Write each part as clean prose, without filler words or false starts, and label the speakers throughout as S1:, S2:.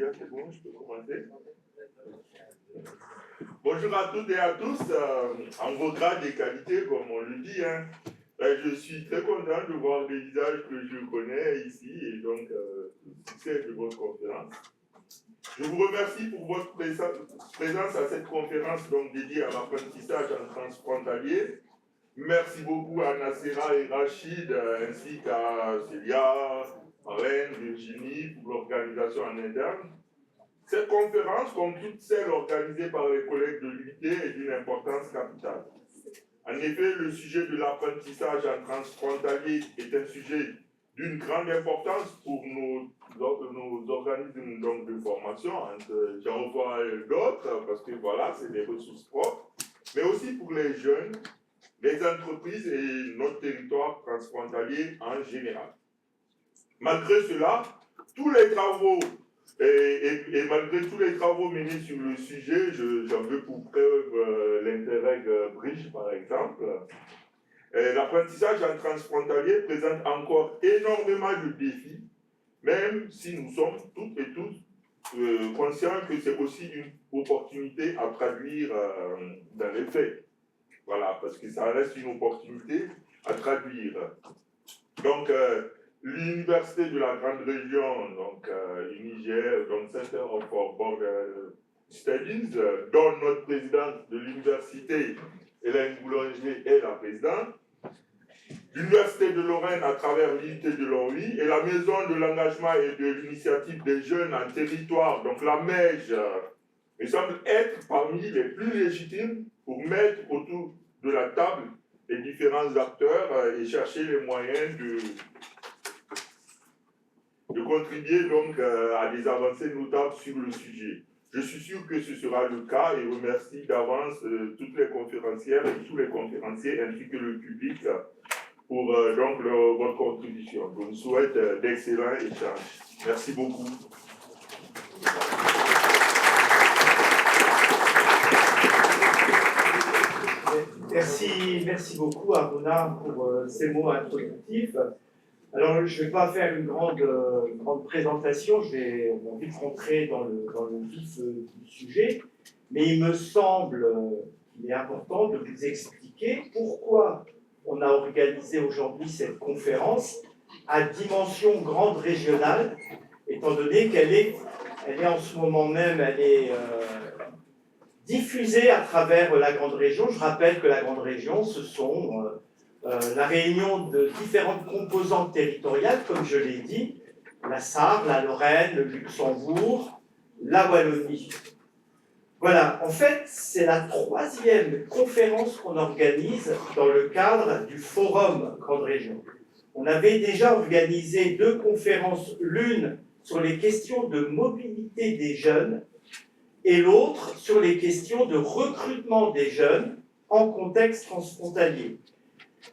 S1: Julia, c'est bon, je peux commencer. Bonjour à toutes et à tous, en vos grades et qualités, comme on le dit. Je suis très content de voir des visages que je connais ici et donc succès de votre conférence. Je vous remercie pour votre présence à cette conférence donc, dédiée à l'apprentissage en transfrontalier. Merci beaucoup à Nassera et Rachid, ainsi qu'à Célia, Reine, Virginie pour l'organisation en interne. Cette conférence, comme toutes celles organisées par les collègues de l'UT, est d'une importance capitale. En effet, le sujet de l'apprentissage en transfrontalier est un sujet d'une grande importance pour nos organismes donc, de formation, j'en vois d'autres, parce que voilà, c'est des ressources propres, mais aussi pour les jeunes, les entreprises et notre territoire transfrontalier en général. Malgré cela, tous les travaux et malgré tous les travaux menés sur le sujet, j'en veux pour preuve l'Interreg Bridge par exemple, l'apprentissage en transfrontalier présente encore énormément de défis, même si nous sommes toutes et tous conscients que c'est aussi une opportunité à traduire dans les faits. Voilà, parce que ça reste une opportunité à traduire. Donc, l'Université de la Grande Région, donc UNIGR, donc Center for Border Studies, dont notre présidente de l'université, Hélène Boulanger, est la présidente, l'Université de Lorraine à travers l'IUT de Longwy et la Maison de l'engagement et de l'initiative des jeunes en territoire, donc la MEJ, me semble être parmi les plus légitimes pour mettre autour de la table les différents acteurs et chercher les moyens de contribuer donc à des avancées notables sur le sujet. Je suis sûr que ce sera le cas et remercie d'avance toutes les conférencières et tous les conférenciers ainsi que le public pour donc votre contribution. Je vous souhaite d'excellents échanges. Merci beaucoup.
S2: Merci beaucoup Aruna pour ces mots introductifs. Alors, je ne vais pas faire une grande présentation, je vais vite rentrer dans le vif du sujet, mais il me semble qu'il est important de vous expliquer pourquoi on a organisé aujourd'hui cette conférence à dimension grande régionale, étant donné qu'elle est en ce moment même, elle est diffusée à travers la grande région. Je rappelle que la grande région, ce sont la réunion de différentes composantes territoriales, comme je l'ai dit, la Sarre, la Lorraine, le Luxembourg, la Wallonie. Voilà, en fait, c'est la 3e conférence qu'on organise dans le cadre du Forum Grande Région. On avait déjà organisé 2 conférences, l'une sur les questions de mobilité des jeunes et l'autre sur les questions de recrutement des jeunes en contexte transfrontalier.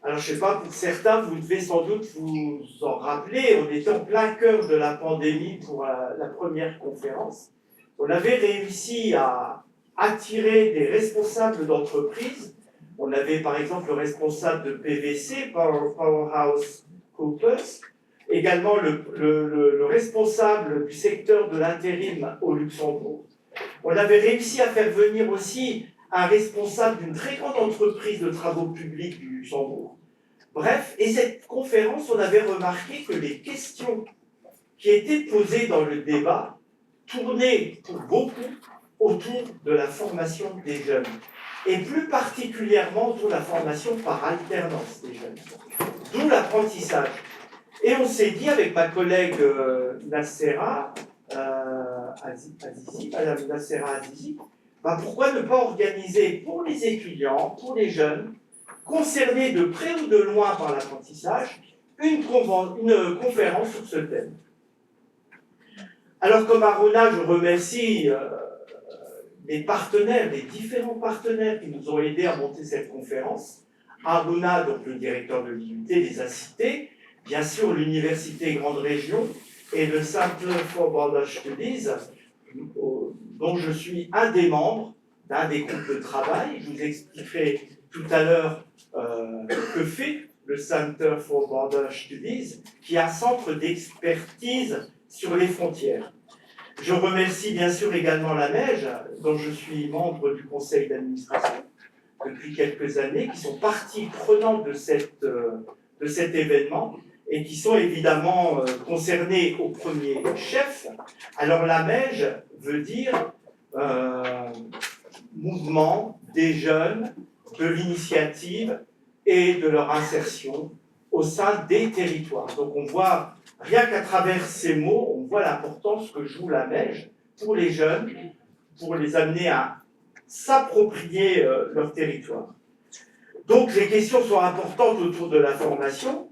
S2: Alors, je ne sais pas, pour certains, vous devez sans doute vous en rappeler, on était en plein cœur de la pandémie pour la première conférence. On avait réussi à attirer des responsables d'entreprises. On avait par exemple le responsable de PVC, Powerhouse Coopers, également le responsable du secteur de l'intérim au Luxembourg. On avait réussi à faire venir aussi un responsable d'une très grande entreprise de travaux publics du Luxembourg. Bref, et cette conférence, on avait remarqué que les questions qui étaient posées dans le débat tournaient pour beaucoup autour de la formation des jeunes, et plus particulièrement autour de la formation par alternance des jeunes, d'où l'apprentissage. Et on s'est dit avec ma collègue Nassera Azizi, Madame Nassera Azizi, pourquoi ne pas organiser pour les étudiants, pour les jeunes, concernés de près ou de loin par l'apprentissage, une conférence sur ce thème. Alors comme Aruna, je remercie les partenaires, les différents partenaires qui nous ont aidés à monter cette conférence. Aruna, donc le directeur de l'IUT, les a cités, bien sûr l'Université Grande Région et le Center for Border Studies, dont je suis un des membres d'un des groupes de travail. Je vous expliquerai tout à l'heure que fait le Center for Border Studies, qui est un centre d'expertise sur les frontières. Je remercie bien sûr également la MEJ, dont je suis membre du conseil d'administration depuis quelques années, qui sont partie prenante de cet événement et qui sont évidemment concernés au premier chef. Alors la MEJ veut dire mouvement des jeunes, de l'initiative et de leur insertion au sein des territoires. Donc on voit, rien qu'à travers ces mots, on voit l'importance que joue la MEJ pour les jeunes, pour les amener à s'approprier leur territoire. Donc les questions sont importantes autour de la formation,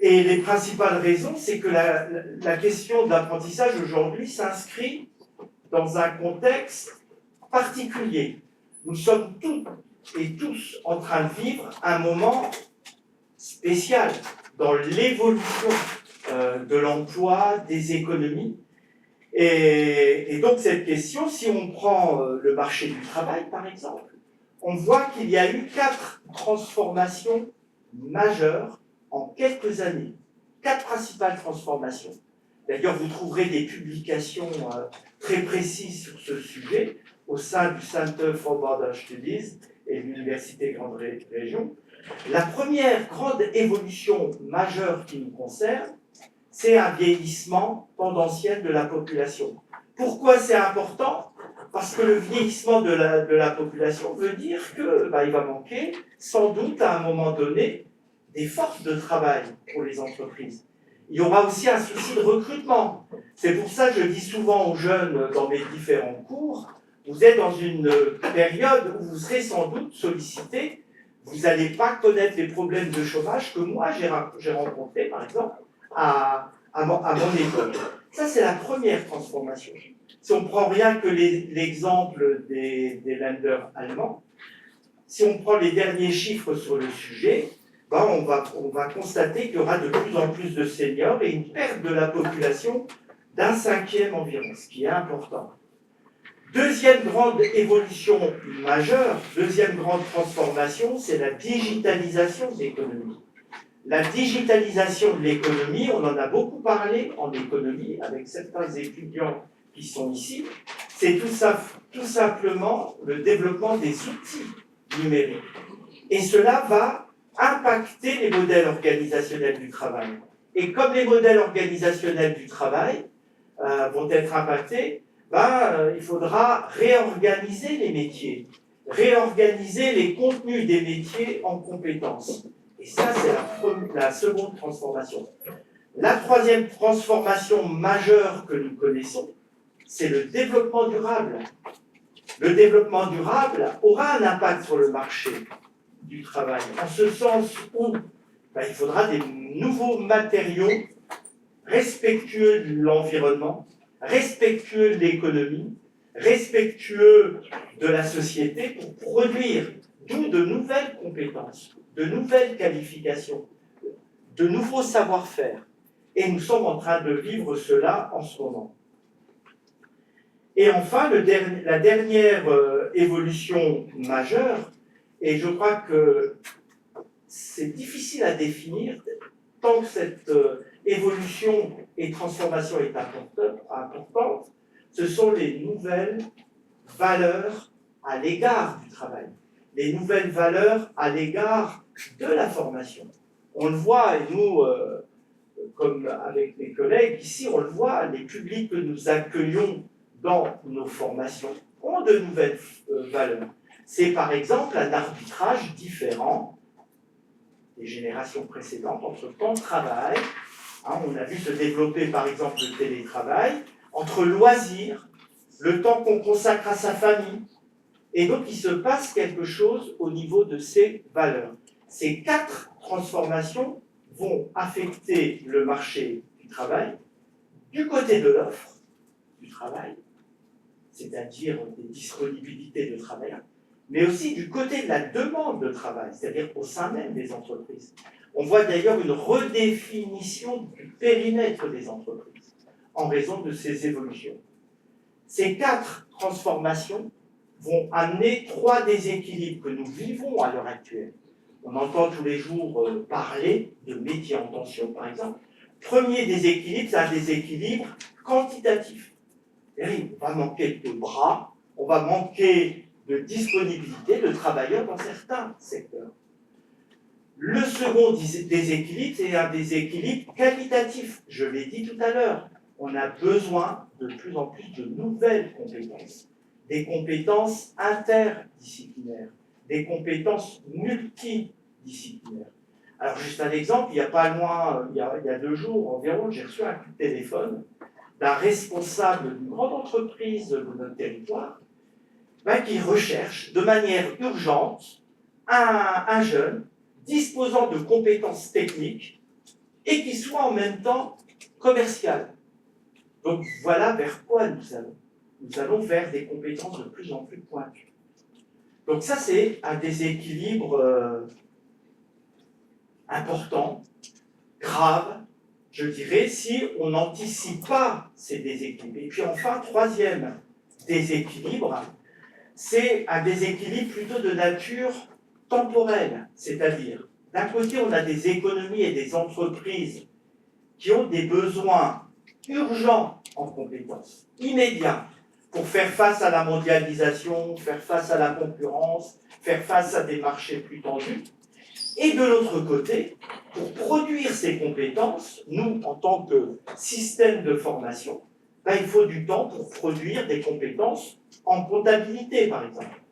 S2: et les principales raisons, c'est que la question de l'apprentissage aujourd'hui s'inscrit dans un contexte particulier. Nous sommes toutes et tous en train de vivre un moment spécial dans l'évolution de l'emploi, des économies. Et donc cette question, si on prend le marché du travail par exemple, on voit qu'il y a eu 4 transformations majeures en quelques années. 4 principales transformations. D'ailleurs, vous trouverez des publications très précises sur ce sujet au sein du Center for Border Studies et de l'Université Grande Région. La première grande évolution majeure qui nous concerne, c'est un vieillissement tendanciel de la population. Pourquoi c'est important ? Parce que le vieillissement de la population veut dire qu'il va manquer, sans doute à un moment donné, des forces de travail pour les entreprises. Il y aura aussi un souci de recrutement. C'est pour ça que je dis souvent aux jeunes dans mes différents cours, vous êtes dans une période où vous serez sans doute sollicité, vous n'allez pas connaître les problèmes de chômage que moi j'ai rencontrés, par exemple, à mon époque. Ça, c'est la première transformation. Si on prend rien que l'exemple des lenders allemands, si on prend les derniers chiffres sur le sujet, on va constater qu'il y aura de plus en plus de seniors et une perte de la population d'un 5e environ, ce qui est important. Deuxième grande évolution majeure, deuxième grande transformation, c'est la digitalisation de l'économie. La digitalisation de l'économie, on en a beaucoup parlé en économie avec certains étudiants qui sont ici, c'est tout simplement le développement des outils numériques. Et cela va impacter les modèles organisationnels du travail. Et comme les modèles organisationnels du travail vont être impactés, il faudra réorganiser les métiers, réorganiser les contenus des métiers en compétences. Et ça, c'est la seconde transformation. La troisième transformation majeure que nous connaissons, c'est le développement durable. Le développement durable aura un impact sur le marché du travail, en ce sens où il faudra des nouveaux matériaux respectueux de l'environnement, respectueux de l'économie, respectueux de la société pour produire d'où de nouvelles compétences, de nouvelles qualifications, de nouveaux savoir-faire. Et nous sommes en train de vivre cela en ce moment. Et enfin, la dernière évolution majeure, et je crois que c'est difficile à définir, tant que cette évolution et transformation est importante, ce sont les nouvelles valeurs à l'égard du travail, les nouvelles valeurs à l'égard de la formation. On le voit, et nous, comme avec mes collègues ici, on le voit, les publics que nous accueillons dans nos formations ont de nouvelles valeurs. C'est par exemple un arbitrage différent des générations précédentes entre temps de travail, on a vu se développer par exemple le télétravail, entre loisirs, le temps qu'on consacre à sa famille, et donc il se passe quelque chose au niveau de ces valeurs. Ces 4 transformations vont affecter le marché du travail, du côté de l'offre du travail, c'est-à-dire des disponibilités de travailleurs, mais aussi du côté de la demande de travail, c'est-à-dire au sein même des entreprises. On voit d'ailleurs une redéfinition du périmètre des entreprises en raison de ces évolutions. Ces 4 transformations vont amener 3 déséquilibres que nous vivons à l'heure actuelle. On entend tous les jours parler de métiers en tension, par exemple. Premier déséquilibre, c'est un déséquilibre quantitatif. On va manquer de bras, on va manquer de disponibilité de travailleurs dans certains secteurs. Le second déséquilibre, c'est un déséquilibre qualitatif. Je l'ai dit tout à l'heure, on a besoin de plus en plus de nouvelles compétences, des compétences interdisciplinaires, des compétences multidisciplinaires. Alors, juste un exemple, il n'y a pas loin, il y a 2 jours environ, j'ai reçu un coup de téléphone d'un responsable d'une grande entreprise de notre territoire qui recherche de manière urgente un jeune disposant de compétences techniques et qui soit en même temps commercial. Donc voilà vers quoi nous allons. Nous allons vers des compétences de plus en plus pointues. Donc ça, c'est un déséquilibre important, grave, je dirais, si on n'anticipe pas ces déséquilibres. Et puis enfin, troisième déséquilibre, c'est un déséquilibre plutôt de nature temporelle, c'est-à-dire, d'un côté, on a des économies et des entreprises qui ont des besoins urgents en compétences, immédiats, pour faire face à la mondialisation, faire face à la concurrence, faire face à des marchés plus tendus. Et de l'autre côté, pour produire ces compétences, nous, en tant que système de formation, il faut du temps pour produire des compétences en comptabilité, par exemple.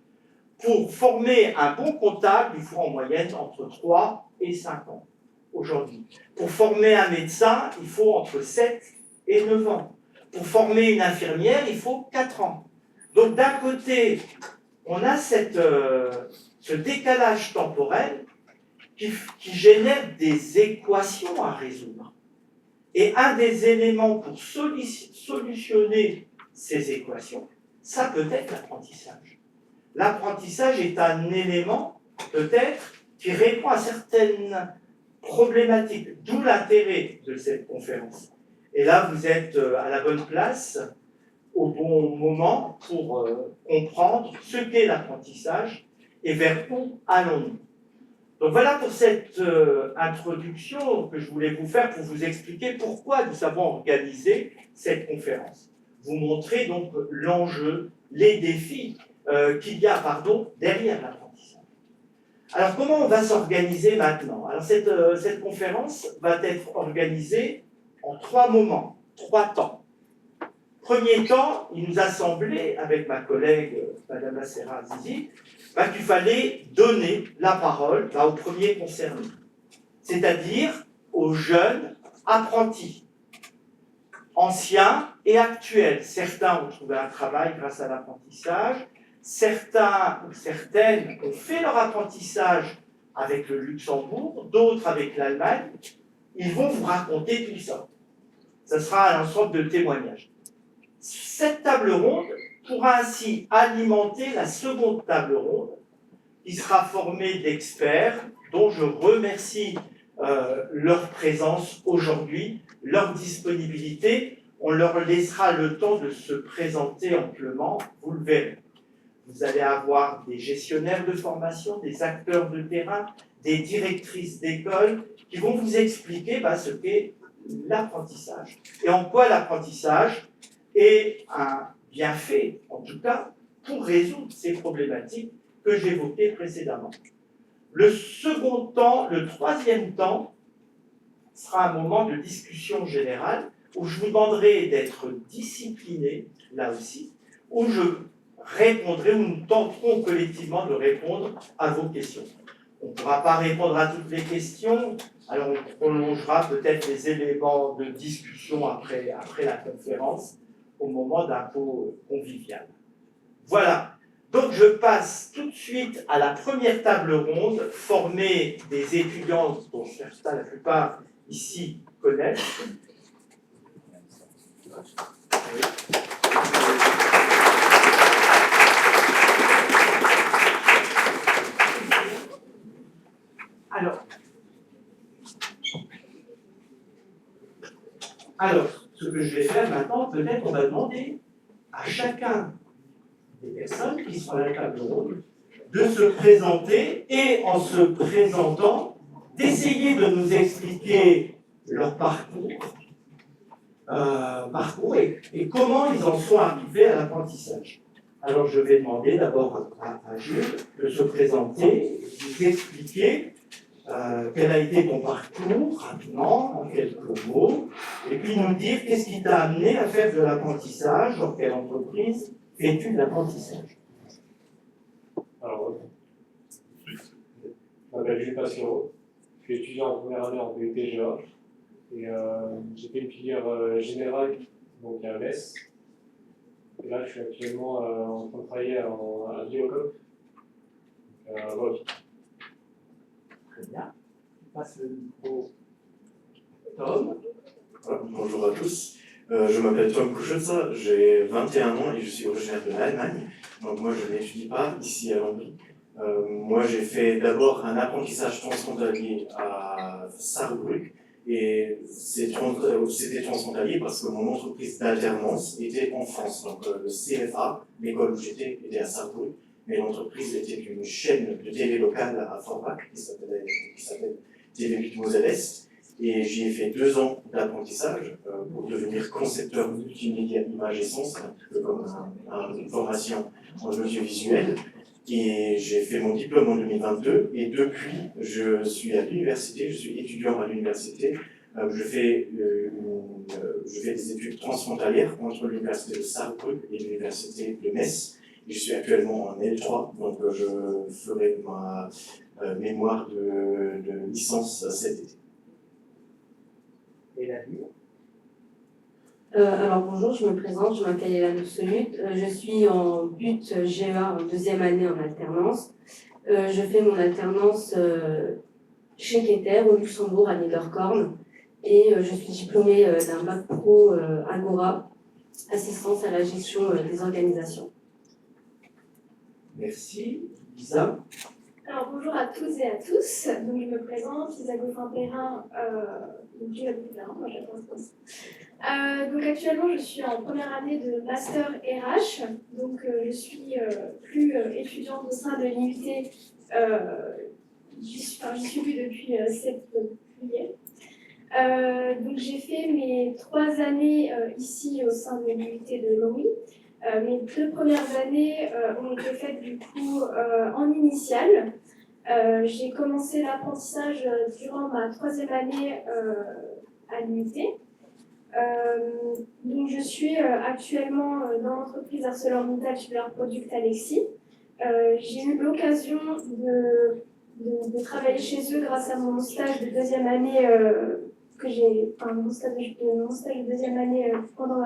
S2: Pour former un bon comptable, il faut en moyenne entre 3 et 5 ans aujourd'hui. Pour former un médecin, il faut entre 7 et 9 ans. Pour former une infirmière, il faut 4 ans. Donc d'un côté, on a ce décalage temporel qui génère des équations à résoudre. Et un des éléments pour solutionner ces équations, ça peut être l'apprentissage. L'apprentissage est un élément, peut-être, qui répond à certaines problématiques, d'où l'intérêt de cette conférence. Et là, vous êtes à la bonne place, au bon moment, pour comprendre ce qu'est l'apprentissage et vers où allons-nous. Donc voilà pour cette introduction que je voulais vous faire pour vous expliquer pourquoi nous avons organisé cette conférence. Vous montrer donc l'enjeu, les défis qu'il y a derrière l'apprentissage. Alors comment on va s'organiser maintenant? Alors cette conférence va être organisée en 3 moments, 3 temps. Premier temps, il nous a semblé, avec ma collègue Madame Serra Zizi, qu'il fallait donner la parole aux premiers concernés, c'est-à-dire aux jeunes apprentis, anciens et actuels. Certains ont trouvé un travail grâce à l'apprentissage, certains ou certaines ont fait leur apprentissage avec le Luxembourg, d'autres avec l'Allemagne. Ils vont vous raconter tout ça. Ce sera un sorte de témoignage. Cette table ronde pourra ainsi alimenter la seconde table ronde, qui sera formée d'experts dont je remercie leur présence aujourd'hui, leur disponibilité. On leur laissera le temps de se présenter amplement, vous le verrez. Vous allez avoir des gestionnaires de formation, des acteurs de terrain, des directrices d'école qui vont vous expliquer ce qu'est l'apprentissage et en quoi l'apprentissage est un bienfait, en tout cas, pour résoudre ces problématiques que j'évoquais précédemment. Le second temps, le troisième temps, sera un moment de discussion générale où je vous demanderai d'être discipliné, là aussi, où je répondrai, où nous tenterons collectivement de répondre à vos questions. On ne pourra pas répondre à toutes les questions, alors on prolongera peut-être les éléments de discussion après la conférence, au moment d'un pot convivial. Voilà. Donc je passe tout de suite à la première table ronde, formée des étudiants dont certains, la plupart ici, connaissent. Alors, ce que je vais faire maintenant, peut-être on va demander à chacun des personnes qui sont à la table ronde de se présenter et en se présentant, d'essayer de nous expliquer leur parcours, parcours et comment ils en sont arrivés à l'apprentissage. Alors je vais demander d'abord à Jules de se présenter, de vous expliquer quel a été ton parcours rapidement, en quelques mots, et puis nous dire qu'est-ce qui t'a amené à faire de l'apprentissage, dans quelle entreprise fais-tu de l'apprentissage.
S3: Alors, je m'appelle Jules Pasquero, je suis étudiant en première année en BUT Géa, et j'ai fait une filière générale, donc à Metz. Et là, je suis actuellement en train de travailler à Biocop, à Vogue.
S2: Très bien. Je passe le micro. Tom.
S4: Bonjour à tous, je m'appelle Tom Kuschutzer, j'ai 21 ans et je suis originaire de l'Allemagne. Donc moi je n'étudie pas ici à Longwy. Moi j'ai fait d'abord un apprentissage transfrontalier à Saarbrück et c'était transfrontalier parce que mon entreprise d'alternance était en France. Donc le CFA, l'école où j'étais, était à Saarbrück, mais l'entreprise était une chaîne de télé locale à Forbach qui s'appelle TV8 Moselle-Est. Et j'y ai fait 2 ans d'apprentissage pour devenir concepteur multimédia image et son, c'est un peu comme une formation en audiovisuel. Et j'ai fait mon diplôme en 2022 et depuis je suis à l'université, je suis étudiant à l'université. Je fais des études transfrontalières entre l'université de Saarbrück et l'université de Metz. Et je suis actuellement en L3, donc je ferai ma mémoire de licence cet été.
S2: Et la vie.
S5: Alors bonjour, je me présente, je m'appelle Hélène Sonut, je suis en BUT GEA en 2e année en alternance. Je fais mon alternance chez Keter au Luxembourg à Niederkorn et je suis diplômée d'un bac pro Agora, assistance à la gestion des organisations.
S2: Merci. Lisa.
S6: Alors bonjour à toutes et à tous, donc je me présente, Lisa Goffin-Perrin, donc je moi j'attends ça. Donc actuellement je suis en première année de master RH, donc je suis plus étudiante au sein de l'IUT, j'y suis plus depuis 7 juillet. Donc j'ai fait mes 3 années ici au sein de l'IUT de Longwy. Mes 2 premières années ont été faites du coup en initiale. J'ai commencé l'apprentissage durant ma 3e année à l'IUT. Donc je suis actuellement dans l'entreprise ArcelorMittal Super Product Alexis. J'ai eu l'occasion de travailler chez eux grâce à mon stage de 2e année mon stage de 2e année pendant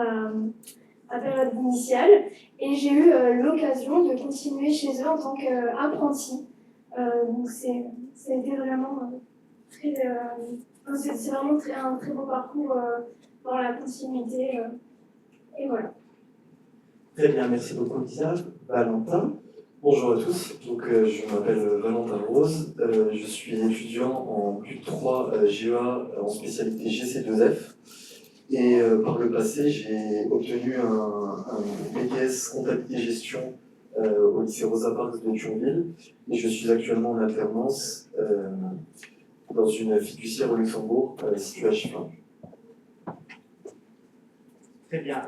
S6: ma période initiale, et j'ai eu l'occasion de continuer chez eux en tant qu'apprenti. Donc c'était vraiment c'est vraiment un très beau parcours dans la continuité, et voilà.
S2: Très bien, merci beaucoup Lisa. Valentin.
S7: Bonjour à tous, donc, je m'appelle Valentin Rose, je suis étudiant en Q3 GEA en spécialité GC2F et par le passé j'ai obtenu un BTS comptabilité gestion au lycée Rosa Parks de Thionville et je suis actuellement en alternance dans une fiduciaire au Luxembourg située à Chiffin.
S2: Très bien.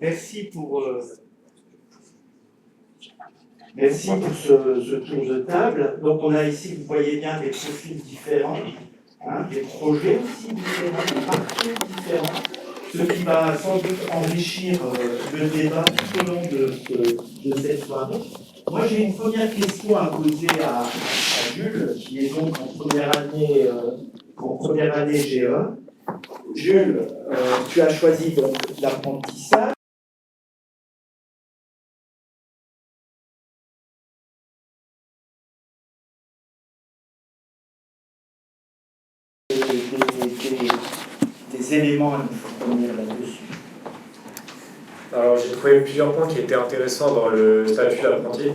S2: Merci pour ce tour de table. Donc on a ici, vous voyez bien, des profils différents, hein, des projets aussi différents, des parcours différents, ce qui va sans doute enrichir le débat tout au long de cette soirée. Moi j'ai une première question à poser à Jules, qui est donc en première année GEA. Jules, tu as choisi donc l'apprentissage. Des éléments à nous fournir là-dessus.
S3: Alors j'ai trouvé plusieurs points qui étaient intéressants dans le statut d'apprenti.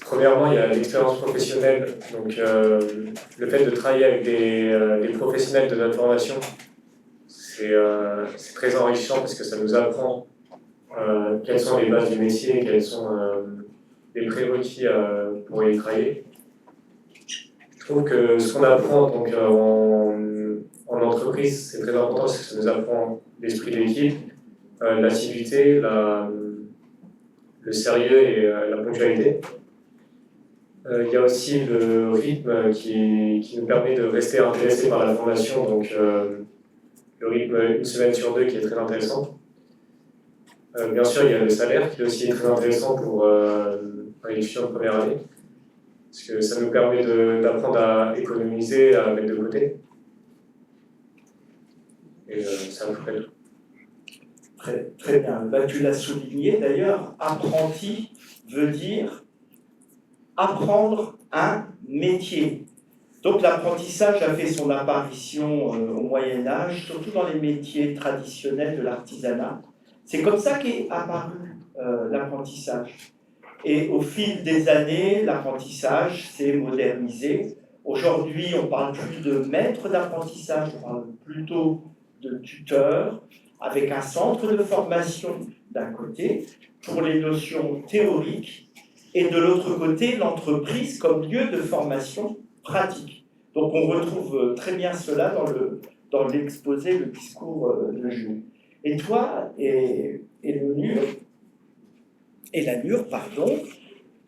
S3: Premièrement, il y a l'expérience professionnelle, donc le fait de travailler avec des professionnels de notre formation, c'est très enrichissant parce que ça nous apprend quelles sont les bases du métier, quels sont les prérequis pour y travailler. Je trouve que ce qu'on apprend donc, en entreprise, c'est très important parce que ça nous apprend l'esprit d'équipe, l'assiduité, le sérieux et la ponctualité. Il y a aussi le rythme qui nous permet de rester intéressé par la formation, donc le rythme 1 semaine sur 2 qui est très intéressant. Bien sûr, il y a le salaire qui est aussi très intéressant pour les étudiants de première année, parce que ça nous permet d'apprendre à économiser, à mettre de côté. Et ça nous ferait tout.
S2: Très bien. Bah, tu l'as souligné d'ailleurs, apprenti veut dire apprendre un métier. Donc l'apprentissage a fait son apparition au Moyen-Âge, surtout dans les métiers traditionnels de l'artisanat. C'est comme ça qu'est apparu l'apprentissage. Et au fil des années, l'apprentissage s'est modernisé. Aujourd'hui, on ne parle plus de maître d'apprentissage, on parle plutôt de tuteur, avec un centre de formation d'un côté, pour les notions théoriques, et de l'autre côté, l'entreprise comme lieu de formation pratique. Donc on retrouve très bien cela dans l'exposé, le discours de Jules. Et toi, et la NUR,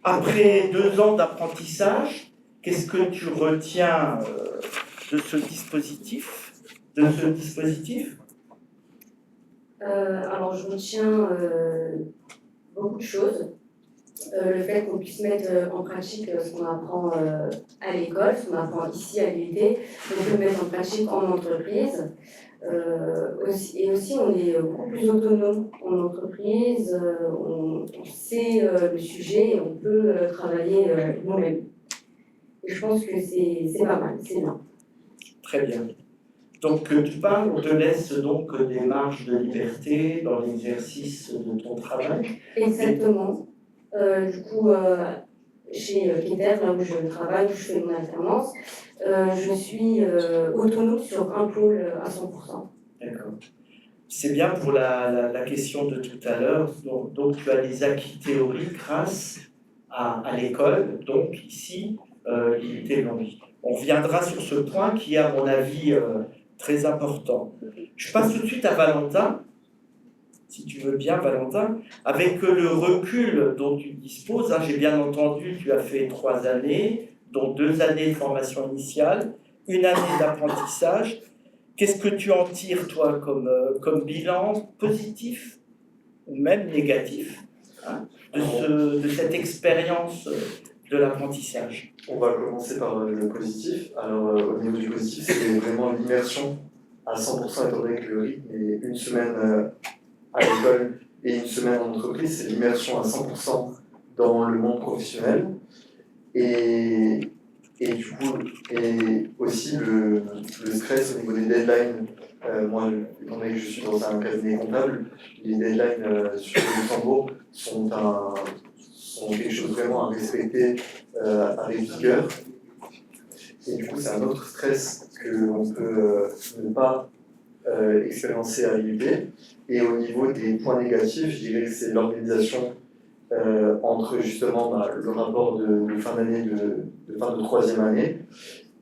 S2: après 2 ans d'apprentissage, qu'est-ce que tu retiens de ce dispositif
S5: Alors, je retiens beaucoup de choses. Le fait qu'on puisse mettre en pratique ce qu'on apprend à l'école, ce qu'on apprend ici à l'UT, on peut le mettre en pratique en entreprise. Et aussi, on est beaucoup plus autonome en entreprise, on sait le sujet et on peut travailler nous-mêmes. Et je pense que c'est pas mal, c'est bien.
S2: Très bien. Donc, tu parles, on te laisse donc des marges de liberté dans l'exercice de ton travail.
S5: Exactement. Du coup, chez Keter, là où je travaille, où je fais mon alternance, je suis autonome sur un pôle à 100%.
S2: D'accord. C'est bien pour la question de tout à l'heure. Donc, tu as les acquis théoriques grâce à l'école, donc ici, l'IUT Longwy. On reviendra sur ce point qui est, à mon avis, très important. Je passe tout de suite à Valentin, si tu veux bien, Valentin, avec le recul dont tu disposes. Hein, j'ai bien entendu, tu as fait 3 années, dont 2 années de formation initiale, 1 année d'apprentissage. Qu'est-ce que tu en tires, toi, comme bilan positif ou même négatif, hein, de cette expérience de l'apprentissage?
S7: On va commencer par le positif. Alors, au niveau du positif, c'est vraiment l'immersion à 100%, étant donné que le rythme est 1 semaine à l'école et 1 semaine en entreprise. C'est l'immersion à 100% dans le monde professionnel. Et du coup, et aussi le stress au niveau des deadlines. Moi, étant donné que je suis dans un cabinet comptable, les deadlines sur le Luxembourg sont quelque chose vraiment à respecter avec vigueur. Et du coup, c'est un autre stress qu'on peut ne pas expériencer à l'IUT. Et au niveau des points négatifs, je dirais que c'est l'organisation entre justement le rapport de fin d'année, de fin de 3e année,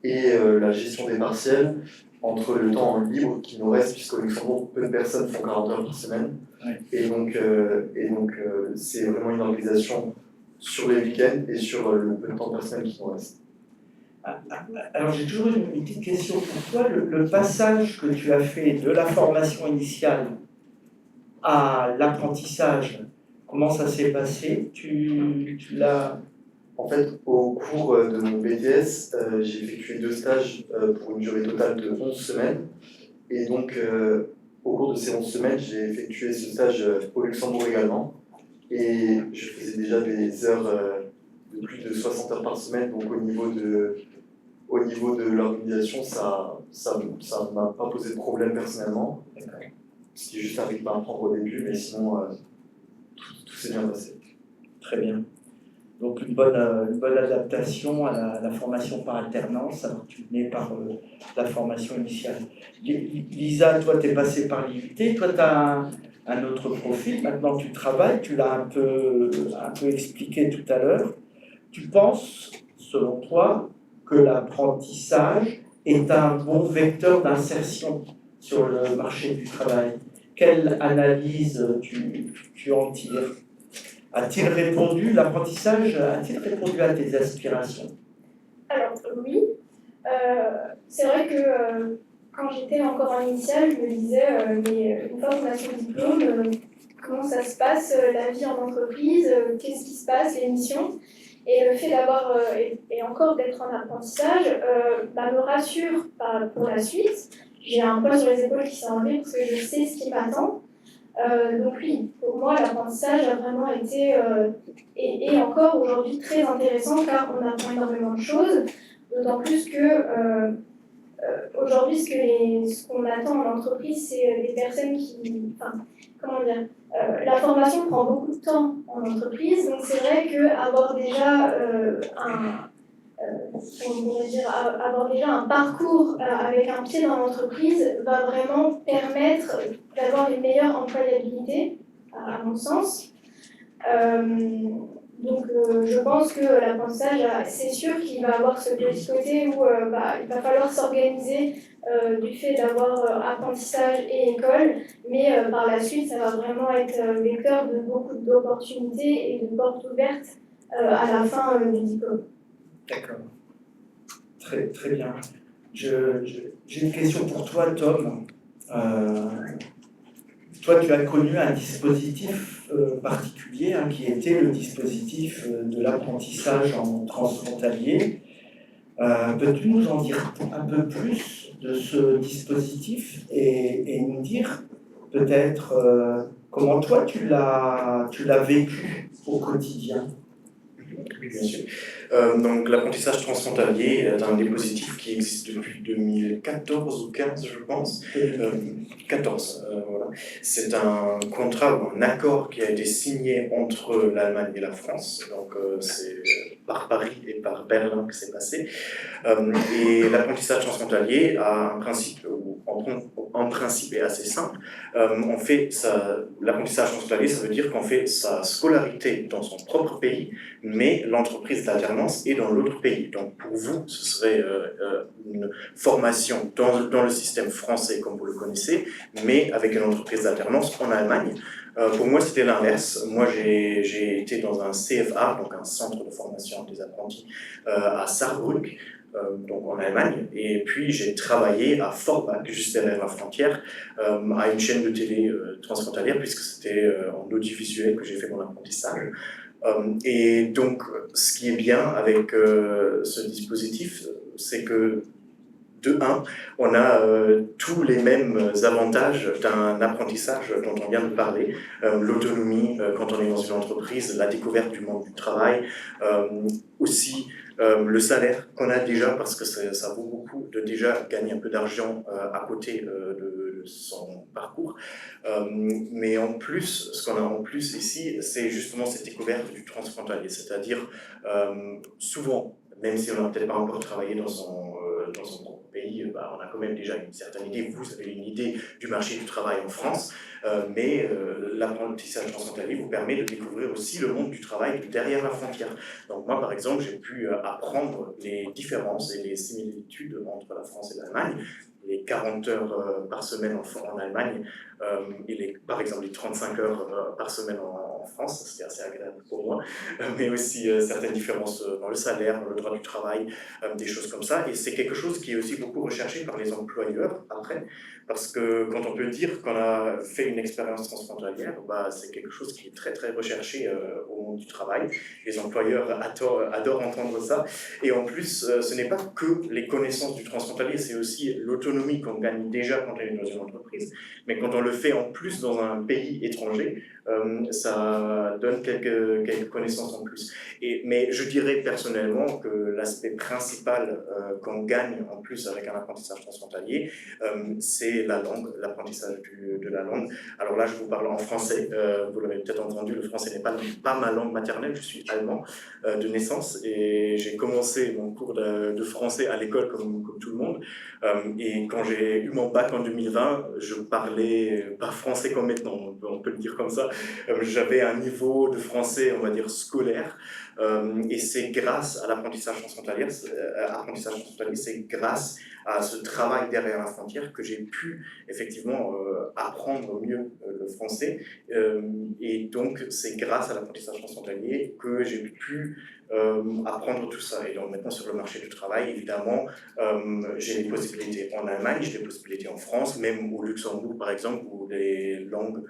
S7: et la gestion des partiels, entre le temps libre qui nous reste, puisqu'au Luxembourg, peu de personnes font 40 heures par semaine.
S2: Ouais.
S7: Et donc, c'est vraiment une organisation sur les week-ends et sur le peu de temps personnel qui nous reste.
S2: Alors j'ai toujours une petite question pour toi. Le passage que tu as fait de la formation initiale à l'apprentissage, comment ça s'est passé? Tu l'as...
S7: En fait, au cours de mon BTS, j'ai effectué 2 stages pour une durée totale de 11 semaines. Et donc, au cours de ces 11 semaines, j'ai effectué ce stage au Luxembourg également. Et je faisais déjà des heures de plus de 60 heures par semaine. Donc, au niveau de l'organisation, ça m'a pas posé de problème personnellement. C'était juste un rythme à apprendre au début, mais sinon, tout s'est bien passé.
S2: Très bien. Donc une bonne adaptation à la formation par alternance, alors que tu venais par la formation initiale. Lisa, toi tu es passée par l'IUT, toi tu as un autre profil, maintenant tu travailles, tu l'as un peu expliqué tout à l'heure. Tu penses, selon toi,
S8: que l'apprentissage est un bon vecteur d'insertion sur le marché du travail. Quelle analyse tu en tires? A-t-il répondu, l'apprentissage a-t-il répondu à tes aspirations?
S6: Alors oui, c'est vrai que quand j'étais encore en initiale, je me disais, mais une fois qu'on a son diplôme, comment ça se passe, la vie en entreprise, qu'est-ce qui se passe, les missions? Et le fait d'avoir, et encore d'être en apprentissage, me rassure pour la suite. J'ai un poids sur les épaules qui s'est enlevé parce que je sais ce qui m'attend. Donc oui, pour moi, l'apprentissage a vraiment été, et encore aujourd'hui, très intéressant car on apprend énormément de choses, d'autant plus que aujourd'hui, ce qu'on attend en entreprise, c'est des personnes qui, enfin, comment dire, la formation prend beaucoup de temps en entreprise, donc c'est vrai qu'avoir déjà avoir déjà un parcours avec un pied dans l'entreprise va vraiment permettre d'avoir une meilleure employabilité, à mon sens. Donc je pense que l'apprentissage, c'est sûr qu'il va avoir ce petit côté où il va falloir s'organiser du fait d'avoir apprentissage et école, mais par la suite, ça va vraiment être vecteur de beaucoup d'opportunités et de portes ouvertes à la fin du diplôme.
S8: D'accord. Très, très bien. J'ai une question pour toi, Tom. Toi, tu as connu un dispositif particulier qui était le dispositif de l'apprentissage en transfrontalier. Peux-tu nous en dire un peu plus de ce dispositif et nous dire peut-être comment toi tu l'as vécu au quotidien?
S4: Oui, bien sûr. Donc l'apprentissage transfrontalier est un dispositif qui existe depuis 2014 ou 15, je pense. 14, voilà. C'est un contrat ou un accord qui a été signé entre l'Allemagne et la France. Donc c'est par Paris et par Berlin que c'est passé. Et l'apprentissage transfrontalier a un principe, en principe est assez simple. L'apprentissage transfrontalier, ça veut dire qu'on fait sa scolarité dans son propre pays, mais l'entreprise d'alternance est dans l'autre pays. Donc pour vous, ce serait une formation dans le système français comme vous le connaissez, mais avec une entreprise d'alternance en Allemagne. Pour moi, c'était l'inverse. Moi, j'ai été dans un CFA, donc un centre de formation des apprentis, à Saarbrück, donc en Allemagne, et puis j'ai travaillé à Forbach, juste derrière la frontière, à une chaîne de télé transfrontalière, puisque c'était en audiovisuel que j'ai fait mon apprentissage. Et donc, ce qui est bien avec ce dispositif, c'est que de un, on a tous les mêmes avantages d'un apprentissage dont on vient de parler, l'autonomie quand on est dans une entreprise, la découverte du monde du travail, aussi le salaire qu'on a déjà, parce que ça vaut beaucoup de déjà gagner un peu d'argent à côté de son parcours. Mais en plus, ce qu'on a en plus ici, c'est justement cette découverte du transfrontalier, c'est-à-dire souvent, même si on n'a peut-être pas encore travaillé dans son propre pays, on a quand même déjà une certaine idée, vous avez une idée du marché du travail en France, mais l'apprentissage transfrontalier vous permet de découvrir aussi le monde du travail derrière la frontière. Donc moi, par exemple, j'ai pu apprendre les différences et les similitudes entre la France et l'Allemagne, les 40 heures par semaine en Allemagne et par exemple les 35 heures par semaine en France, c'était assez agréable pour moi, mais aussi certaines différences dans le salaire, dans le droit du travail, des choses comme ça. Et c'est quelque chose qui est aussi beaucoup recherché par les employeurs après, parce que quand on peut dire qu'on a fait une expérience transfrontalière, c'est quelque chose qui est très très recherché au monde du travail. Les employeurs adorent entendre ça. Et en plus, ce n'est pas que les connaissances du transfrontalier, c'est aussi l'autonomie qu'on gagne déjà quand on est dans une entreprise. Mais quand on le fait en plus dans un pays étranger, ça donne quelques connaissances en plus. Mais je dirais personnellement que l'aspect principal qu'on gagne en plus avec un apprentissage transfrontalier, c'est la langue, l'apprentissage de la langue. Alors là, je vous parle en français. Vous l'avez peut-être entendu, le français n'est pas ma langue maternelle. Je suis allemand de naissance et j'ai commencé mon cours de français à l'école comme tout le monde. Et quand j'ai eu mon bac en 2020, je parlais pas français comme maintenant, on peut le dire comme ça. J'avais un niveau de français, on va dire, scolaire. Et c'est grâce à l'apprentissage transfrontalier, c'est grâce à ce travail derrière la frontière que j'ai pu effectivement apprendre mieux le français. Et donc, c'est grâce à l'apprentissage transfrontalier que j'ai pu apprendre tout ça. Et donc maintenant, sur le marché du travail, évidemment, j'ai des possibilités en Allemagne, j'ai des possibilités en France, même au Luxembourg, par exemple, où les langues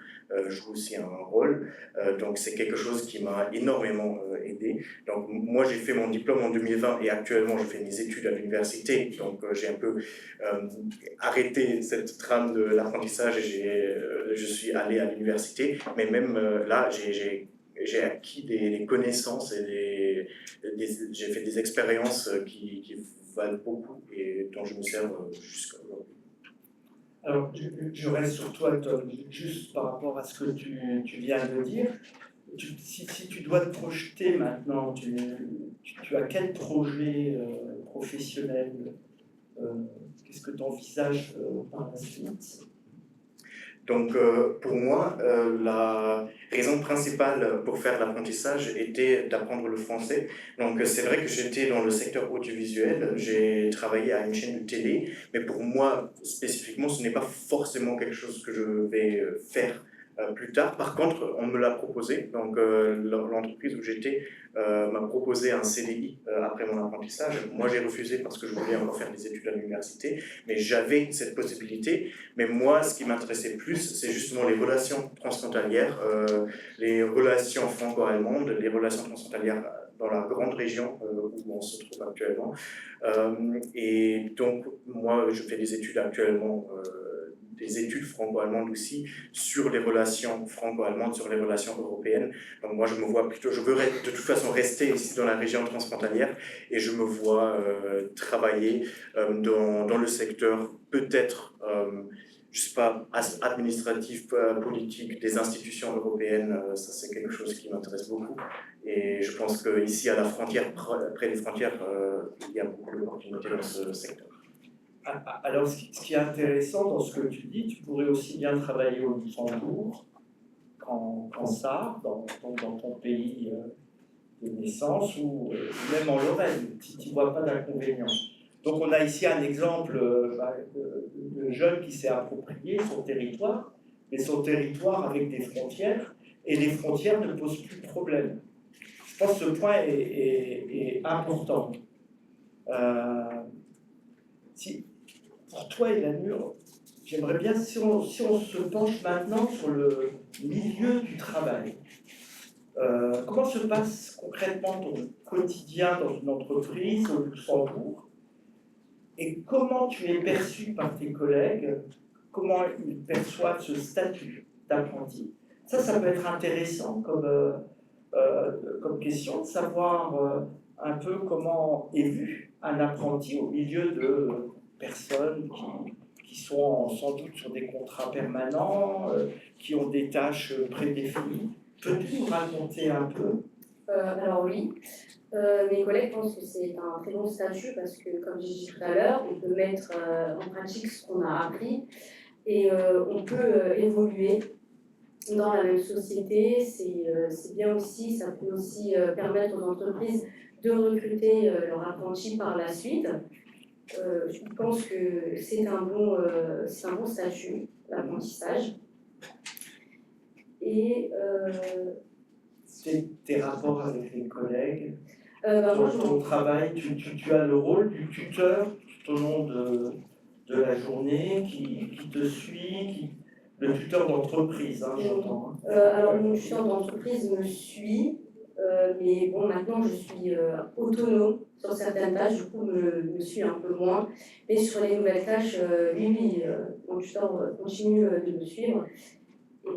S4: jouent aussi un rôle. Donc, c'est quelque chose qui m'a énormément aidé. Donc, moi, j'ai fait mon diplôme en 2020 et actuellement, je fais mes études à l'université. Donc, j'ai un peu arrêté cette trame de l'apprentissage et je suis allé à l'université. Mais même là, j'ai acquis des connaissances et j'ai fait des expériences qui valent beaucoup et dont je me sers jusqu'à aujourd'hui.
S8: Alors, je reste sur toi, Tom, juste par rapport à ce que tu viens de dire. Si tu dois te projeter maintenant, tu as quel projet professionnel qu'est-ce que tu envisages par la suite?
S4: Donc, pour moi, la raison principale pour faire l'apprentissage était d'apprendre le français. Donc, c'est vrai que j'étais dans le secteur audiovisuel, j'ai travaillé à une chaîne de télé, mais pour moi, spécifiquement, ce n'est pas forcément quelque chose que je vais faire plus tard. Par contre, on me l'a proposé. Donc, l'entreprise où j'étais m'a proposé un CDI après mon apprentissage. Moi, j'ai refusé parce que je voulais encore faire des études à l'université, mais j'avais cette possibilité. Mais moi, ce qui m'intéressait plus, c'est justement les relations transfrontalières, les relations franco-allemandes, les relations transfrontalières dans la grande région où on se trouve actuellement. Et donc, moi, je fais des études actuellement, des études franco-allemandes aussi, sur les relations franco-allemandes, sur les relations européennes. Donc moi, je me vois plutôt, je veux de toute façon rester ici dans la région transfrontalière et je me vois travailler dans le secteur peut-être, je sais pas, administratif, politique, des institutions européennes. Ça, c'est quelque chose qui m'intéresse beaucoup. Et je pense qu'ici, à la frontière, près des frontières, il y a beaucoup d'opportunités dans ce secteur.
S8: Alors, ce qui est intéressant dans ce que tu dis, tu pourrais aussi bien travailler au Luxembourg qu'en Sarre, dans ton pays de naissance, ou même en Lorraine, si tu ne vois pas d'inconvénient. Donc, on a ici un exemple de jeune qui s'est approprié son territoire, mais son territoire avec des frontières, et les frontières ne posent plus de problème. Je pense que ce point est important. Pour toi, Elanur, j'aimerais bien, si on se penche maintenant sur le milieu du travail, comment se passe concrètement ton quotidien dans une entreprise au Luxembourg et comment tu es perçu par tes collègues, comment ils perçoivent ce statut d'apprenti. Ça peut être intéressant comme question de savoir un peu comment est vu un apprenti au milieu de personnes qui sont sans doute sur des contrats permanents, qui ont des tâches prédéfinies. Peux-tu nous raconter un peu?
S5: Alors oui, mes collègues pensent que c'est un très bon statut parce que, comme j'ai dit tout à l'heure, on peut mettre en pratique ce qu'on a appris et on peut évoluer dans la même société. C'est bien aussi, ça peut aussi permettre aux entreprises de recruter leurs apprentis par la suite. Je pense que c'est un bon statut, l'apprentissage. Et
S8: tes rapports avec les collègues,
S5: moi,
S8: ton travail, tu as le rôle du tuteur tout au long de la journée qui te suit, le tuteur d'entreprise, hein, j'entends.
S5: Alors, mon tuteur d'entreprise me suit, mais bon, maintenant je suis autonome sur certaines tâches, du coup, me suit un peu moins. Mais sur les nouvelles tâches, lui, mon tuteur continue de me suivre.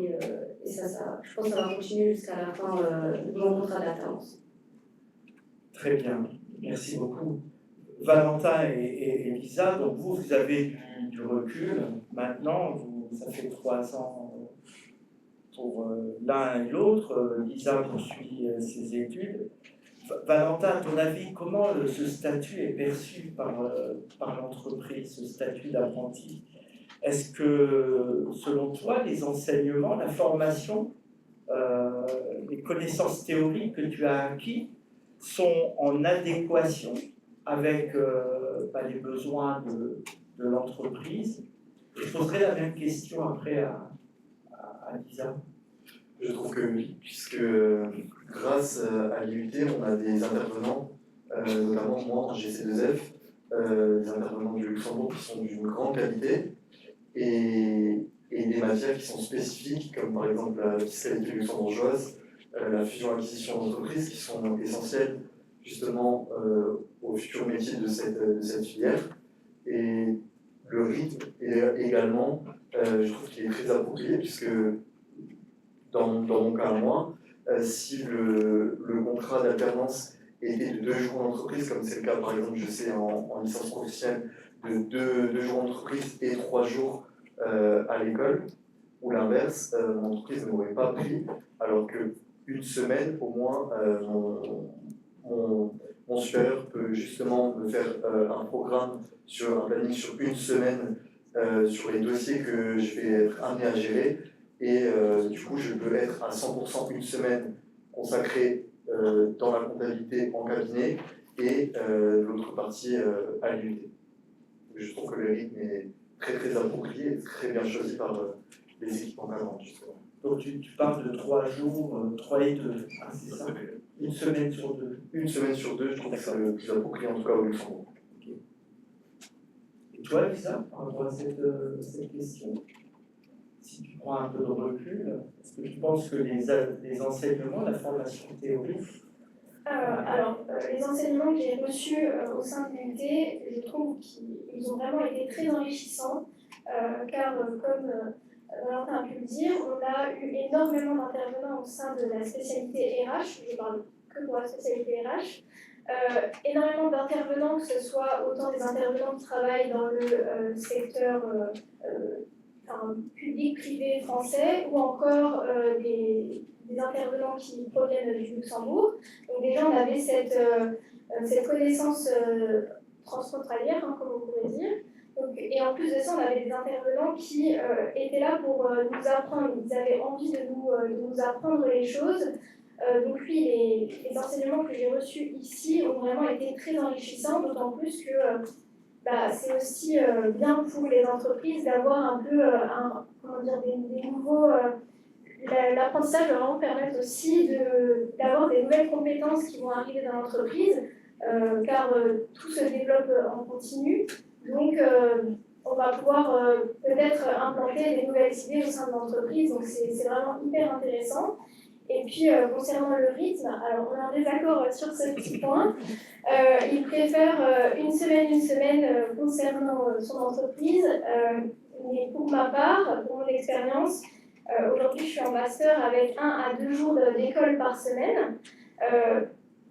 S5: Et ça, je pense que ça va continuer jusqu'à la fin de mon contrat d'alternance.
S8: Très bien, merci beaucoup. Valentin et Lisa, donc vous avez du recul maintenant, ça fait 3 ans pour l'un et l'autre. Lisa poursuit ses études. Valentin, à ton avis, comment ce statut est perçu par l'entreprise, ce statut d'apprenti? Est-ce que, selon toi, les enseignements, la formation les connaissances théoriques que tu as acquises sont en adéquation avec les besoins de l'entreprise. Je poserai la même question après à Lisa.
S7: Je trouve que oui, puisque grâce à l'IUT, on a des intervenants, notamment moi en GC2F, des intervenants du Luxembourg qui sont d'une grande qualité et des matières qui sont spécifiques, comme par exemple la fiscalité luxembourgeoise, la fusion-acquisition d'entreprises, qui sont essentielles justement au futur métier de cette filière. Et le rythme également, je trouve qu'il est très approprié, puisque dans mon cas à moi, si le contrat d'alternance était de 2 jours d'entreprise, comme c'est le cas par exemple, je sais, en licence professionnelle, de 2 jours d'entreprise et 3 jours à l'école, ou l'inverse, mon entreprise ne m'aurait pas pris, alors qu'une semaine au moins, mon supérieur peut justement me faire un programme sur un planning sur une semaine sur les dossiers que je vais être amené à gérer. Et du coup, je peux être à 100% une semaine consacrée dans la comptabilité en cabinet et l'autre partie à l'UT. Je trouve que le rythme est très très approprié et très bien choisi par les équipes encadrantes, justement.
S8: Donc tu parles de 3 jours, 3 et 2, hein, c'est ça? Une semaine sur 2.
S7: Une semaine sur 2, je trouve que c'est le plus approprié, en tout cas au Luxembourg.
S8: Et toi, Lisa, par rapport à cette question, si tu prends un peu de recul, est-ce que tu penses que les enseignements, la formation théorique...
S6: Les enseignements que j'ai reçus au sein de l'UT, je trouve qu'ils ont vraiment été très enrichissants, car comme Valentin a pu le dire, on a eu énormément d'intervenants au sein de la spécialité RH, je parle que pour la spécialité RH, énormément d'intervenants, que ce soit autant des intervenants qui travaillent dans le secteur public, privé, français, ou encore des intervenants qui proviennent du Luxembourg. Donc déjà, on avait cette connaissance transfrontalière, comme on pourrait dire. Donc, et en plus de ça, on avait des intervenants qui étaient là pour nous apprendre. Ils avaient envie de nous apprendre les choses. Donc oui, les enseignements que j'ai reçus ici ont vraiment été très enrichissants, d'autant plus que c'est aussi bien pour les entreprises d'avoir un peu des nouveaux... L'apprentissage va vraiment permettre aussi d'avoir des nouvelles compétences qui vont arriver dans l'entreprise, car tout se développe en continu. Donc, on va pouvoir peut-être implanter des nouvelles idées au sein de l'entreprise. Donc, c'est vraiment hyper intéressant. Et puis, concernant le rythme, alors on est en désaccord sur ce petit point. Il préfère une semaine concernant son entreprise. Mais pour ma part, pour mon expérience, aujourd'hui, je suis en master avec 1 à 2 jours d'école par semaine.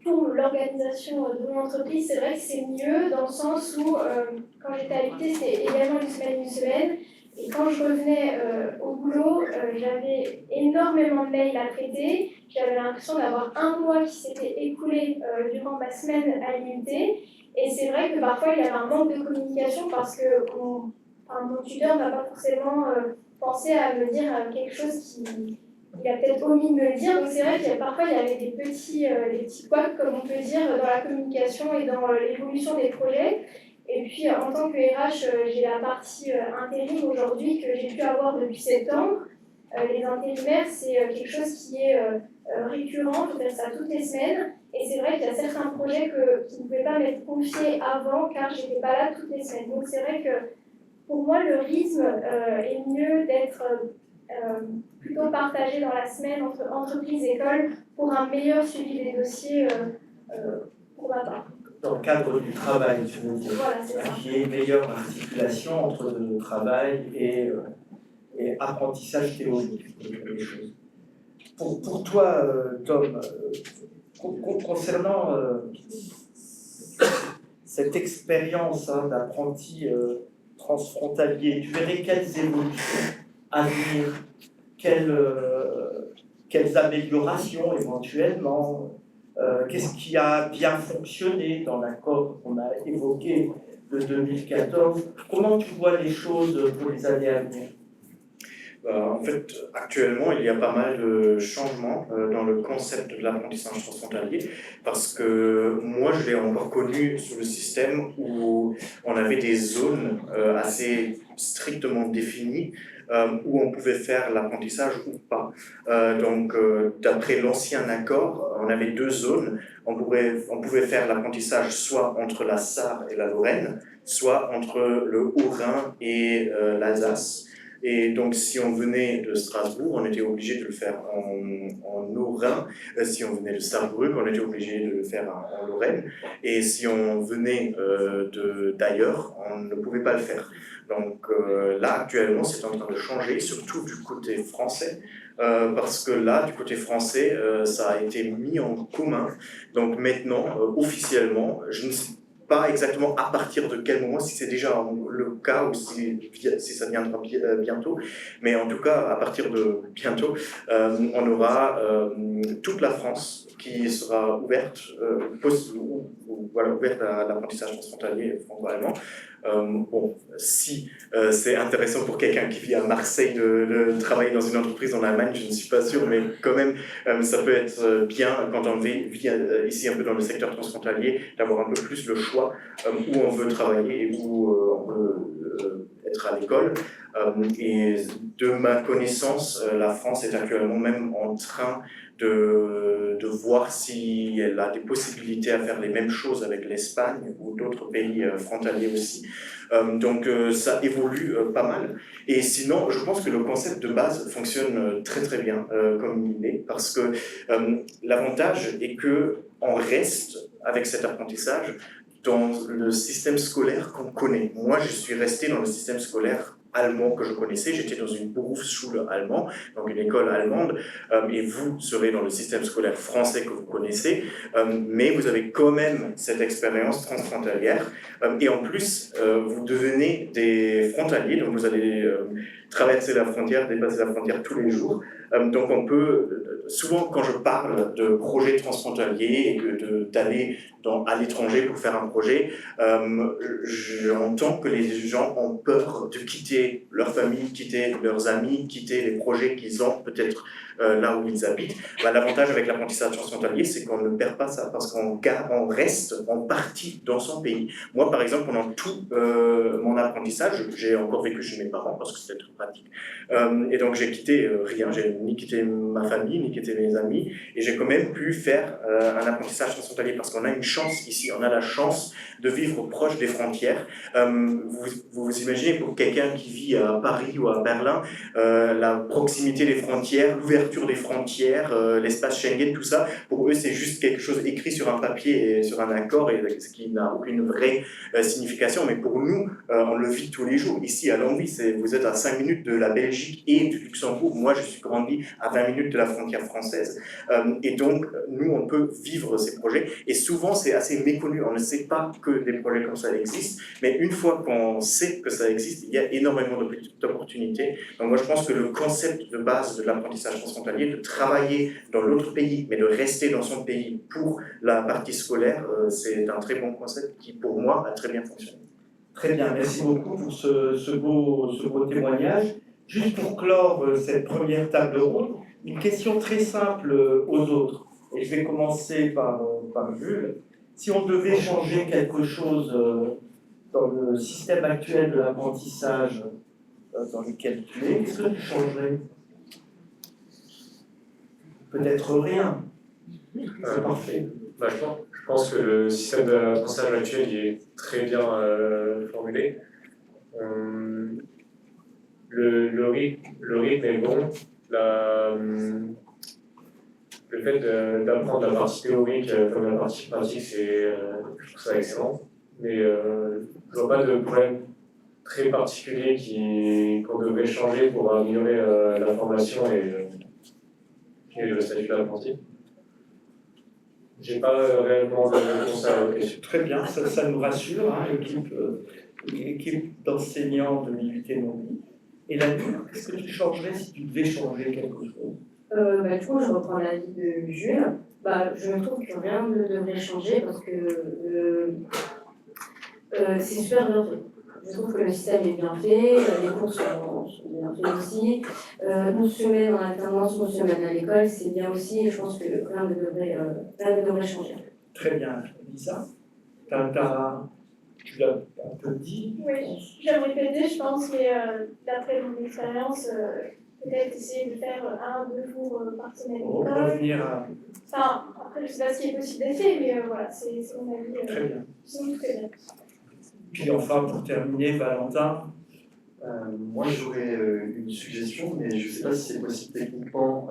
S6: Pour l'organisation de mon entreprise, c'est vrai que c'est mieux dans le sens où, quand j'étais à l'UT, c'était également une semaine. Et quand je revenais au boulot, j'avais énormément de mails à traiter. J'avais l'impression d'avoir un mois qui s'était écoulé durant ma semaine à l'IUT. Et c'est vrai que parfois, il y avait un manque de communication parce que mon tuteur n'a pas forcément pensé à me dire quelque chose qu'il a peut-être omis de me le dire. Donc c'est vrai qu'il parfois, il y avait des petits couacs, comme on peut dire, dans la communication et dans l'évolution des projets. Et puis, en tant que RH, j'ai la partie intérim aujourd'hui que j'ai pu avoir depuis septembre. Les intérimaires, c'est quelque chose qui est récurrent, je fais ça toutes les semaines. Et c'est vrai qu'il y a certains projets qui ne pouvaient pas m'être confiés avant car je n'étais pas là toutes les semaines. Donc c'est vrai que pour moi, le rythme est mieux d'être plutôt partagé dans la semaine entre entreprise et école pour un meilleur suivi des dossiers pour ma part.
S8: Dans le cadre du travail, tu veux dire,
S6: voilà, c'est ça.
S8: Qui est une meilleure articulation entre le travail et apprentissage théorique des choses. Pour toi, Tom, concernant cette expérience d'apprenti transfrontalier, tu verrais quelles évolutions à venir, quelles améliorations éventuellement. Qu'est-ce qui a bien fonctionné dans l'accord qu'on a évoqué de 2014? Comment tu vois les choses pour les années à venir?
S4: En fait, actuellement, il y a pas mal de changements dans le concept de l'apprentissage transfrontalier parce que moi, je l'ai encore connu sous le système où on avait des zones assez strictement définies où on pouvait faire l'apprentissage ou pas. Donc, d'après l'ancien accord, on avait deux zones. On pouvait faire l'apprentissage soit entre la Sarre et la Lorraine, soit entre le Haut-Rhin et l'Alsace. Et donc, si on venait de Strasbourg, on était obligé de le faire en Haut-Rhin. Si on venait de Starbuck, on était obligé de le faire en Lorraine. Et si on venait d'ailleurs, on ne pouvait pas le faire. Donc là, actuellement, c'est en train de changer, surtout du côté français. Parce que là, du côté français, ça a été mis en commun. Donc maintenant, officiellement, je ne sais pas exactement à partir de quel moment, si c'est déjà le cas ou si ça viendra bientôt, mais en tout cas, à partir de bientôt, on aura toute la France qui sera ouverte, ouverte à l'apprentissage transfrontalier franco-allemand. Bon, si c'est intéressant pour quelqu'un qui vit à Marseille de travailler dans une entreprise en Allemagne, je ne suis pas sûr, mais quand même, ça peut être bien quand on vit ici un peu dans le secteur transfrontalier, d'avoir un peu plus le choix où on veut travailler et où on veut être à l'école. Et de ma connaissance, la France est actuellement même en train de voir si elle a des possibilités à faire les mêmes choses avec l'Espagne ou d'autres pays frontaliers aussi. Donc ça évolue pas mal. Et sinon, je pense que le concept de base fonctionne très très bien comme il est, parce que l'avantage est qu'on reste avec cet apprentissage dans le système scolaire qu'on connaît. Moi, je suis resté dans le système scolaire allemand que je connaissais. J'étais dans une Berufsschule allemande, donc une école allemande, et vous serez dans le système scolaire français que vous connaissez, mais vous avez quand même cette expérience transfrontalière, et en plus, vous devenez des frontaliers, donc vous allez traverser la frontière, dépasser la frontière tous les jours. Donc on peut, souvent quand je parle de projets transfrontaliers et d'aller à l'étranger pour faire un projet, j'entends que les gens ont peur de quitter leur famille, quitter leurs amis, quitter les projets qu'ils ont peut-être là où ils habitent. L'avantage avec l'apprentissage transfrontalier, c'est qu'on ne perd pas ça parce qu'on reste en partie dans son pays. Moi, par exemple, pendant tout mon apprentissage, j'ai encore vécu chez mes parents parce que c'était très pratique. Et donc, j'ai quitté rien. J'ai ni quitté ma famille, ni quitté mes amis. Et j'ai quand même pu faire un apprentissage transfrontalier parce qu'on a une chance ici. On a la chance de vivre proche des frontières. Vous imaginez pour quelqu'un qui vit à Paris ou à Berlin, la proximité des frontières, l'ouverture des frontières, l'espace Schengen, tout ça, pour eux c'est juste quelque chose écrit sur un papier et sur un accord, et ce qui n'a aucune vraie signification, mais pour nous, on le vit tous les jours. Ici à Longwy, vous êtes à 5 minutes de la Belgique et du Luxembourg. Moi, je suis grandi à 20 minutes de la frontière française. Et donc, nous, on peut vivre ces projets. Et souvent, c'est assez méconnu. On ne sait pas que des projets comme ça existent. Mais une fois qu'on sait que ça existe, il y a énormément d'opportunités. Donc, moi, je pense que le concept de base de l'apprentissage transfrontalier, de travailler dans l'autre pays, mais de rester dans son pays pour la partie scolaire, c'est un très bon concept qui, pour moi, a très bien fonctionné.
S8: Très bien, merci beaucoup pour ce beau témoignage. Juste pour clore cette première table ronde, une question très simple aux autres. Et je vais commencer par Jules. Si on devait changer quelque chose dans le système actuel de l'apprentissage dans lequel tu es, qu'est-ce que tu changerais? Peut-être rien. C'est parfait.
S3: Je pense que le système d'apprentissage actuel il est très bien formulé. Le rythme est bon. Le fait d'apprendre la partie théorique comme la partie pratique, je trouve ça excellent. Mais je vois pas de problème très particulier qu'on devrait changer pour améliorer la formation et le statut d'apprenti. J'ai pas réellement de réponse à la question.
S8: Très bien, ça nous rassure, hein, l'équipe d'enseignants de l'IUT Longwy. Et la Nature, qu'est-ce que tu changerais si tu devais changer quelque chose?
S5: Du coup, je reprends l'avis de Jules. Je trouve que rien ne devrait changer parce que c'est super bien fait. Je trouve que le système est bien fait, les cours sont bien faits aussi. 12 semaines en alternance, 11 semaines à l'école, c'est bien aussi, et je pense que rien ne devrait changer.
S8: Très bien. Lisa, tu l'as un peu dit.
S6: Oui, je vais me répéter, je pense, mais d'après mon expérience, peut-être essayer de faire 1-2 jours par semaine
S8: On va
S6: d'école.
S8: revenir à...
S6: Enfin, après, je ne sais pas ce qui est possible d'être fait, mais voilà, c'est mon avis.
S8: Très bien.
S6: Sinon, très bien.
S8: Puis enfin, pour terminer, Valentin,
S7: Moi, j'aurais une suggestion, mais je ne sais pas si c'est possible techniquement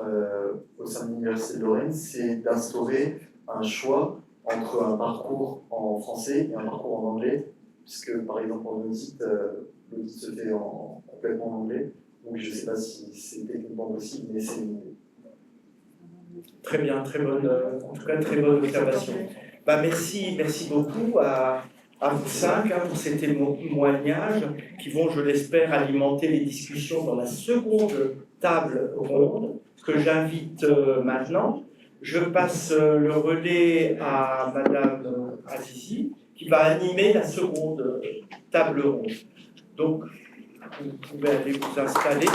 S7: au sein de l'Université de Lorraine, c'est d'instaurer un choix entre un parcours en français et un parcours en anglais, puisque par exemple en audit, l'audit se fait complètement en anglais, donc je ne sais pas si c'est techniquement possible, mais c'est une idée.
S8: très bien, très bonne, en tout cas très bonne observation. Bah, merci beaucoup à vous cinq pour ces témoignages qui vont, je l'espère, alimenter les discussions dans la seconde table ronde que j'invite maintenant. Je passe le relais à Madame Azizi qui va animer la seconde table ronde. Donc, vous pouvez aller vous installer.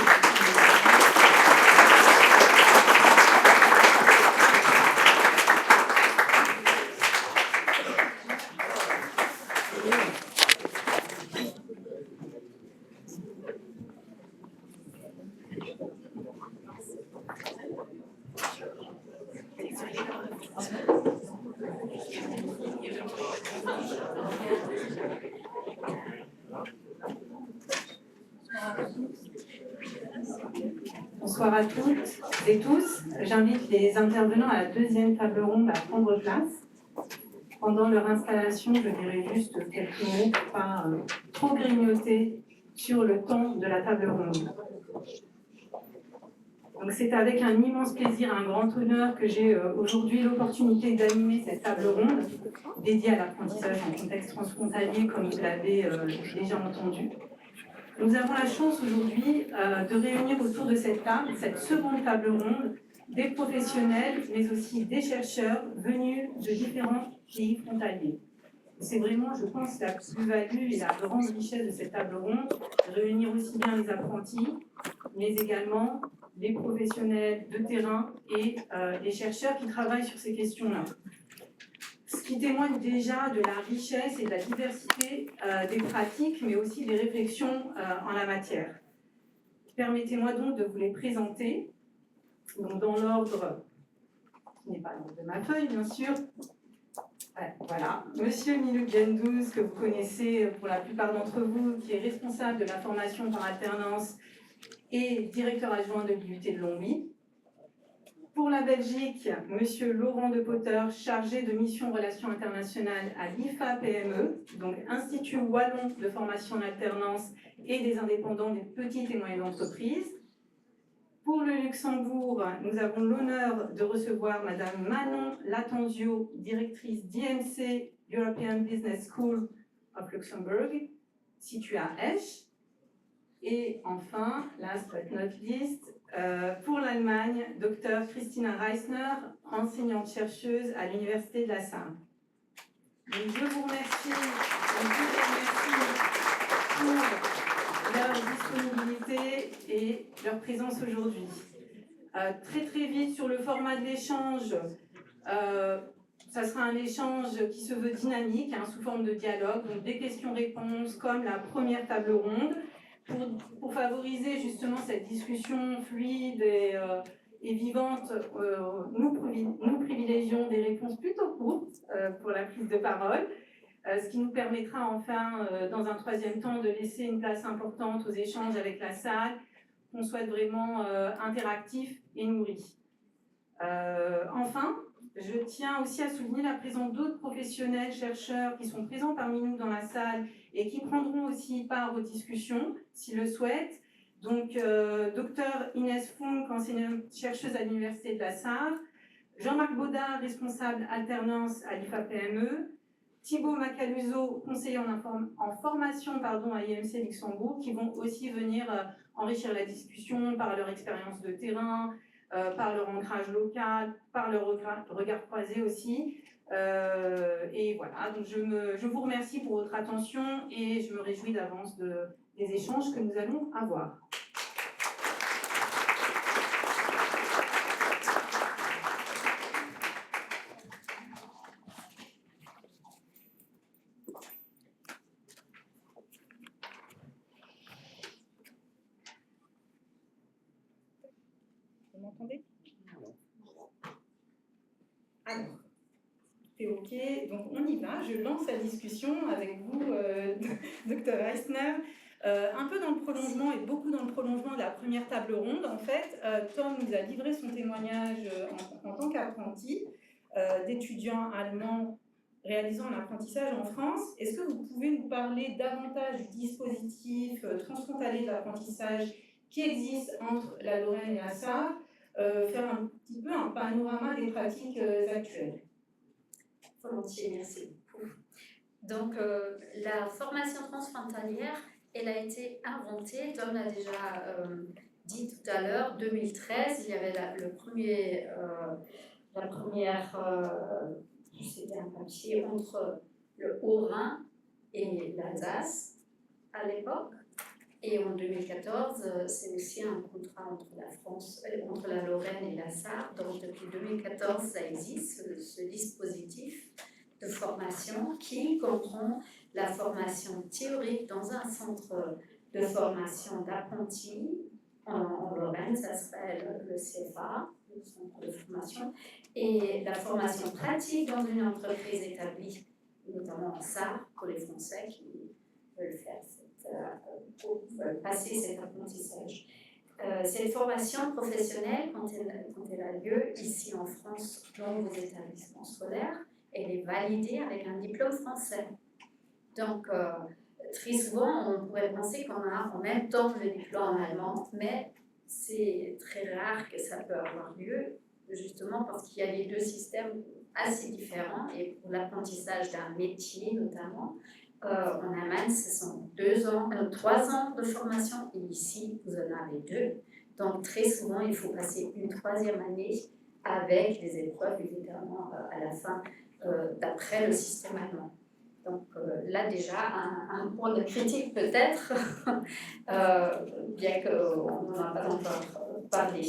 S9: Bonsoir à toutes et tous. J'invite les intervenants à la deuxième table ronde à prendre place. Pendant leur installation, je dirai juste quelques mots pour pas trop grignoter sur le temps de la table ronde. Donc c'est avec un immense plaisir, un grand honneur que j'ai aujourd'hui l'opportunité d'animer cette table ronde dédiée à l'apprentissage en contexte transfrontalier, comme vous l'avez déjà entendu. Nous avons la chance aujourd'hui de réunir autour de cette table, cette seconde table ronde, des professionnels, mais aussi des chercheurs venus de différents pays frontaliers. C'est vraiment, je pense, la plus-value et la grande richesse de cette table ronde, de réunir aussi bien les apprentis, mais également les professionnels de terrain et les chercheurs qui travaillent sur ces questions-là. Ce qui témoigne déjà de la richesse et de la diversité des pratiques, mais aussi des réflexions en la matière. Permettez-moi donc de vous les présenter, donc dans l'ordre, qui n'est pas l'ordre de ma feuille, bien sûr. Voilà, Monsieur Milou Gendouz, que vous connaissez pour la plupart d'entre vous, qui est responsable de la formation par alternance et directeur adjoint de l'IUT de Longwy. Pour la Belgique, Monsieur Laurent de Potter, chargé de mission relations internationales à l'IFA-PME, donc Institut Wallon de formation en alternance et des indépendants des petites et moyennes entreprises. Pour le Luxembourg, nous avons l'honneur de recevoir Madame Manon Latenzio, directrice d'IMC, European Business School of Luxembourg, située à Esch. Et enfin, last but not least, pour l'Allemagne, Dr Christina Reisner, enseignante-chercheuse à l'Université de la Sarre. Donc, je vous remercie pour leur disponibilité et leur présence aujourd'hui. Très vite sur le format de l'échange, ça sera un échange qui se veut dynamique, sous forme de dialogue, donc des questions-réponses comme la première table ronde, pour favoriser justement cette discussion fluide et vivante. Nous privilégions des réponses plutôt courtes pour la prise de parole, ce qui nous permettra enfin, dans un troisième temps, de laisser une place importante aux échanges avec la salle, qu'on souhaite vraiment interactif et nourri. Enfin, je tiens aussi à souligner la présence d'autres professionnels, chercheurs qui sont présents parmi nous dans la salle et qui prendront aussi part aux discussions, s'ils le souhaitent. Donc, Dr Inès Funk, enseignante-chercheuse à l'Université de la Sarre, Jean-Marc Baudin, responsable alternance à l'IFA-PME, Thibaut Macaluso, conseiller en formation à IMC Luxembourg, qui vont aussi venir enrichir la discussion par leur expérience de terrain, par leur ancrage local, par leur regard croisé aussi, Et voilà, donc je vous remercie pour votre attention et je me réjouis d'avance des échanges que nous allons avoir. Vous m'entendez? Alors, c'est OK, donc on y va. Je lance la discussion avec vous, Dr Eisner. Un peu dans le prolongement et beaucoup dans le prolongement de la première table ronde, en fait, Tom nous a livré son témoignage en tant qu'apprenti d'étudiant allemand réalisant un apprentissage en France. Est-ce que vous pouvez nous parler davantage du dispositif transfrontalier de l'apprentissage qui existe entre la Lorraine et la Sarre, faire un petit peu un panorama des pratiques actuelles?
S10: Volontiers, merci beaucoup. Donc, la formation transfrontalière, elle a été inventée, Tom l'a déjà dit tout à l'heure, 2013, il y avait la première, c'était un papier entre le Haut-Rhin et l'Alsace à l'époque. Et en 2014, c'est aussi un contrat entre la France, entre la Lorraine et la Sarre. Donc depuis 2014, ça existe, ce dispositif de formation qui comprend la formation théorique dans un centre de formation d'apprentis en Lorraine, ça s'appelle le CFA, le centre de formation, et la formation pratique dans une entreprise établie, notamment en Sarre, pour les Français qui veulent faire pour passer cet apprentissage. Cette formation professionnelle, quand elle a lieu ici en France dans vos établissements scolaires, elle est validée avec un diplôme français. Donc, très souvent, on pourrait penser qu'on a en même temps le diplôme allemand, mais c'est très rare que ça peut avoir lieu, justement parce qu'il y a les deux systèmes assez différents, et pour l'apprentissage d'un métier notamment, en Allemagne, ce sont 3 ans de formation, et ici, vous en avez 2. Donc, très souvent, il faut passer une 3e année avec des épreuves, évidemment, à la fin, d'après le système allemand. Donc, là, déjà, un point de critique peut-être, bien qu'on n'en a pas encore parlé.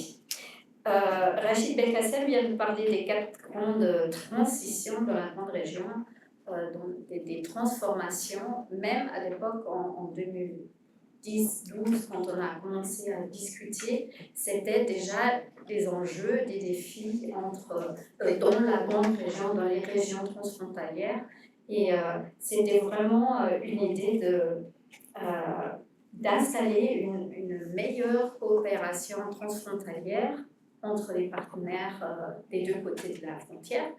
S10: Rachid Belkacem vient de parler des 4 grandes transitions dans la grande région, des transformations, même à l'époque en 2010-12, quand on a commencé à discuter, c'était déjà des enjeux, des défis dans la grande région, dans les régions transfrontalières, et c'était vraiment une idée d'installer une meilleure coopération transfrontalière entre les partenaires des deux côtés de la frontière,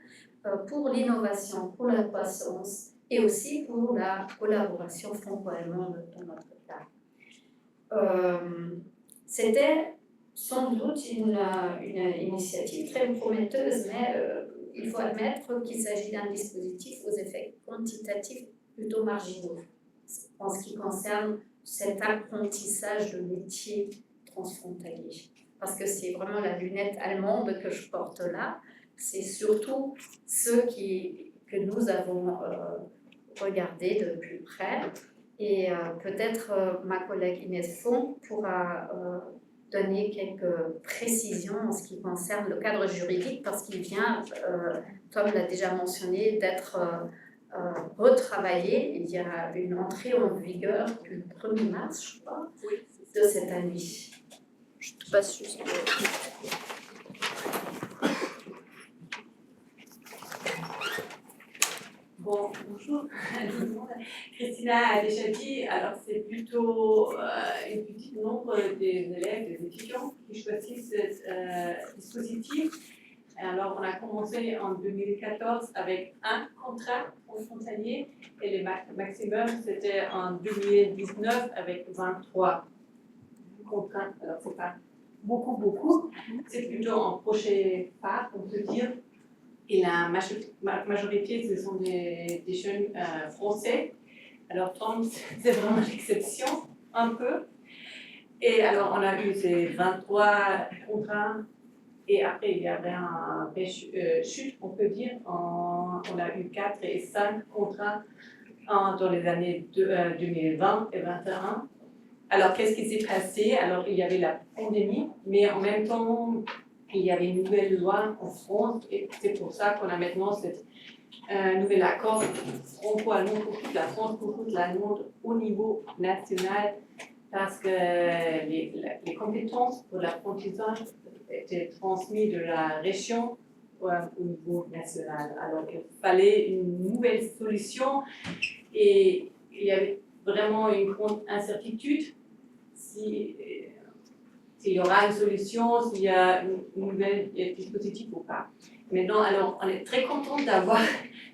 S10: pour l'innovation, pour la croissance et aussi pour la collaboration franco-allemande dans notre cas. C'était sans doute une initiative très prometteuse, mais il faut admettre qu'il s'agit d'un dispositif aux effets quantitatifs plutôt marginaux en ce qui concerne cet apprentissage de métiers transfrontaliers. Parce que c'est vraiment la lunette allemande que je porte là. C'est surtout ceux que nous avons regardés de plus près. Et peut-être ma collègue Inès Font pourra donner quelques précisions en ce qui concerne le cadre juridique, parce qu'il vient, Tom l'a déjà mentionné, d'être retravaillé. Il y a une entrée en vigueur du 1er mars, je crois, de cette année. Je passe juste.
S11: Bon, bonjour. Christina a déjà dit, alors c'est plutôt un petit nombre des élèves, des étudiants qui choisissent ce dispositif. Alors on a commencé en 2014 avec un contrat transfrontalier et le maximum c'était en 2019 avec 23 contrats. Alors c'est pas beaucoup, c'est plutôt en prochain pas, on peut dire. Et la majorité, ce sont des jeunes français. Alors, Tom, c'est vraiment l'exception, un peu. Et alors, on a eu ces 23 contrats Et après, il y avait un chute, on peut dire. On a eu 4 et 5 contrats dans les années 2020 et 2021. Alors, qu'est-ce qui s'est passé? Alors, il y avait la pandémie, mais en même temps, il y avait une nouvelle loi en France, et c'est pour ça qu'on a maintenant cet nouvel accord franco-allemand pour toute la France, pour toute l'Allemande au niveau national, parce que les compétences pour l'apprentissage étaient transmises de la région au niveau national. Alors, il fallait une nouvelle solution, et il y avait vraiment une grande incertitude s'il y aura une solution, s'il y a un nouvel dispositif ou pas. Maintenant, alors, on est très content d'avoir,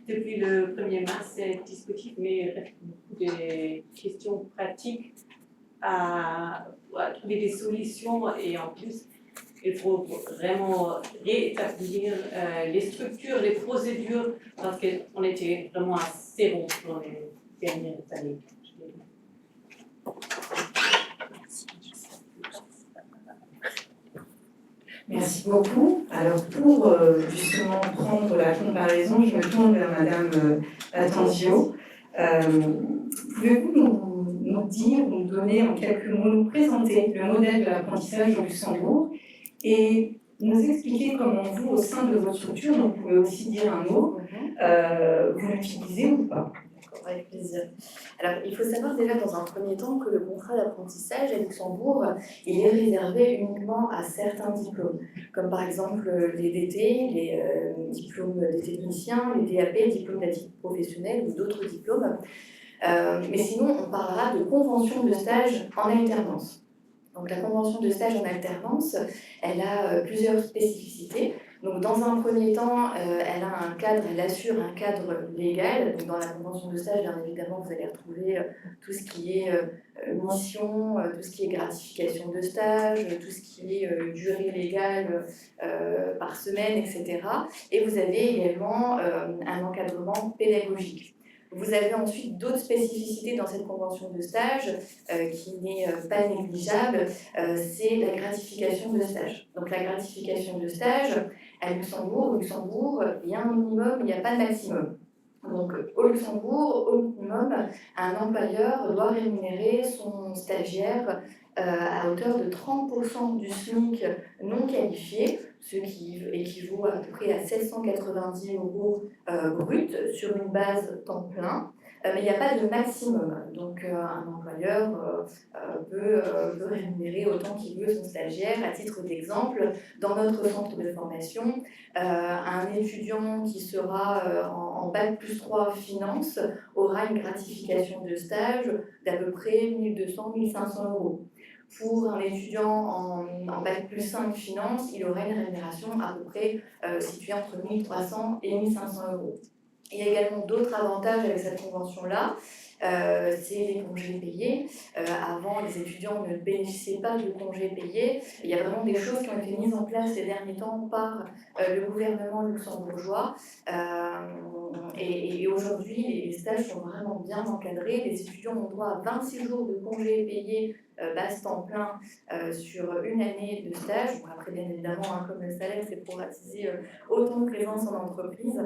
S11: depuis le 1er mars, ce dispositif, mais il reste beaucoup de questions pratiques à trouver des solutions, et en plus, il faut vraiment réétablir les structures, les procédures, parce qu'on était vraiment à zéro dans les dernières années.
S9: Merci beaucoup. Alors pour justement prendre la comparaison, je me tourne vers Madame Attenzio. Pouvez-vous nous dire, nous donner en quelques mots, nous présenter le modèle de l'apprentissage au Luxembourg et nous expliquer comment vous, au sein de votre structure, donc vous pouvez aussi dire un mot, vous l'utilisez ou pas?
S12: Avec plaisir. Alors, il faut savoir déjà dans un premier temps que le contrat d'apprentissage à Luxembourg, il est réservé uniquement à certains diplômes, comme par exemple les DT, les diplômes des techniciens, les DAP, diplômes d'attitude professionnelle ou d'autres diplômes. Mais sinon, on parlera de convention de stage en alternance. Donc, la convention de stage en alternance, elle a plusieurs spécificités. Donc, dans un premier temps, elle a un cadre, elle assure un cadre légal. Donc, dans la convention de stage, bien évidemment, vous allez retrouver tout ce qui est mission, tout ce qui est gratification de stage, tout ce qui est durée légale par semaine, etc. Et vous avez également un encadrement pédagogique. Vous avez ensuite d'autres spécificités dans cette convention de stage qui n'est pas négligeable, c'est la gratification de stage. Donc la gratification de stage, à Luxembourg, il y a un minimum, il n'y a pas de maximum. Donc au Luxembourg, au minimum, un employeur doit rémunérer son stagiaire à hauteur de 30% du SMIC non qualifié, ce qui équivaut à peu près à 790 € brut sur une base temps plein. Mais il n'y a pas de maximum, donc un employeur peut rémunérer autant qu'il veut son stagiaire. À titre d'exemple, dans notre centre de formation, un étudiant qui sera en bac plus 3 finance aura une gratification de stage d'à peu près 1200-1500 €. Pour un étudiant en bac plus 5 finance, il aurait une rémunération à peu près située entre 1300 et 1500 €. Il y a également d'autres avantages avec cette convention-là, c'est les congés payés. Avant, les étudiants ne bénéficiaient pas de congés payés. Il y a vraiment des choses qui ont été mises en place ces derniers temps par le gouvernement luxembourgeois. Et aujourd'hui, les stages sont vraiment bien encadrés. Les étudiants ont droit à 26 jours de congés payés base temps plein sur une année de stage. Bon, après, bien évidemment, comme le salaire, c'est pour attiser autant de présence en entreprise.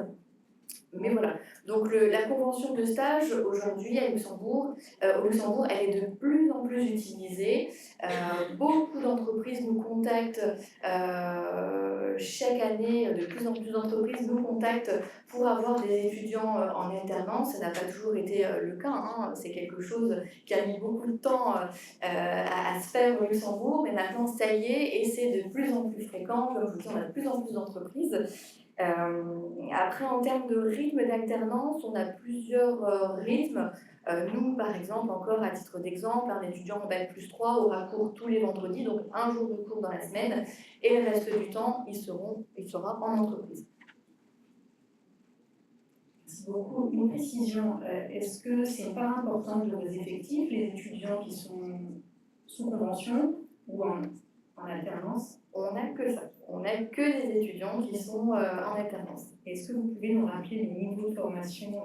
S12: Mais voilà, donc la convention de stage aujourd'hui à Luxembourg, au Luxembourg, elle est de plus en plus utilisée. Beaucoup d'entreprises nous contactent chaque année, de plus en plus d'entreprises nous contactent pour avoir des étudiants en alternance. Ça n'a pas toujours été le cas, hein. C'est quelque chose qui a mis beaucoup de temps à se faire au Luxembourg, mais maintenant ça y est, et c'est de plus en plus fréquent. Comme je vous dis, on a de plus en plus d'entreprises. Après, en termes de rythme d'alternance, on a plusieurs rythmes. Nous, par exemple, encore à titre d'exemple, un étudiant en bac plus 3 aura cours tous les vendredis, donc un jour de cours dans la semaine, et le reste du temps, il sera en entreprise.
S9: Merci beaucoup. Une précision, est-ce que c'est pas important de vos effectifs, les étudiants qui sont sous convention ou en alternance?
S12: On n'a que ça. On n'a que des étudiants qui sont en alternance.
S9: Est-ce que vous pouvez nous rappeler les niveaux de formation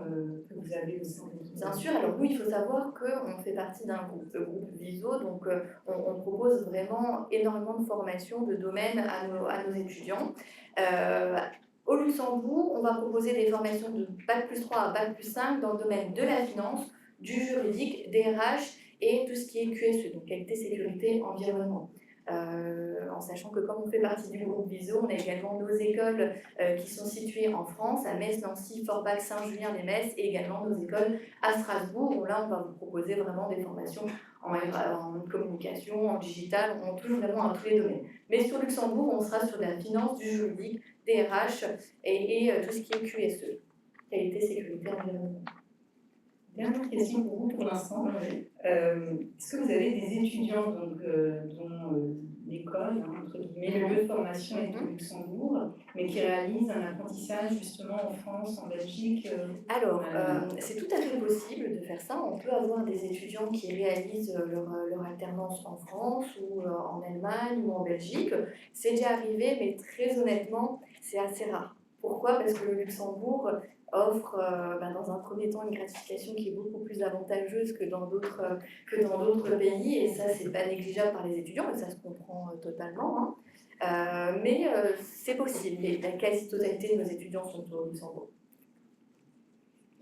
S9: que vous avez au sein de l'équipe?
S12: Bien sûr, alors nous, il faut savoir qu'on fait partie d'un groupe, le groupe VISO, donc on propose vraiment énormément de formations de domaine à nos étudiants. Au Luxembourg, on va proposer des formations de Bac+3 à Bac+5 dans le domaine de la finance, du juridique, des RH et tout ce qui est QSE, donc qualité, sécurité, environnement. En sachant que comme on fait partie du groupe VISO, on a également nos écoles qui sont situées en France, à Metz, Nancy, Forbach, Saint-Julien-les-Metz, et également nos écoles à Strasbourg, où là on va vous proposer vraiment des formations en communication, en digital, on touche vraiment à tous les domaines. Mais sur Luxembourg, on sera sur la finance, du juridique, des RH et tout ce qui est QSE, qualité, sécurité, environnement.
S9: Dernière question pour vous pour l'instant. Est-ce que vous avez des étudiants donc, dont l'école, entre guillemets, le lieu de formation est au Luxembourg, mais qui réalisent un apprentissage justement en France, en Belgique
S12: Alors, c'est tout à fait possible de faire ça. On peut avoir des étudiants qui réalisent leur alternance en France ou en Allemagne ou en Belgique. C'est déjà arrivé, mais très honnêtement, c'est assez rare. Pourquoi? Parce que le Luxembourg offre dans un premier temps une gratification qui est beaucoup plus avantageuse que dans d'autres pays, et ça c'est pas négligeable par les étudiants, et ça se comprend totalement, hein. Mais c'est possible, la quasi-totalité de nos étudiants sont au Luxembourg.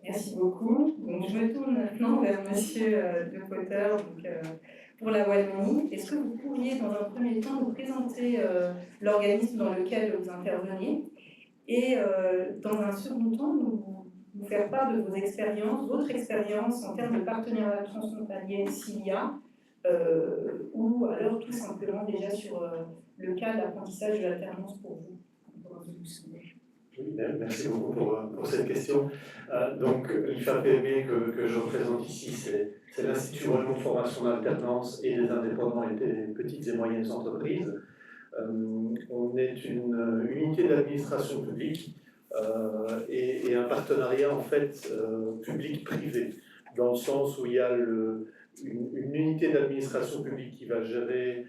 S9: Merci beaucoup. Donc, je me tourne maintenant vers Monsieur De Potter pour la Wallonie. Est-ce que vous pourriez dans un premier temps nous présenter l'organisme dans lequel vous intervenez et dans un second temps, nous faire part de vos expériences, votre expérience en termes de partenariat transfrontalier s'il y a, ou alors tout simplement déjà sur le cas d'apprentissage de l'alternance pour vous.
S13: Oui, merci beaucoup pour cette question. Donc, l'IFAPME que je représente ici, c'est l'Institut Wallon de formation d'alternance et des indépendants et des petites et moyennes entreprises. On est une unité d'administration publique et un partenariat en fait public-privé, dans le sens où il y a une unité d'administration publique qui va gérer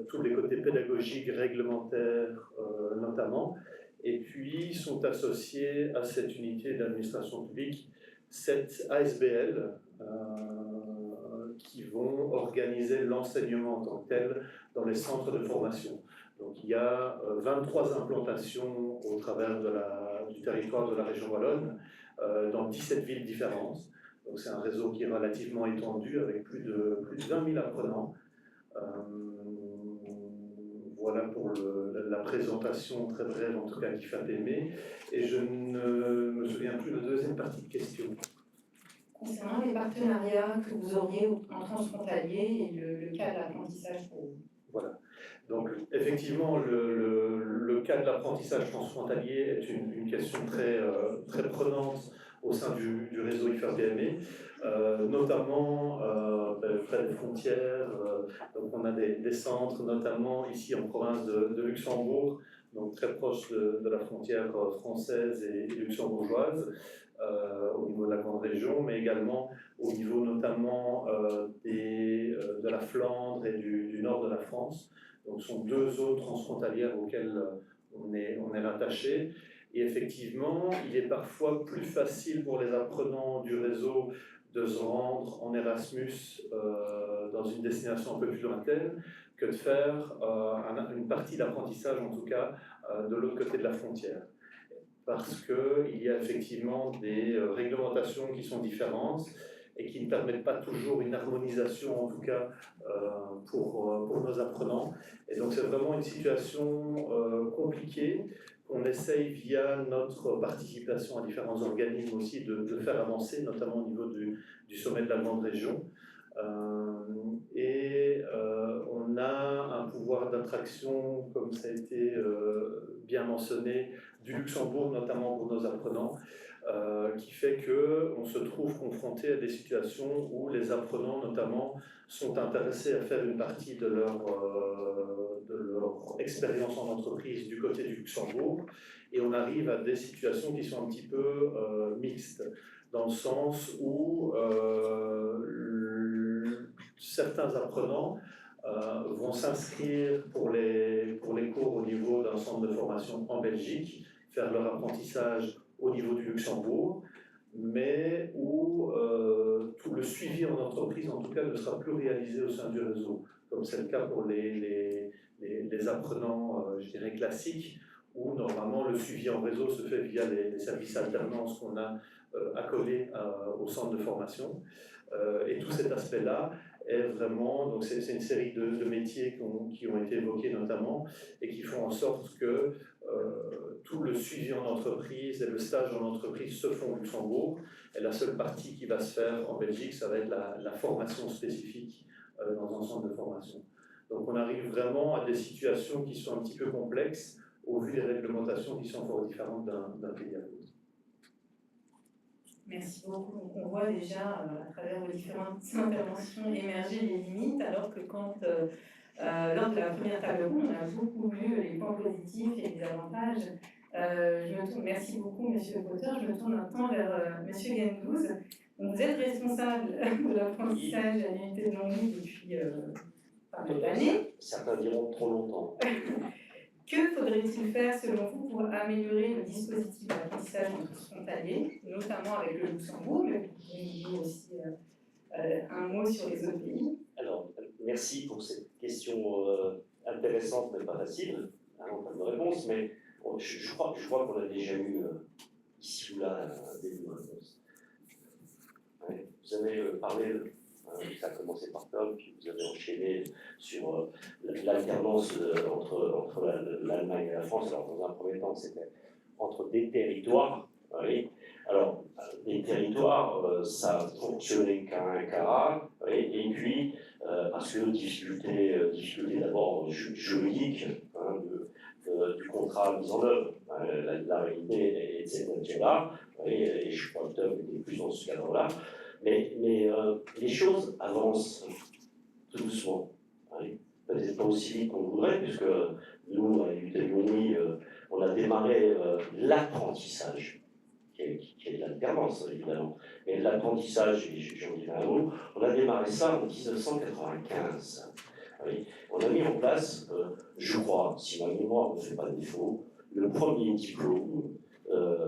S13: tous les côtés pédagogiques, réglementaires notamment, et puis sont associés à cette unité d'administration publique 7 ASBL qui vont organiser l'enseignement en tant que tel dans les centres de formation. Donc il y a 23 implantations au travers du territoire de la région wallonne, dans 17 villes différentes. Donc c'est un réseau qui est relativement étendu avec plus de 20 000 apprenants. Voilà pour la présentation très brève, en tout cas, d'IFAPME. Et je ne me souviens plus de la deuxième partie de question.
S9: Concernant les partenariats que vous auriez en transfrontalier et le cas de l'apprentissage pour vous.
S13: Voilà. Donc, effectivement, le cas de l'apprentissage transfrontalier est une question très prenante au sein du réseau IFAPME, notamment près des frontières. Donc on a des centres, notamment ici en province de Luxembourg, donc très proche de la frontière française et luxembourgeoise, au niveau de la grande région, mais également au niveau notamment de la Flandre et du nord de la France. Donc ce sont deux zones transfrontalières auxquelles on est rattaché. Et effectivement, il est parfois plus facile pour les apprenants du réseau de se rendre en Erasmus dans une destination un peu plus lointaine que de faire une partie d'apprentissage, en tout cas, de l'autre côté de la frontière. Parce qu'il y a effectivement des réglementations qui sont différentes et qui ne permettent pas toujours une harmonisation, en tout cas, pour nos apprenants. Et donc c'est vraiment une situation compliquée qu'on essaye, via notre participation à différents organismes aussi, de faire avancer, notamment au niveau du sommet de la grande région. On a un pouvoir d'attraction, comme ça a été bien mentionné, du Luxembourg, notamment pour nos apprenants, qui fait qu'on se trouve confronté à des situations où les apprenants, notamment, sont intéressés à faire une partie de leur expérience en entreprise du côté du Luxembourg, et on arrive à des situations qui sont un petit peu mixtes, dans le sens où certains apprenants vont s'inscrire pour les cours au niveau d'un centre de formation en Belgique, faire leur apprentissage au niveau du Luxembourg, mais où tout le suivi en entreprise, en tout cas, ne sera plus réalisé au sein du réseau, comme c'est le cas pour les apprenants, je dirais, classiques, où normalement le suivi en réseau se fait via les services alternance qu'on a accolés au centre de formation. Et tout cet aspect-là est vraiment, donc c'est une série de métiers qui ont été évoqués notamment, et qui font en sorte que tout le suivi en entreprise et le stage en entreprise se font au Luxembourg, et la seule partie qui va se faire en Belgique, ça va être la formation spécifique dans un centre de formation. Donc on arrive vraiment à des situations qui sont un petit peu complexes au vu des réglementations qui sont fort différentes d'un pays à l'autre.
S9: Merci beaucoup. On voit déjà à travers vos différentes interventions émerger les limites, alors que quand, lors de la première table ronde, on a beaucoup vu les points positifs et les avantages. Merci beaucoup, Monsieur le Potter. Je me tourne maintenant vers Monsieur Gendouze. Vous êtes responsable de l'apprentissage à l'unité de Longwy depuis pas mal d'années.
S14: Certains diront trop longtemps.
S9: Que faudrait-il faire, selon vous, pour améliorer le dispositif d'apprentissage transfrontalier, notamment avec le Luxembourg, mais vous pouvez nous dire aussi un mot sur les autres pays?
S14: Alors, merci pour cette question intéressante, mais pas facile, en termes de réponse, mais je crois qu'on a déjà eu ici ou là des réponses. Ouais, vous avez parlé, ça a commencé par Tom, puis vous avez enchaîné sur l'alternance entre l'Allemagne et la France. Alors, dans un premier temps, c'était entre des territoires. Oui. Alors, des territoires, ça fonctionnait qu'à un quart, oui. Et puis, parce que difficulté d'abord juridique, hein, du contrat mis en œuvre, la réalité était là, oui, et je crois que Tom était plus dans ce cadre-là. Mais les choses avancent tout doucement. Oui. Peut-être pas aussi vite qu'on voudrait, puisque nous, à l'UT Longwy, on a démarré l'apprentissage, qui est de l'alternance, évidemment. Mais l'apprentissage, et j'en dirai un mot, on a démarré ça en 1995. Oui. On a mis en place, je crois, si ma mémoire ne fait pas défaut, le premier diplôme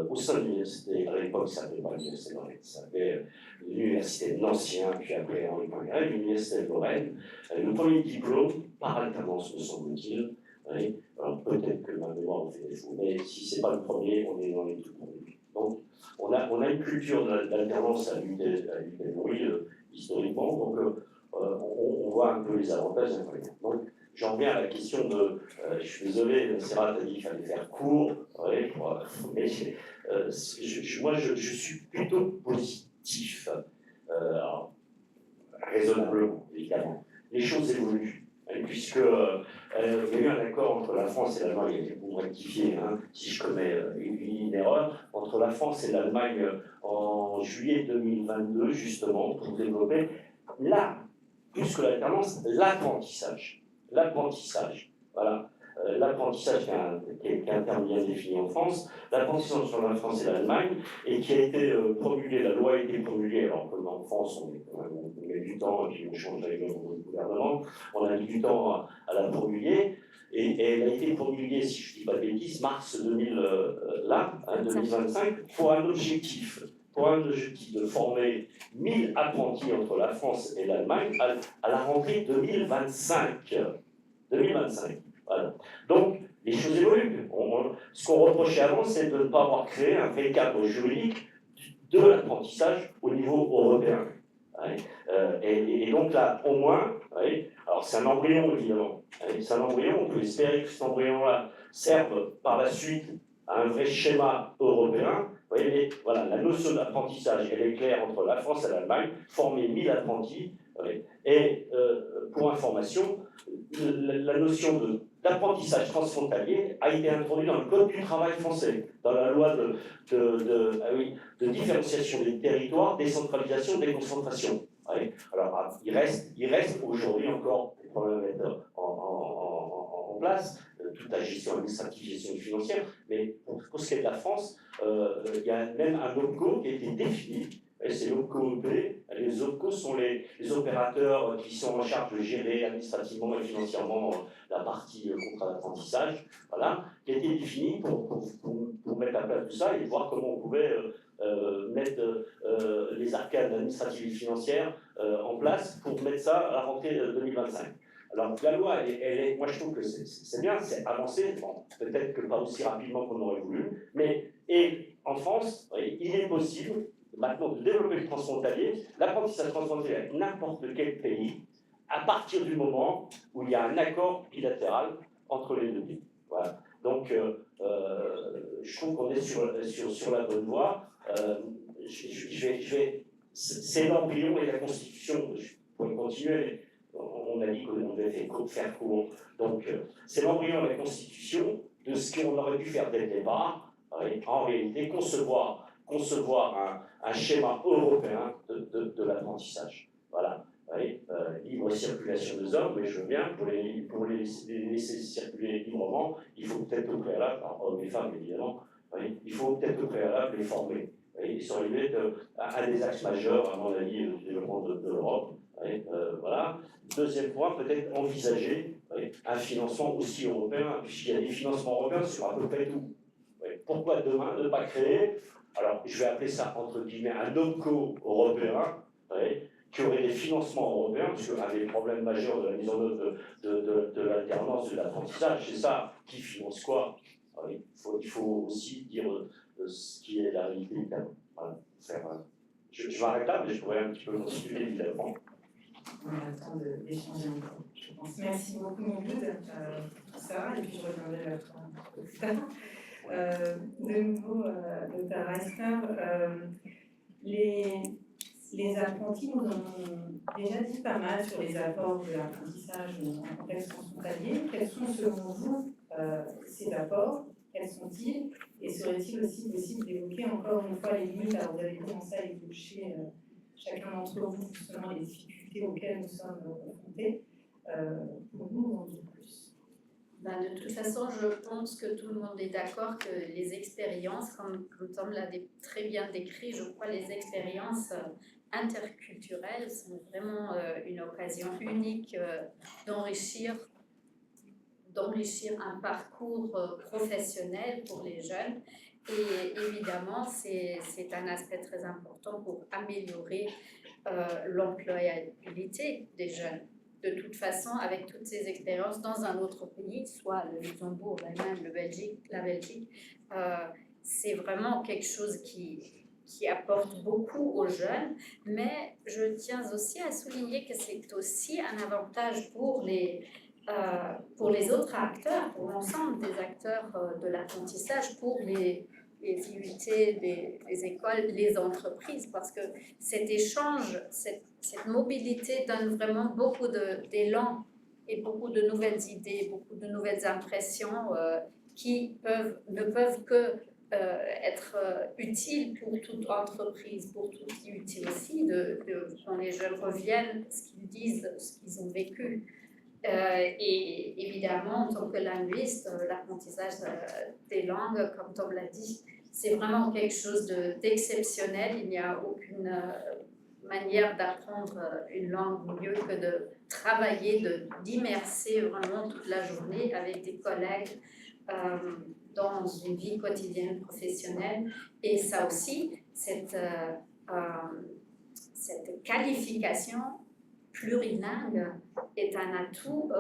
S14: au sein de l'université. À l'époque, ça s'appelait pas l'université de Lorraine, ça s'appelait l'université de Nancy, puis après en l'université de Lorraine. Le premier diplôme par alternance, me semble-t-il. Oui. Alors peut-être que ma mémoire me fait défaut, mais si c'est pas le premier, on est dans les tout premiers. Donc, on a une culture d'alternance à l'UT Longwy, historiquement, donc on voit un peu les avantages et les inconvénients. Donc, j'en reviens à la question de. Je suis désolé, Serrat a dit qu'il fallait faire court, ouais, mais moi je suis plutôt positif, alors, raisonnablement, évidemment. Les choses évoluent, puisque il y a eu un accord entre la France et l'Allemagne, il faut rectifier, hein, si je commets une erreur, entre la France et l'Allemagne en juillet 2022, justement, pour développer plus que l'alternance, l'apprentissage. L'apprentissage, voilà. L'apprentissage qui est un terme bien défini en France, l'apprentissage entre la France et l'Allemagne, et qui a été promulgué, la loi a été promulguée, alors comme en France on met du temps, et puis on change avec le gouvernement, on a mis du temps à la promulguer, et elle a été promulguée, si je ne dis pas de bêtises, mars 2025, pour un objectif de former 1000 apprentis entre la France et l'Allemagne à la rentrée 2025. 2025. Voilà. Donc, les choses évoluent. Ce qu'on reprochait avant, c'est de ne pas avoir créé un vrai cadre juridique de l'apprentissage au niveau européen. Ouais. Et donc là, au moins, ouais, alors c'est un embryon évidemment, ouais, c'est un embryon, on peut espérer que cet embryon-là serve par la suite à un vrai schéma européen. Vous voyez, mais voilà, la notion d'apprentissage, elle est claire entre la France et l'Allemagne, former 1000 apprentis, ouais, et pour information, la notion d'apprentissage transfrontalier a été introduite dans le Code du travail français, dans la loi de différenciation des territoires, décentralisation, déconcentration. Ouais. Alors, il reste aujourd'hui encore des problèmes à mettre en place, toute la gestion administrative, gestion financière, mais pour ce qui est de la France, il y a même un OPCO qui a été défini, c'est l'OPCO-EP, Les OPCO sont les opérateurs qui sont en charge de gérer administrativement et financièrement la partie contrat d'apprentissage, voilà, qui a été définie pour mettre à plat tout ça et voir comment on pouvait mettre les arcades administratives et financières en place pour mettre ça à la rentrée 2025. Alors la loi, moi je trouve que c'est bien, c'est avancé, bon, peut-être que pas aussi rapidement qu'on aurait voulu, mais en France, il est possible maintenant de développer le transfrontalier, l'apprentissage transfrontalier avec n'importe quel pays, à partir du moment où il y a un accord bilatéral entre les deux pays. Voilà. Donc je trouve qu'on est sur la bonne voie. C'est l'embryon et la Constitution, pour continuer. On a dit qu'on devait faire court. Donc, c'est l'embryon et la Constitution de ce qu'on aurait pu faire dès le départ. En réalité, concevoir un schéma européen de l'apprentissage. Voilà. Libre circulation des hommes, mais je veux bien, pour les laisser circuler librement, il faut peut-être au préalable, hommes et femmes évidemment, il faut peut-être au préalable les former. Ils sont arrivés à des axes majeurs, à mon avis, du développement de l'Europe. Voilà. Deuxième point, peut-être envisager un financement aussi européen, puisqu'il y a des financements européens sur à peu près tout. Pourquoi demain ne pas créer, alors je vais appeler ça entre guillemets un OPCO européen, qui aurait des financements européens, parce qu'un des problèmes majeurs de la mise en œuvre de l'alternance, de l'apprentissage, c'est ça, qui finance quoi. Il faut aussi dire ce qui est la réalité du cadre. Voilà. Je m'arrête là, mais je pourrais un petit peu continuer évidemment.
S9: On a le temps d'échanger encore, je pense. Merci beaucoup, Mouloud, pour tout ça, et puis je reviendrai vers toi plus tard. De nouveau, Dr. Reisner, les apprentis nous ont déjà dit pas mal sur les apports de l'apprentissage en contexte transfrontalier. Quels sont, selon vous, ces apports? Quels sont-ils? Et serait-il aussi possible d'évoquer encore une fois les limites? Alors, vous avez commencé à évoquer chacun d'entre vous, justement, les difficultés auxquelles nous sommes confrontés. Pour nous en dire plus.
S10: De toute façon, je pense que tout le monde est d'accord que les expériences, comme Tom l'a très bien décrit, je crois les expériences interculturelles sont vraiment une occasion unique d'enrichir un parcours professionnel pour les jeunes. Et évidemment, c'est un aspect très important pour améliorer l'employabilité des jeunes. De toute façon, avec toutes ces expériences dans un autre pays, soit le Luxembourg, l'Allemagne, la Belgique, c'est vraiment quelque chose qui apporte beaucoup aux jeunes, mais je tiens aussi à souligner que c'est aussi un avantage pour les autres acteurs, pour l'ensemble des acteurs de l'apprentissage, pour les IUT, les écoles, les entreprises, parce que cet échange, cette mobilité donne vraiment beaucoup d'élan et beaucoup de nouvelles idées, beaucoup de nouvelles impressions qui ne peuvent que être utiles pour toute entreprise, pour tout IUT aussi, quand les jeunes reviennent, ce qu'ils disent, ce qu'ils ont vécu. Et évidemment, en tant que linguiste, l'apprentissage des langues, comme Tom l'a dit, c'est vraiment quelque chose d'exceptionnel. Il n'y a aucune manière d'apprendre une langue mieux que de travailler, d'immerser vraiment toute la journée avec des collègues dans une vie quotidienne professionnelle. Et ça aussi, cette qualification plurilingue est un atout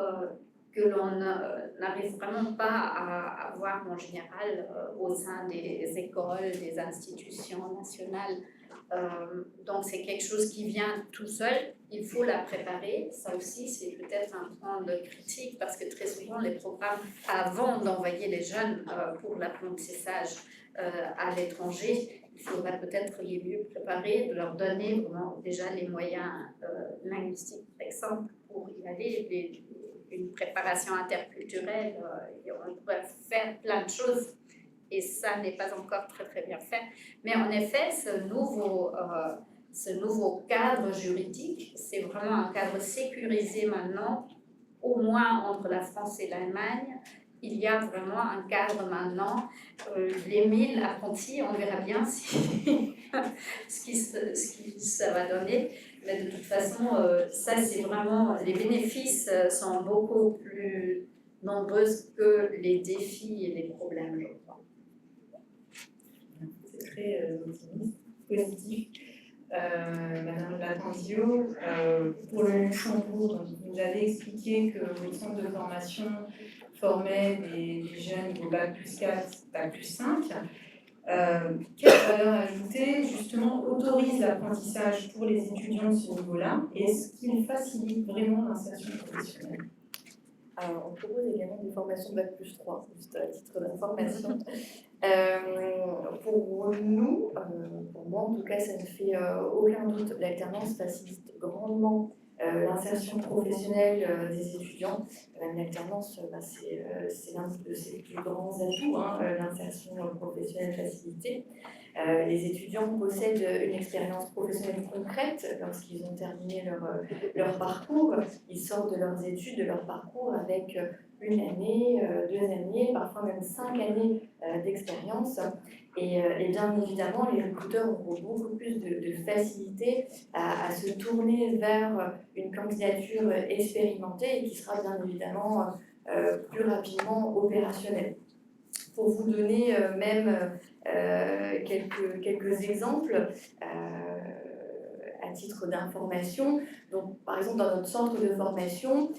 S10: que l'on n'arrive vraiment pas à avoir en général au sein des écoles, des institutions nationales. Donc c'est quelque chose qui vient tout seul, il faut la préparer. Ça aussi, c'est peut-être un point de critique parce que très souvent les programmes, avant d'envoyer les jeunes pour l'apprentissage à l'étranger, il faudrait peut-être les mieux préparer, de leur donner vraiment déjà les moyens linguistiques, par exemple, pour y aller, une préparation interculturelle. On pourrait faire plein de choses et ça n'est pas encore très très bien fait. Mais en effet, ce nouveau cadre juridique, c'est vraiment un cadre sécurisé maintenant, au moins entre la France et l'Allemagne, il y a vraiment un cadre maintenant. Les 1000 apprentis, on verra bien ce qui ça va donner. Mais de toute façon, ça c'est vraiment, les bénéfices sont beaucoup plus nombreux que les défis et les problèmes, je crois.
S15: C'est très optimiste, positif. Madame Latenzio, pour le Luxembourg, vous nous avez expliqué que votre centre de formation formait des jeunes au bac plus 4, bac plus 5. Quelle valeur ajoutée, justement, autorise l'apprentissage pour les étudiants de ce niveau-là? Et est-ce qu'il facilite vraiment l'insertion professionnelle?
S12: Alors, on propose également des formations de bac plus 3, juste à titre d'information. Pour nous, pour moi en tout cas, ça ne fait aucun doute. L'alternance facilite grandement l'insertion professionnelle des étudiants. L'alternance, c'est l'un de ses plus grands atouts, l'insertion professionnelle facilitée. Les étudiants possèdent une expérience professionnelle concrète lorsqu'ils ont terminé leur parcours. Ils sortent de leurs études, de leur parcours avec 1 année, 2 années, parfois même 5 années d'expérience. Et bien évidemment, les recruteurs auront beaucoup plus de facilité à se tourner vers une candidature expérimentée et qui sera bien évidemment plus rapidement opérationnelle. Pour vous donner quelques exemples, à titre d'information. Donc, par exemple, dans notre centre de formation,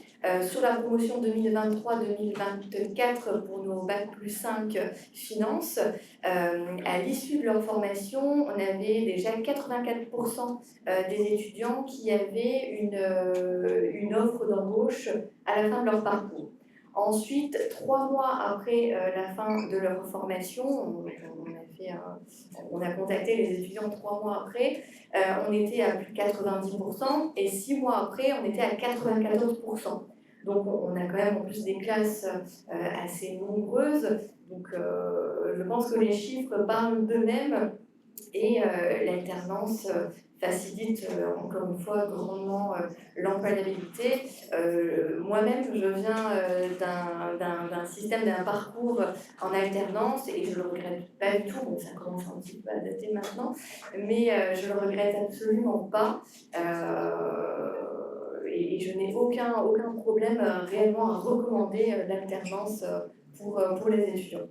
S12: sur la promotion 2023-2024 pour nos bac plus 5 finances, à l'issue de leur formation, on avait déjà 84% des étudiants qui avaient une offre d'embauche à la fin de leur parcours. Ensuite, 3 mois après la fin de leur formation, on a contacté les étudiants 3 mois après, on était à plus de 90%, et 6 mois après, on était à 94%. Donc on a quand même en plus des classes assez nombreuses, donc je pense que les chiffres parlent d'eux-mêmes, et l'alternance facilite encore une fois grandement l'employabilité. Moi-même, je viens d'un système, d'un parcours en alternance et je ne le regrette pas du tout. Bon, ça commence un petit peu à dater maintenant, mais je ne le regrette absolument pas. Et je n'ai aucun problème réellement à recommander l'alternance pour les étudiants.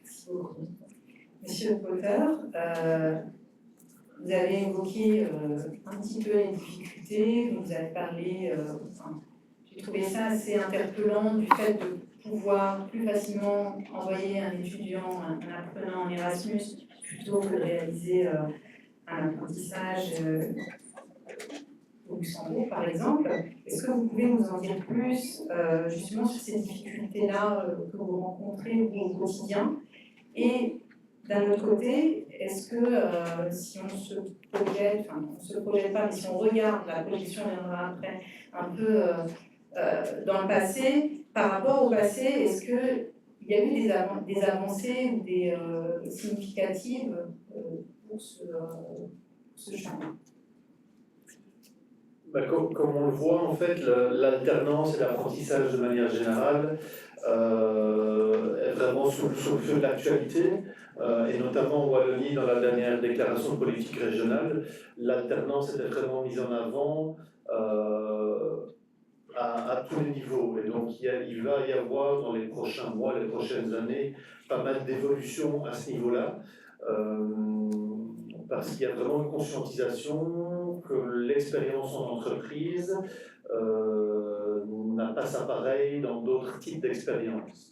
S15: Merci beaucoup. Monsieur Potter, vous avez évoqué un petit peu les difficultés, vous avez parlé, j'ai trouvé ça assez interpellant du fait de pouvoir plus facilement envoyer un étudiant, un apprenant en Erasmus, plutôt que de réaliser un apprentissage au Luxembourg, par exemple. Est-ce que vous pouvez nous en dire plus justement sur ces difficultés-là que vous rencontrez au quotidien? Et d'un autre côté, est-ce que si on se projette, enfin on ne se projette pas, mais si on regarde, la projection viendra après, un peu dans le passé, par rapport au passé, est-ce qu'il y a eu des avancées ou des significatives pour ce champ?
S13: Comme on le voit, en fait, l'alternance et l'apprentissage de manière générale est vraiment sous le feu de l'actualité, et notamment en Wallonie, dans la dernière déclaration de politique régionale, l'alternance était vraiment mise en avant à tous les niveaux. Et donc, il va y avoir dans les prochains mois, les prochaines années, pas mal d'évolutions à ce niveau-là, parce qu'il y a vraiment une conscientisation que l'expérience en entreprise n'a pas sa pareille dans d'autres types d'expériences.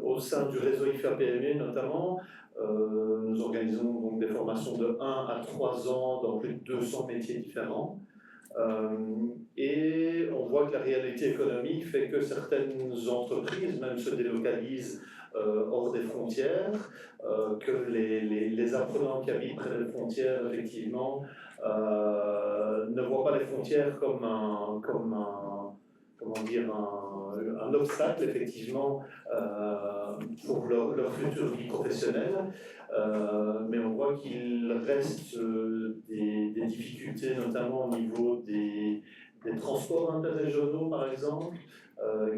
S13: Au sein du réseau IFER-PME notamment, nous organisons donc des formations de 1 à 3 ans dans plus de 200 métiers différents. Et on voit que la réalité économique fait que certaines entreprises même se délocalisent hors des frontières, que les apprenants qui habitent près des frontières, effectivement, ne voient pas les frontières comme un obstacle, effectivement, pour leur future vie professionnelle. Mais on voit qu'il reste des difficultés, notamment au niveau des des transports interrégionaux, par exemple,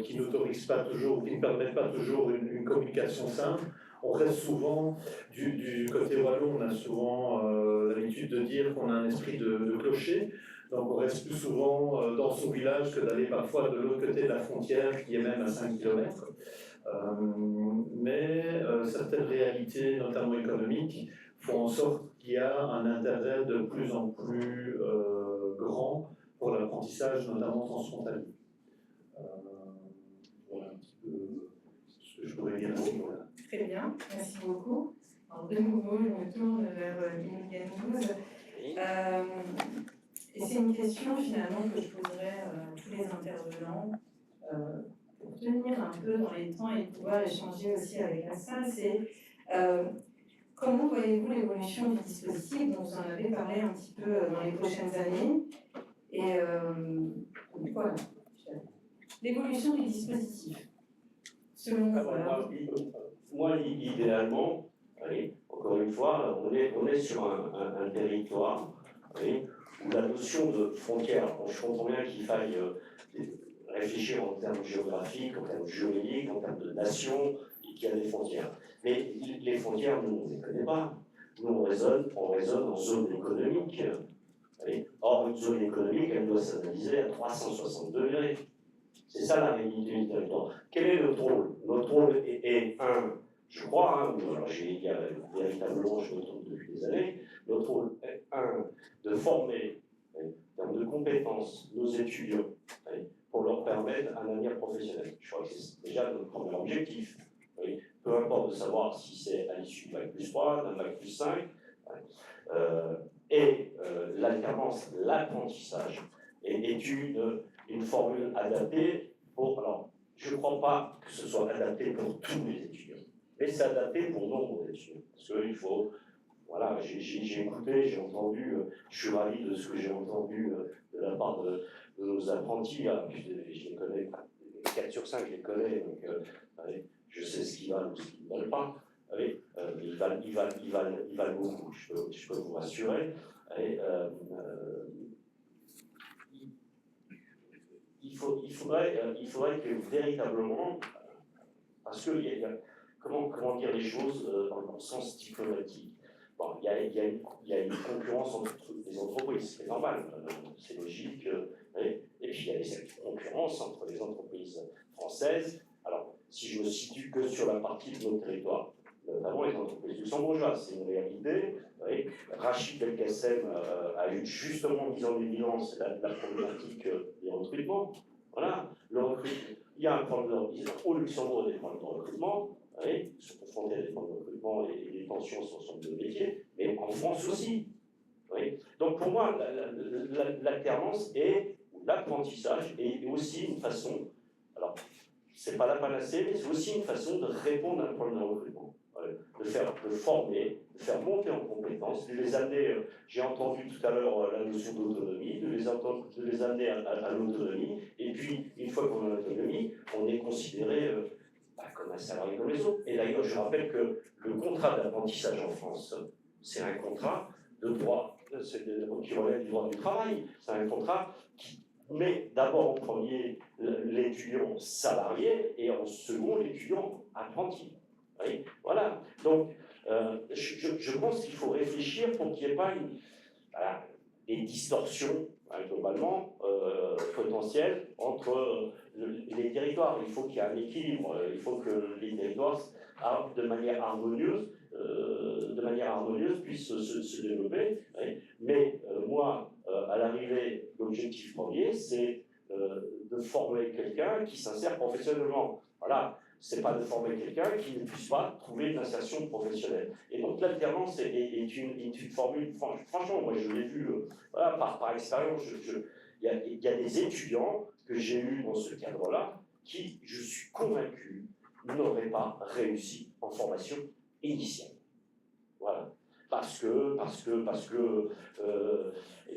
S13: qui n'autorisent pas toujours, qui ne permettent pas toujours une communication simple. On reste souvent, du côté wallon, on a souvent l'habitude de dire qu'on a un esprit de clocher, donc on reste plus souvent dans son village que d'aller parfois de l'autre côté de la frontière, qui est même à 5 km. Mais certaines réalités, notamment économiques, font en sorte qu'il y a un intérêt de plus en plus grand pour l'apprentissage, notamment transfrontalier. Voilà un petit peu ce que je pourrais dire à ce niveau-là.
S15: Très bien, merci beaucoup. Alors, de nouveau, je me tourne vers Imogen Gouze. Et c'est une question finalement que je poserai à tous les intervenants pour tenir un peu dans les temps et pouvoir échanger aussi avec la salle. C'est comment voyez-vous l'évolution du dispositif dont vous en avez parlé un petit peu dans les prochaines années? Et voilà, l'évolution du dispositif. Selon vous,
S14: moi, idéalement, allez, encore une fois, on est sur un territoire, allez, où la notion de frontière, je comprends bien qu'il faille réfléchir en termes géographiques, en termes juridiques, en termes de nation, et qu'il y a des frontières. Mais les frontières, nous, on ne les connaît pas. Nous, on raisonne en zone économique. Allez. Or, une zone économique, elle doit s'analyser à 360 degrés. C'est ça la réalité du territoire. Quel est notre rôle? Notre rôle est je crois, il y a véritablement, je me trompe depuis des années, notre rôle est de former, en termes de compétences, nos étudiants, pour leur permettre un avenir professionnel. Je crois que c'est déjà notre premier objectif. Peu importe de savoir si c'est à l'issue du bac plus 3, d'un bac plus 5, l'alternance, l'apprentissage est une formule adaptée pour. Alors, je ne crois pas que ce soit adapté pour tous les étudiants, mais c'est adapté pour nombre d'étudiants. Parce qu'il faut. Voilà, j'ai écouté, j'ai entendu, je suis ravi de ce que j'ai entendu de la part de nos apprentis. Je les connais, 4 sur 5, je les connais, donc je sais ce qu'ils valent ou ce qu'ils ne valent pas. Ils valent beaucoup, je peux vous rassurer. Il faudrait que véritablement, parce que comment dire les choses dans le sens diplomatique. Bon, il y a une concurrence entre les entreprises, c'est normal, c'est logique. Et puis il y a cette concurrence entre les entreprises françaises. Alors, si je me situe que sur la partie de notre territoire, notamment les entreprises luxembourgeoises, c'est une réalité. Rachid Belkacem a eu justement mis en évidence la problématique des recrutements. Voilà, il y a un problème au Luxembourg, des problèmes de recrutement. Ils sont confrontés à des problèmes de recrutement et des tensions sur l'ensemble de métiers, mais en France aussi. Donc pour moi, l'alternance ou l'apprentissage est aussi une façon, alors c'est pas la panacée, mais c'est aussi une façon de répondre à un problème de recrutement. De former, de faire monter en compétences, de les amener, j'ai entendu tout à l'heure la notion d'autonomie, de les amener à l'autonomie, et puis une fois qu'on a l'autonomie, on est considéré comme un salarié comme les autres. Et d'ailleurs, je rappelle que le contrat d'apprentissage en France, c'est un contrat de droit, qui relève du droit du travail. C'est un contrat qui met d'abord en premier l'étudiant salarié et en second l'étudiant apprenti. Oui, voilà. Donc, je pense qu'il faut réfléchir pour qu'il n'y ait pas des distorsions, globalement, potentielles entre les territoires. Il faut qu'il y ait un équilibre. Il faut que les territoires, de manière harmonieuse, puissent se développer. Oui. Mais moi, à l'arrivée, l'objectif premier, c'est de former quelqu'un qui s'insère professionnellement. Voilà. C'est pas de former quelqu'un qui ne puisse pas trouver une insertion professionnelle. Et donc l'alternance est une formule, franchement, moi je l'ai vu voilà, par expérience, il y a des étudiants que j'ai eus dans ce cadre-là qui, je suis convaincu, n'auraient pas réussi en formation initiale. Voilà. Parce que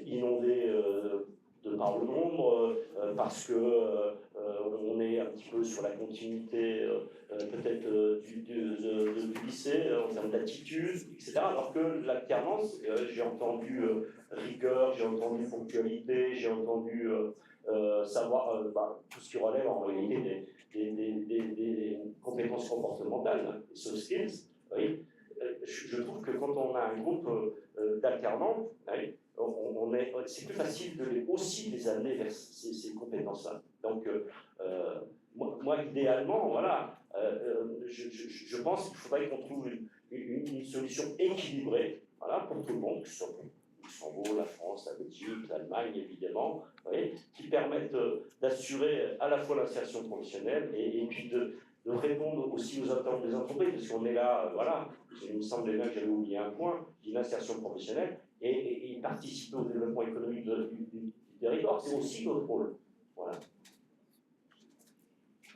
S14: inondés de par le nombre, parce que on est un petit peu sur la continuité peut-être du lycée en termes d'attitude, etc. Alors que l'alternance, j'ai entendu rigueur, j'ai entendu ponctualité, j'ai entendu savoir tout ce qui relève en réalité des compétences comportementales, des soft skills. Oui. Je trouve que quand on a un groupe d'alternants, oui, c'est plus facile aussi de les amener vers ces compétences-là. Donc, moi, idéalement, voilà, je pense qu'il faudrait qu'on trouve une solution équilibrée, voilà, pour tout le monde, que ce soit Luxembourg, la France, la Belgique, l'Allemagne, évidemment, oui, qui permettent d'assurer à la fois l'insertion professionnelle et puis de répondre aussi aux attentes des entreprises, parce qu'on est là, voilà, il me semblait bien que j'avais oublié un point, l'insertion professionnelle, et participer au développement économique du territoire, c'est aussi notre rôle. Voilà.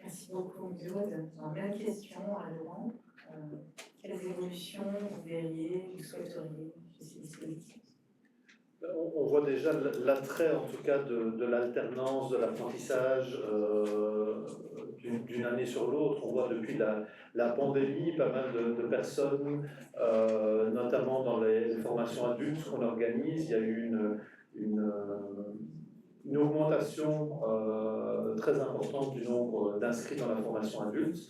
S15: Merci beaucoup, Claude. Même question à Laurent. Quelles évolutions vous verriez, vous souhaiteriez chez ces dispositifs?
S13: On voit déjà l'attrait, en tout cas, de l'alternance, de l'apprentissage d'une année sur l'autre. On voit depuis la pandémie pas mal de personnes, notamment dans les formations adultes qu'on organise. Il y a eu une augmentation très importante du nombre d'inscrits dans la formation adulte.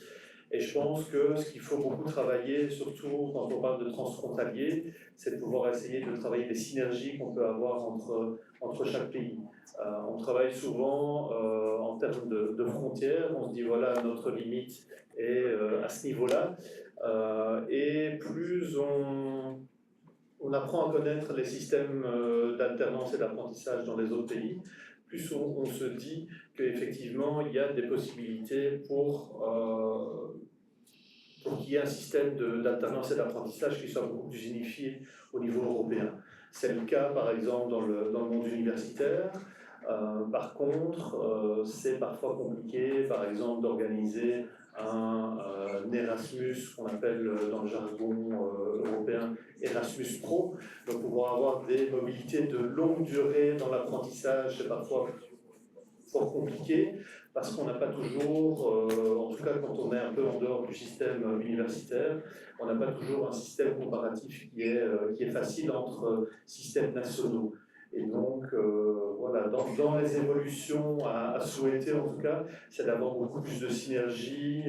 S13: Et je pense que ce qu'il faut beaucoup travailler, surtout quand on parle de transfrontalier, c'est de pouvoir essayer de travailler les synergies qu'on peut avoir entre chaque pays. On travaille souvent en termes de frontières, on se dit voilà, notre limite est à ce niveau-là. Et plus on apprend à connaître les systèmes d'alternance et d'apprentissage dans les autres pays, plus on se dit qu'effectivement, il y a des possibilités pour qu'il y ait un système d'alternance et d'apprentissage qui soit beaucoup plus unifié au niveau européen. C'est le cas, par exemple, dans le monde universitaire. Par contre, c'est parfois compliqué, par exemple, d'organiser un Erasmus, qu'on appelle dans le jargon européen Erasmus Pro. Donc pouvoir avoir des mobilités de longue durée dans l'apprentissage, c'est parfois fort compliqué, parce qu'on n'a pas toujours, en tout cas quand on est un peu en dehors du système universitaire, on n'a pas toujours un système comparatif qui est facile entre systèmes nationaux. Et donc, voilà, dans les évolutions à souhaiter, en tout cas, c'est d'avoir beaucoup plus de synergie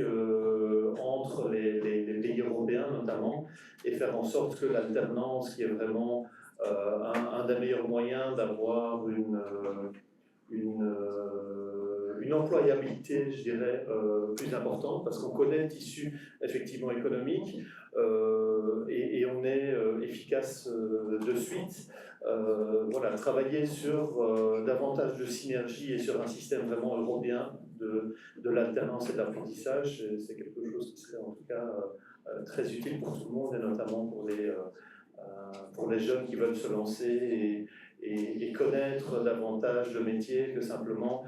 S13: entre les pays européens, notamment, et faire en sorte que l'alternance, qui est vraiment un des meilleurs moyens d'avoir une employabilité, je dirais, plus importante, parce qu'on connaît le tissu effectivement économique et on est efficace de suite. Voilà, travailler sur davantage de synergie et sur un système vraiment européen de l'alternance et de l'apprentissage, c'est quelque chose qui serait en tout cas très utile pour tout le monde et notamment pour les jeunes qui veulent se lancer et connaître davantage le métier que simplement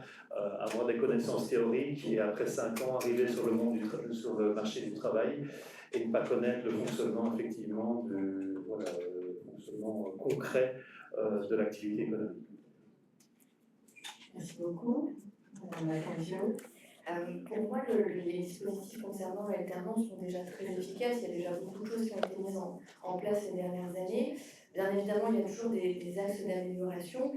S13: avoir des connaissances théoriques et après 5 ans arriver sur le marché du travail et ne pas connaître le fonctionnement effectivement le fonctionnement concret de l'activité économique.
S12: Merci beaucoup. Madame Lacandio. Pour moi, les dispositifs concernant l'alternance sont déjà très efficaces. Il y a déjà beaucoup de choses qui ont été mises en place ces dernières années. Bien évidemment, il y a toujours des axes d'amélioration.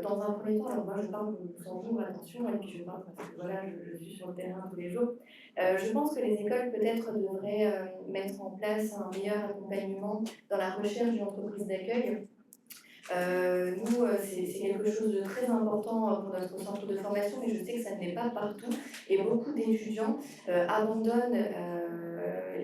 S12: Dans un premier temps, alors moi je parle de Luxembourg, attention, et puis je parle parce que voilà, je suis sur le terrain tous les jours. Je pense que les écoles peut-être devraient mettre en place un meilleur accompagnement dans la recherche d'une entreprise d'accueil. Nous, c'est quelque chose de très important pour notre centre de formation, mais je sais que ça ne l'est pas partout. Et beaucoup d'étudiants abandonnent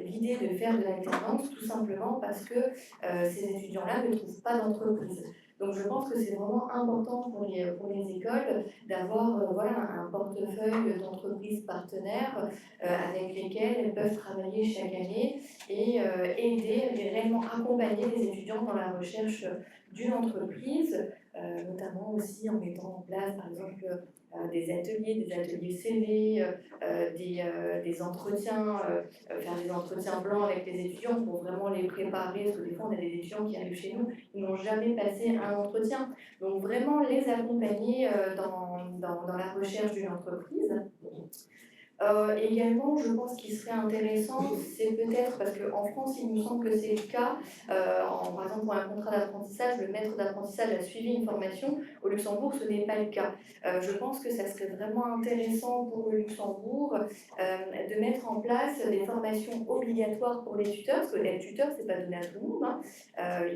S12: l'idée de faire de l'alternance tout simplement parce que ces étudiants-là ne trouvent pas d'entreprise. Donc je pense que c'est vraiment important pour les écoles d'avoir un portefeuille d'entreprises partenaires avec lesquelles elles peuvent travailler chaque année et aider et réellement accompagner les étudiants dans la recherche d'une entreprise, notamment aussi en mettant en place par exemple des ateliers CV, des entretiens, faire des entretiens blancs avec les étudiants pour vraiment les préparer, parce que des fois on a des étudiants qui arrivent chez nous, ils n'ont jamais passé un entretien. Donc vraiment les accompagner dans la recherche d'une entreprise. Également, je pense qu'il serait intéressant, c'est peut-être, parce qu'en France, il me semble que c'est le cas, par exemple pour un contrat d'apprentissage, le maître d'apprentissage a suivi une formation. Au Luxembourg, ce n'est pas le cas. Je pense que ça serait vraiment intéressant pour le Luxembourg de mettre en place des formations obligatoires pour les tuteurs, parce que être tuteur, c'est pas donné à tout le monde, hein.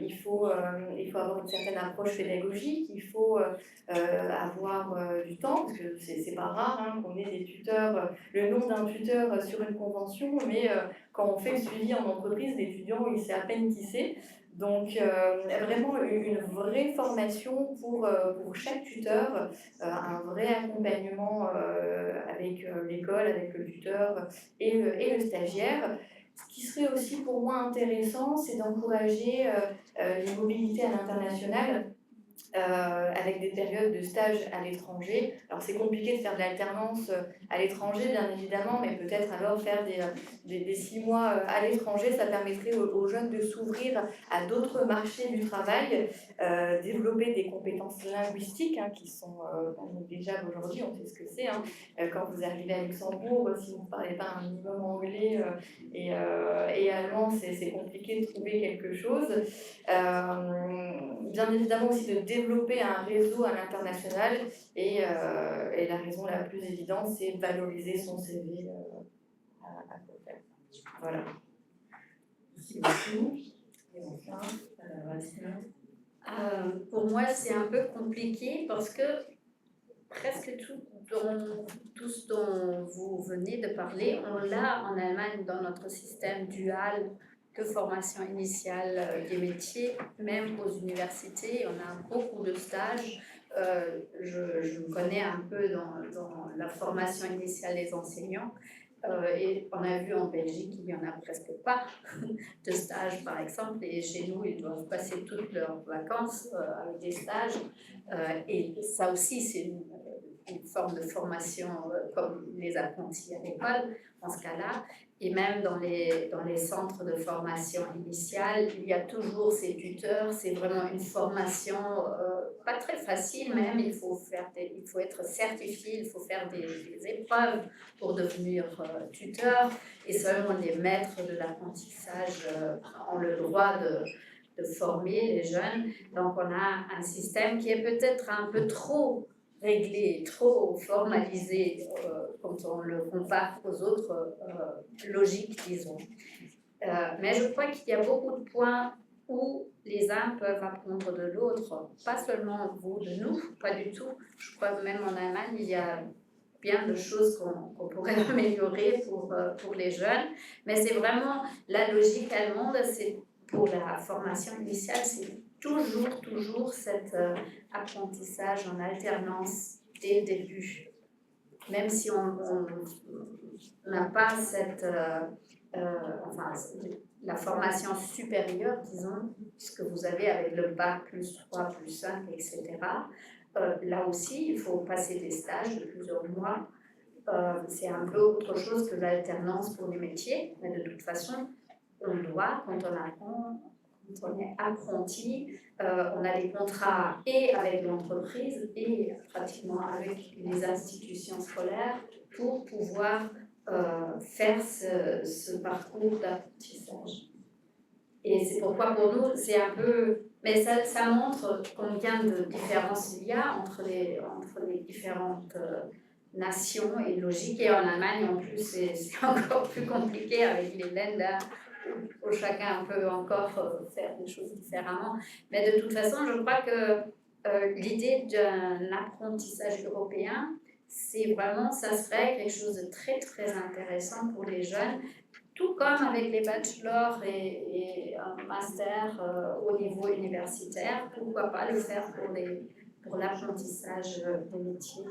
S12: Il faut avoir une certaine approche pédagogique, il faut avoir du temps, parce que c'est pas rare hein, qu'on ait des tuteurs, le nom d'un tuteur sur une convention, mais quand on fait le suivi en entreprise, l'étudiant, il sait à peine qui c'est. Donc vraiment une vraie formation pour chaque tuteur, un vrai accompagnement avec l'école, avec le tuteur et le stagiaire. Ce qui serait aussi pour moi intéressant, c'est d'encourager les mobilités à l'international. Avec des périodes de stage à l'étranger. Alors c'est compliqué de faire de l'alternance à l'étranger, bien évidemment, mais peut-être alors faire des 6 mois à l'étranger, ça permettrait aux jeunes de s'ouvrir à d'autres marchés du travail, développer des compétences linguistiques hein, qui sont négligeables aujourd'hui, on sait ce que c'est. Hein. Quand vous arrivez à Luxembourg, si vous ne parlez pas un minimum anglais et allemand, c'est compliqué de trouver quelque chose. Bien évidemment aussi de développer un réseau à l'international et la raison la plus évidente, c'est valoriser son CV à côté. Voilà.
S10: Merci beaucoup. Et enfin, pour moi, c'est un peu compliqué parce que presque tout ce dont vous venez de parler, on l'a en Allemagne dans notre système dual de formation initiale des métiers, même aux universités, on a beaucoup de stages. Je me connais un peu dans la formation initiale des enseignants et on a vu en Belgique qu'il n'y en a presque pas de stages par exemple, et chez nous ils doivent passer toutes leurs vacances avec des stages et ça aussi c'est une forme de formation comme les apprentis à l'école dans ce cas-là. Et même dans les centres de formation initiale, il y a toujours ces tuteurs. C'est vraiment une formation pas très facile même. Il faut être certifié, il faut faire des épreuves pour devenir tuteur. Et seulement les maîtres de l'apprentissage ont le droit de former les jeunes. Donc on a un système qui est peut-être un peu trop réglé, trop formalisé quand on le compare aux autres logiques, disons. Mais je crois qu'il y a beaucoup de points où les uns peuvent apprendre de l'autre, pas seulement vous de nous, pas du tout. Je crois que même en Allemagne, il y a bien de choses qu'on pourrait améliorer pour les jeunes, mais c'est vraiment la logique allemande, c'est pour la formation initiale, c'est toujours cet apprentissage en alternance dès le début. Même si on n'a pas la formation supérieure, disons, ce que vous avez avec le bac plus 3, plus 5, etc. Là aussi, il faut passer des stages de plusieurs mois. C'est un peu autre chose que l'alternance pour les métiers, mais de toute façon, on doit, quand on apprend, quand on est apprenti, on a des contrats et avec l'entreprise et pratiquement avec les institutions scolaires pour pouvoir faire ce parcours d'apprentissage. Et c'est pourquoi pour nous, c'est un peu... Mais ça montre combien de différences il y a entre les différentes nations et logiques. Et en Allemagne, en plus, c'est encore plus compliqué avec les Länder, où chacun peut encore faire des choses différemment. Mais de toute façon, je crois que l'idée d'un apprentissage européen, c'est vraiment, ça serait quelque chose de très très intéressant pour les jeunes, tout comme avec les bachelors et un master au niveau universitaire. Pourquoi pas le faire pour l'apprentissage des métiers.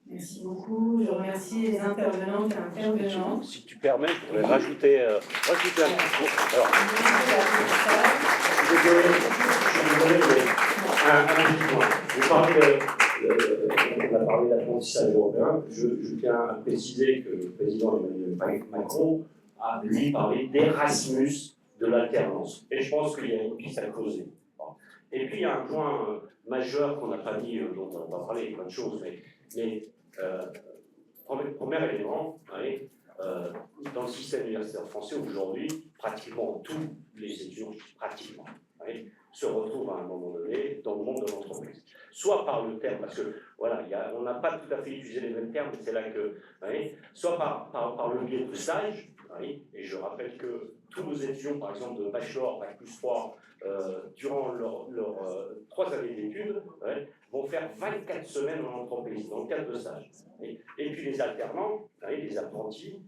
S15: Merci beaucoup. Je remercie les intervenantes et intervenants.
S14: Si tu permets, je voudrais rajouter un petit mot. Alors, je suis désolé, mais un petit point. On a parlé d'apprentissage européen. Je tiens à préciser que le président Emmanuel Macron a, lui, parlé d'Erasmus de l'alternance. Et je pense qu'il y a une piste à creuser. Et puis, il y a un point majeur qu'on n'a pas dit, dont on va parler, plein de choses, mais Premier élément, oui, dans le système universitaire français aujourd'hui, pratiquement tous les étudiants, pratiquement, oui, se retrouvent à un moment donné dans le monde de l'entreprise. Soit par le terme, parce que voilà, on n'a pas tout à fait utilisé les mêmes termes, mais c'est là que, oui, soit par le biais de stage, oui, et je rappelle que tous nos étudiants, par exemple de bachelor, bac plus 3, durant leurs 3 années d'études, ouais, vont faire 24 semaines en entreprise, dans le cadre de stage. Et puis les alternants, les apprentis,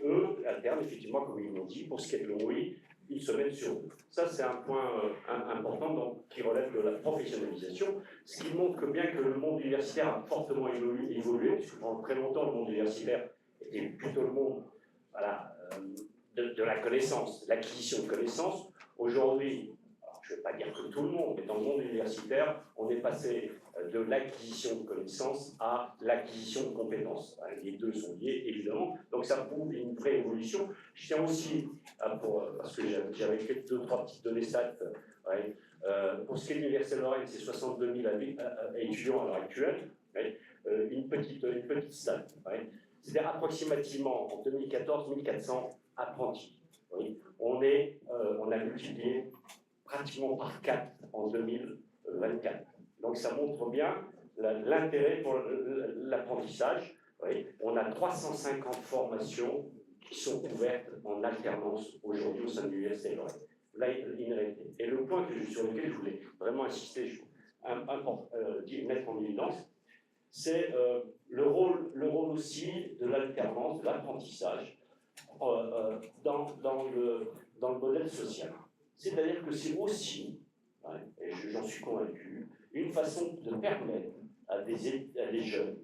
S14: eux, alternent effectivement, comme ils l'ont dit, pour ce qui est de l'OI, 1 semaine sur 2. Ça, c'est un point important donc, qui relève de la professionnalisation, ce qui montre que bien que le monde universitaire a fortement évolué, puisque pendant très longtemps, le monde universitaire était plutôt le monde voilà, de la connaissance, l'acquisition de connaissances. Aujourd'hui, je ne vais pas dire que tout le monde, mais dans le monde universitaire, on est passé de l'acquisition de connaissances à l'acquisition de compétences. Les deux sont liés, évidemment, donc ça prouve une vraie évolution. Je tiens aussi, parce que j'avais fait 2-3 petites données stats, pour ce qui est de l'Université de Lorraine, c'est 62 000 étudiants à l'heure actuelle, une petite stat. C'est-à-dire approximativement en 2014, 1400 apprentis. On a multiplié pratiquement par 4 en 2024. Donc ça montre bien l'intérêt pour l'apprentissage. On a 350 formations qui sont ouvertes en alternance aujourd'hui au sein de l'Université de Lorraine. Là, une réalité. Et le point sur lequel je voulais vraiment insister, mettre en évidence, c'est le rôle aussi de l'alternance, de l'apprentissage dans le modèle social. C'est-à-dire que c'est aussi, et j'en suis convaincu, une façon de permettre à des jeunes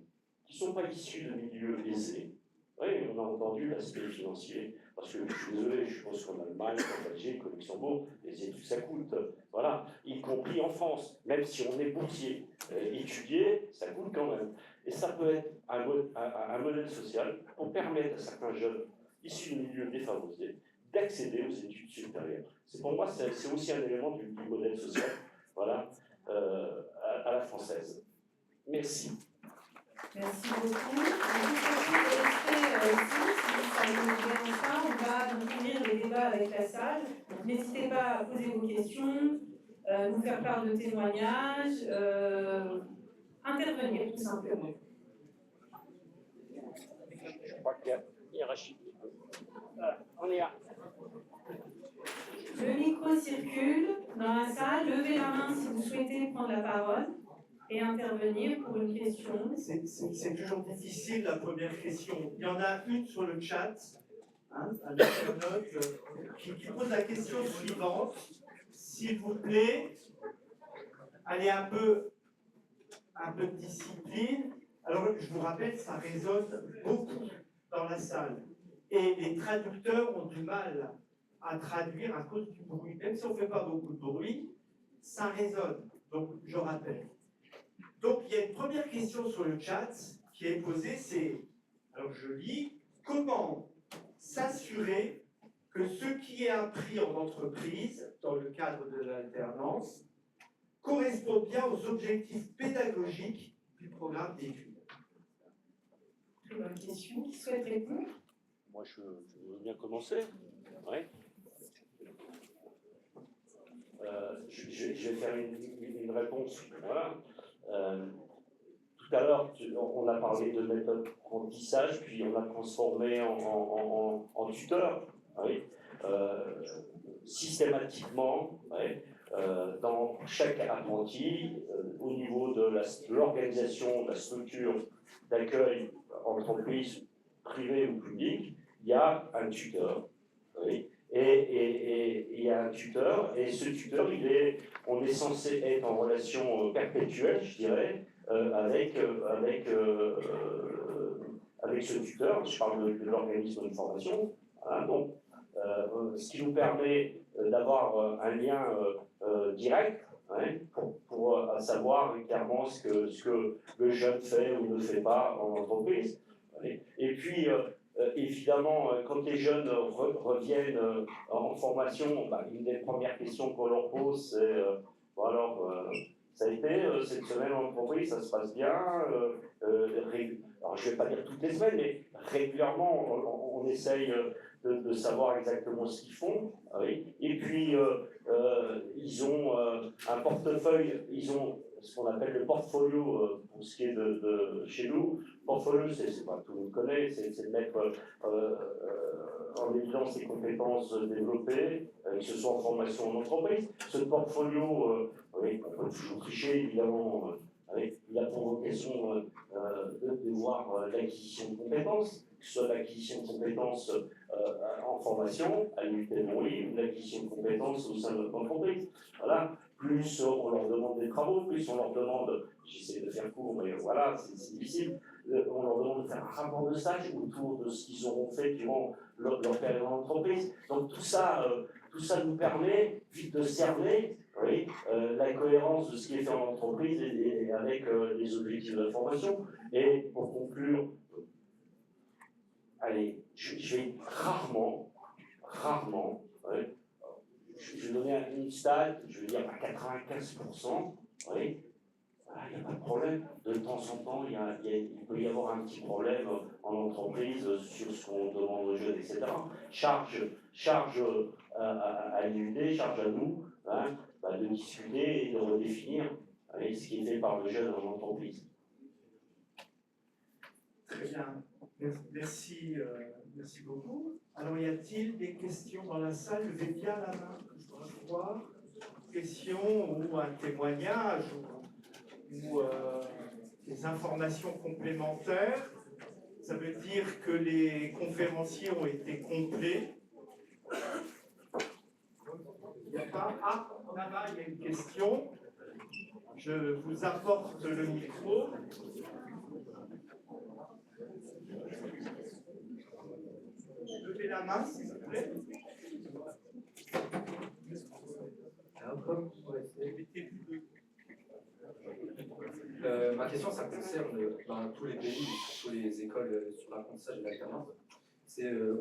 S14: qui ne sont pas issus de milieux aisés. Oui, on a entendu l'aspect financier, parce que je suis désolé, je pense qu'en Allemagne, en Belgique, au Luxembourg, les études ça coûte, voilà, y compris en France, même si on est boursier. Étudier, ça coûte quand même. Et ça peut être un modèle social pour permettre à certains jeunes issus de milieux défavorisés d'accéder aux études supérieures. Pour moi, c'est aussi un élément du modèle social, voilà, à la française. Merci.
S15: Merci beaucoup. On va ouvrir les débats avec la salle. N'hésitez pas à poser vos questions, nous faire part de témoignages, intervenir tout simplement.
S14: Je crois qu'il y a hiérarchie. On est là.
S15: Le micro circule dans la salle. Levez la main si vous souhaitez prendre la parole et intervenir pour une question.
S2: C'est toujours difficile la première question. Il y en a une sur le chat, un internaute qui pose la question suivante. S'il vous plaît, allez un peu de discipline. Alors je vous rappelle, ça résonne beaucoup dans la salle. Et les traducteurs ont du mal à traduire à cause du bruit. Même si on ne fait pas beaucoup de bruit, ça résonne. Donc je rappelle. Donc il y a une première question sur le chat qui est posée, c'est, alors je lis, comment s'assurer que ce qui est appris en entreprise, dans le cadre de l'alternance, correspond bien aux objectifs pédagogiques du programme d'études.
S15: Très bonne question. Qui souhaite répondre?
S14: Moi, je veux bien commencer. Ouais. Je vais faire une réponse. Voilà. Tout à l'heure, on a parlé de méthode d'apprentissage, puis on a transformé en tuteur. Oui. Systématiquement, oui, dans chaque apprenti, au niveau de l'organisation, de la structure d'accueil, entreprise privée ou publique, il y a un tuteur. Oui. Et il y a un tuteur, et ce tuteur, on est censé être en relation perpétuelle, je dirais, avec ce tuteur. Je parle de l'organisme de formation. Voilà, donc, ce qui nous permet d'avoir un lien direct, hein, pour savoir clairement ce que le jeune fait ou ne fait pas en entreprise. Et puis, évidemment, quand les jeunes reviennent en formation, une des premières questions qu'on leur pose, c'est bon alors, ça a été cette semaine en entreprise, ça se passe bien. Alors je ne vais pas dire toutes les semaines, mais régulièrement, on essaye de savoir exactement ce qu'ils font. Oui. Et puis, ils ont un portefeuille, ils ont ce qu'on appelle le portfolio pour ce qui est de chez nous. Portfolio, c'est pas tout le monde connaît, c'est de mettre en évidence les compétences développées, que ce soit en formation ou en entreprise. Ce portfolio, oui, on peut toujours tricher évidemment, il a pour vocation de voir l'acquisition de compétences, que ce soit l'acquisition de compétences en formation, à l'unité non libre, l'acquisition de compétences au sein de notre entreprise. Voilà. Plus on leur demande des travaux, plus on leur demande, j'essaie de faire court, mais voilà, c'est difficile, on leur demande de faire un rapport de stage autour de ce qu'ils auront fait durant leur période en entreprise. Donc tout ça nous permet vite de cerner la cohérence de ce qui est fait en entreprise et avec les objectifs de la formation. Et pour conclure, allez, je vais rarement, je vais donner une stat, je veux dire à 95%, oui, il n'y a pas de problème. De temps en temps, il peut y avoir un petit problème en entreprise sur ce qu'on demande aux jeunes, etc. Charge à l'UD, charge à nous de discuter et de redéfinir ce qui est fait par le jeune en entreprise.
S8: Très bien. Merci beaucoup. Alors, y a-t-il des questions dans la salle? Levez bien la main, je dois voir. Questions ou un témoignage ou des informations complémentaires. Ça veut dire que les conférenciers ont été complets. Il n'y a pas. Ah, là-bas, il y a une question. Je vous apporte le micro. Levez la main, s'il vous plaît.
S16: Ma question, ça concerne dans tous les pays, surtout les écoles sur l'apprentissage et l'alternance.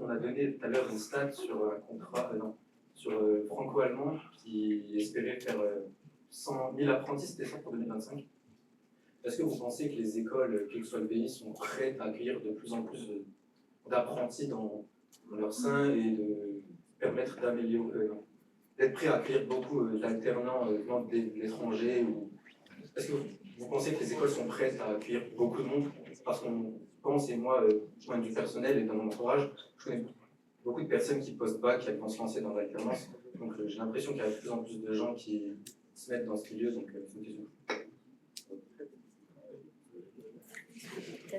S16: On a donné tout à l'heure une stat sur un contrat, sur franco-allemand qui espérait faire 100 000 apprentis, c'était ça pour 2025. Est-ce que vous pensez que les écoles, quel que soit le pays, sont prêtes à accueillir de plus en plus d'apprentis dans leur sein et de permettre d'améliorer, d'être prêts à accueillir beaucoup d'alternants venant de l'étranger ou... Est-ce que vous pensez que les écoles sont prêtes à accueillir beaucoup de monde? Parce qu'on pense, et moi, du point de vue personnel et dans mon entourage, je connais beaucoup de personnes qui post-bac, qui vont se lancer dans l'alternance. Donc j'ai l'impression qu'il y a de plus en plus de gens qui se mettent dans ce milieu, donc c'est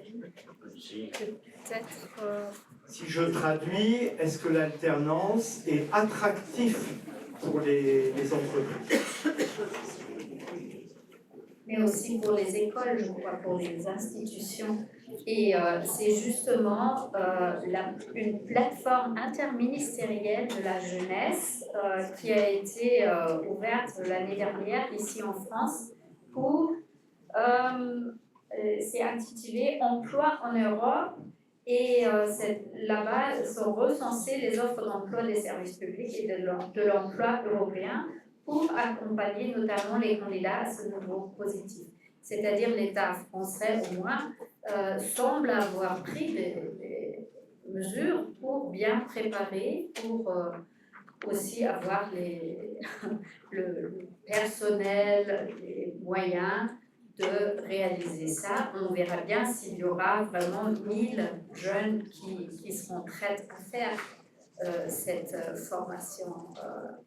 S16: une question.
S8: Si je traduis, est-ce que l'alternance est attractive pour les entreprises?
S10: Mais aussi pour les écoles, je crois, pour les institutions. Et c'est justement une plateforme interministérielle de la jeunesse qui a été ouverte l'année dernière ici en France pour, c'est intitulé « Emploi en Europe ». Et là-bas sont recensées les offres d'emploi des services publics et de l'emploi européen pour accompagner notamment les candidats à ce nouveau positif. C'est-à-dire l'État français, au moins, semble avoir pris des mesures pour bien préparer, pour aussi avoir le personnel, les moyens de réaliser ça. On verra bien s'il y aura vraiment 1000 jeunes qui seront prêts à faire cette formation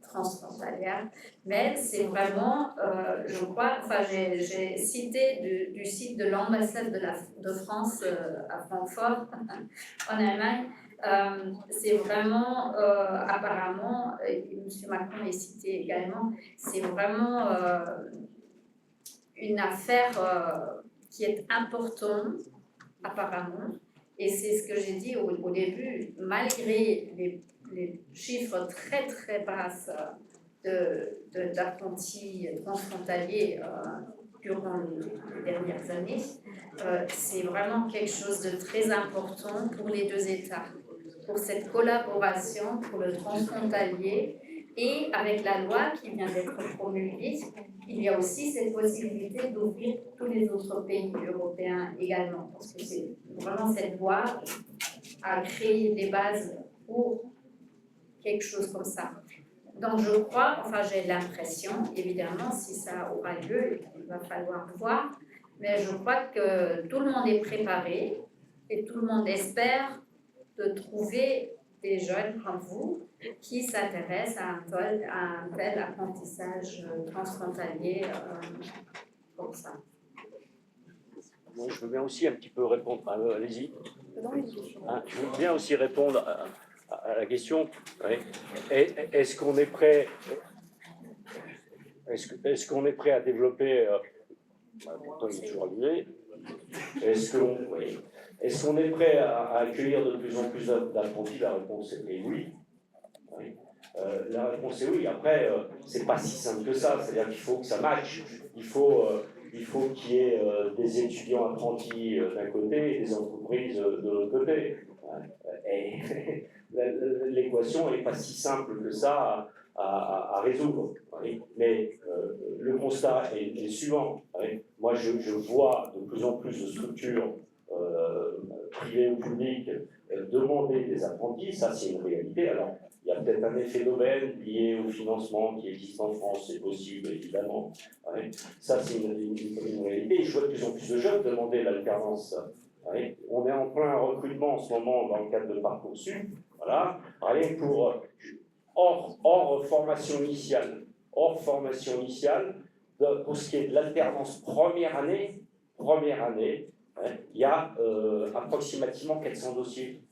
S10: transfrontalière. Mais c'est vraiment, je crois, enfin j'ai cité du site de l'ambassade de France à Francfort, en Allemagne, c'est vraiment, apparemment, M. Macron est cité également, c'est vraiment une affaire qui est importante, apparemment. Et c'est ce que j'ai dit au début, malgré les chiffres très très basses d'apprentis transfrontaliers durant les dernières années, c'est vraiment quelque chose de très important pour les deux États, pour cette collaboration, pour le transfrontalier, Et avec la loi qui vient d'être promulguée, il y a aussi cette possibilité d'ouvrir tous les autres pays européens également, parce que c'est vraiment cette loi à créer des bases pour quelque chose comme ça. Donc je crois, enfin j'ai l'impression, évidemment si ça aura lieu, il va falloir voir, mais je crois que tout le monde est préparé et tout le monde espère de trouver des jeunes comme vous qui s'intéressent à un tel apprentissage transfrontalier comme ça.
S14: Moi, je veux bien aussi un petit peu répondre. Allez-y. Hein, je veux bien aussi répondre à la question. Ouais. Est-ce qu'on est prêt? Est-ce qu'on est prêt à développer? Pourtant, il est toujours arrivé. Est-ce qu'on est prêt à accueillir de plus en plus d'apprentis? La réponse est oui. La réponse est oui. Après, c'est pas si simple que ça. C'est-à-dire qu'il faut que ça matche. Il faut qu'il y ait des étudiants apprentis d'un côté et des entreprises de l'autre côté. Et l'équation n'est pas si simple que ça à résoudre. Mais le constat est le suivant. Moi, je vois de plus en plus de structures privées ou publiques demander des apprentis. Ça, c'est une réalité. Alors, il y a peut-être un effet d'aubaine lié au financement qui existe en France, c'est possible, évidemment. Ça, c'est une réalité. Je vois de plus en plus de jeunes demander l'alternance. On est en plein recrutement en ce moment dans le cadre de Parcoursup. Voilà. Rien pour hors formation initiale. Hors formation initiale, pour ce qui est de l'alternance première année, il y a approximativement 400 dossiers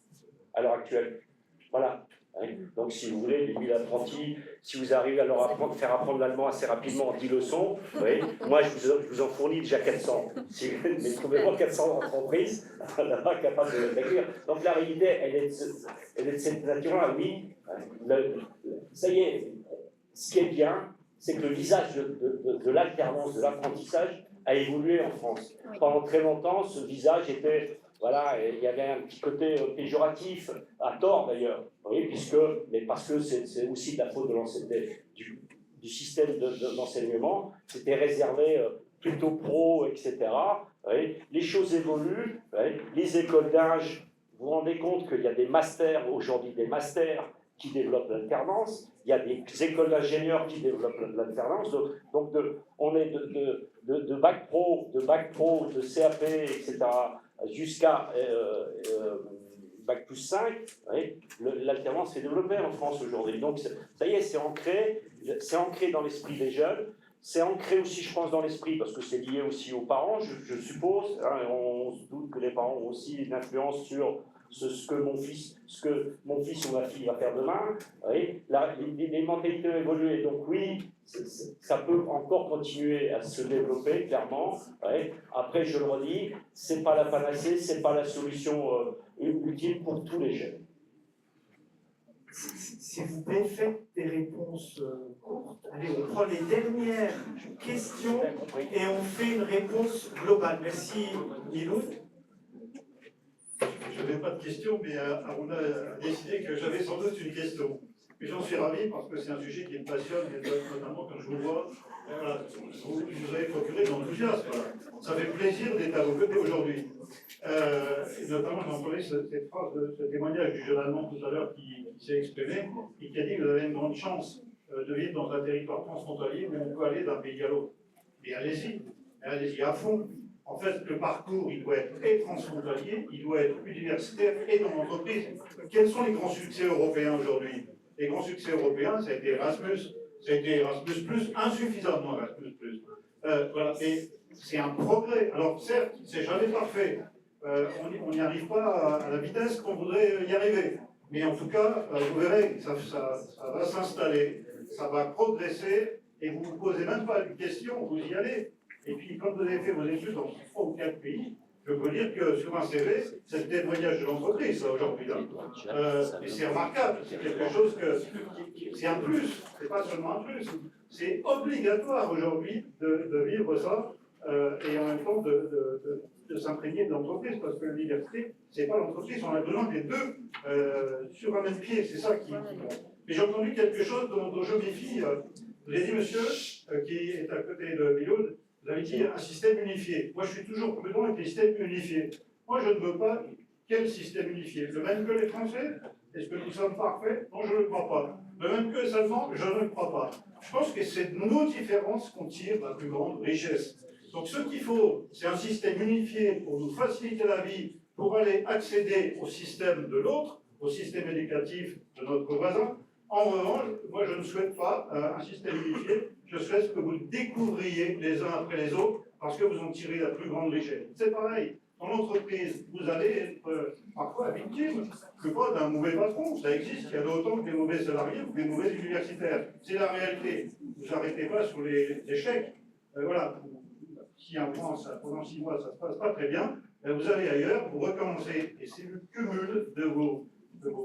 S14: à l'heure actuelle. Voilà. Donc, si vous voulez, les 1000 apprentis, si vous arrivez à leur faire apprendre l'allemand assez rapidement en 10 leçons, moi, je vous en fournis déjà 400. Mais trouvez-moi 400 entreprises là-bas capables de l'accueillir. Donc, la réalité, elle est de cette nature-là, oui. Ça y est, ce qui est bien, c'est que le visage de l'alternance, de l'apprentissage a évolué en France. Pendant très longtemps, ce visage était... Voilà, il y avait un petit côté péjoratif, à tort d'ailleurs, mais parce que c'est aussi de la faute du système d'enseignement, c'était réservé plutôt pro, etc. Les choses évoluent, les écoles d'âge, vous vous rendez compte qu'il y a des masters, aujourd'hui des masters qui développent l'alternance, il y a des écoles d'ingénieurs qui développent l'alternance, donc on est de bac pro, de CAP, etc., jusqu'à bac plus 5, l'alternance s'est développée en France aujourd'hui. Donc ça y est, c'est ancré dans l'esprit des jeunes, c'est ancré aussi, je pense, dans l'esprit, parce que c'est lié aussi aux parents, je suppose. On se doute que les parents ont aussi une influence sur ce que mon fils ou ma fille va faire demain. Les mentalités ont évolué, donc oui, ça peut encore continuer à se développer, clairement. Après, je le redis, c'est pas la panacée, c'est pas la solution ultime pour tous les jeunes.
S8: S'il vous plaît, faites des réponses courtes. Allez, on prend les dernières questions et on fait une réponse globale. Merci, Miloud.
S17: Je n'avais pas de question, mais Aruna a décidé que j'avais sans doute une question. Mais j'en suis ravi parce que c'est un sujet qui me passionne, et notamment quand je vous vois, vous avez procuré de l'enthousiasme. Ça fait plaisir d'être à vos côtés aujourd'hui. Notamment, j'entendais cette phrase, ce témoignage du jeune Allemand tout à l'heure qui s'est exprimé et qui a dit que vous avez une grande chance de vivre dans un territoire transfrontalier où on peut aller d'un pays à l'autre. Mais allez-y à fond. En fait, le parcours, il doit être et transfrontalier, il doit être universitaire et dans l'entreprise. Quels sont les grands succès européens aujourd'hui? Les grands succès européens, ça a été Erasmus, insuffisamment Erasmus+. Voilà, et c'est un progrès. Alors certes, c'est jamais parfait. On n'y arrive pas à la vitesse qu'on voudrait y arriver. Mais en tout cas, vous verrez, ça va s'installer, ça va progresser, et vous ne vous posez même pas de questions, vous y allez. Et puis, quand vous avez fait vos études dans 3 ou 4 pays, je peux dire que sur un CV, c'est le témoignage de l'entreprise, aujourd'hui. Et c'est remarquable, c'est quelque chose c'est un plus, c'est pas seulement un plus. C'est obligatoire aujourd'hui de vivre ça, et en même temps de s'imprégner de l'entreprise, parce que l'université, c'est pas l'entreprise, on a besoin des deux sur un même pied, c'est ça qui compte. Mais j'ai entendu quelque chose dont je méfie. Vous avez dit, monsieur, qui est à côté de Biloud, vous avez dit un système unifié. Moi, je suis toujours prudent avec les systèmes unifiés. Moi, je ne veux pas quel système unifié. Le même que les Français? Est-ce que nous sommes parfaits? Non, je ne le crois pas. Le même que les Allemands? Je ne le crois pas. Je pense que c'est de nos différences qu'on tire la plus grande richesse. Donc ce qu'il faut, c'est un système unifié pour nous faciliter la vie, pour aller accéder au système de l'autre, au système éducatif de notre voisin. En revanche, moi je ne souhaite pas un système unifié, je souhaite que vous découvriez les uns après les autres, parce que vous en tirez la plus grande richesse. C'est pareil, dans l'entreprise, vous allez être parfois victime, je ne sais pas, d'un mauvais patron, ça existe, il y en a autant que des mauvais salariés ou des mauvais universitaires. C'est la réalité. Vous n'arrêtez pas sur les échecs. Voilà. Si en France, pendant 6 mois, ça ne se passe pas très bien, vous allez ailleurs, vous recommencez. Et c'est le cumul de vos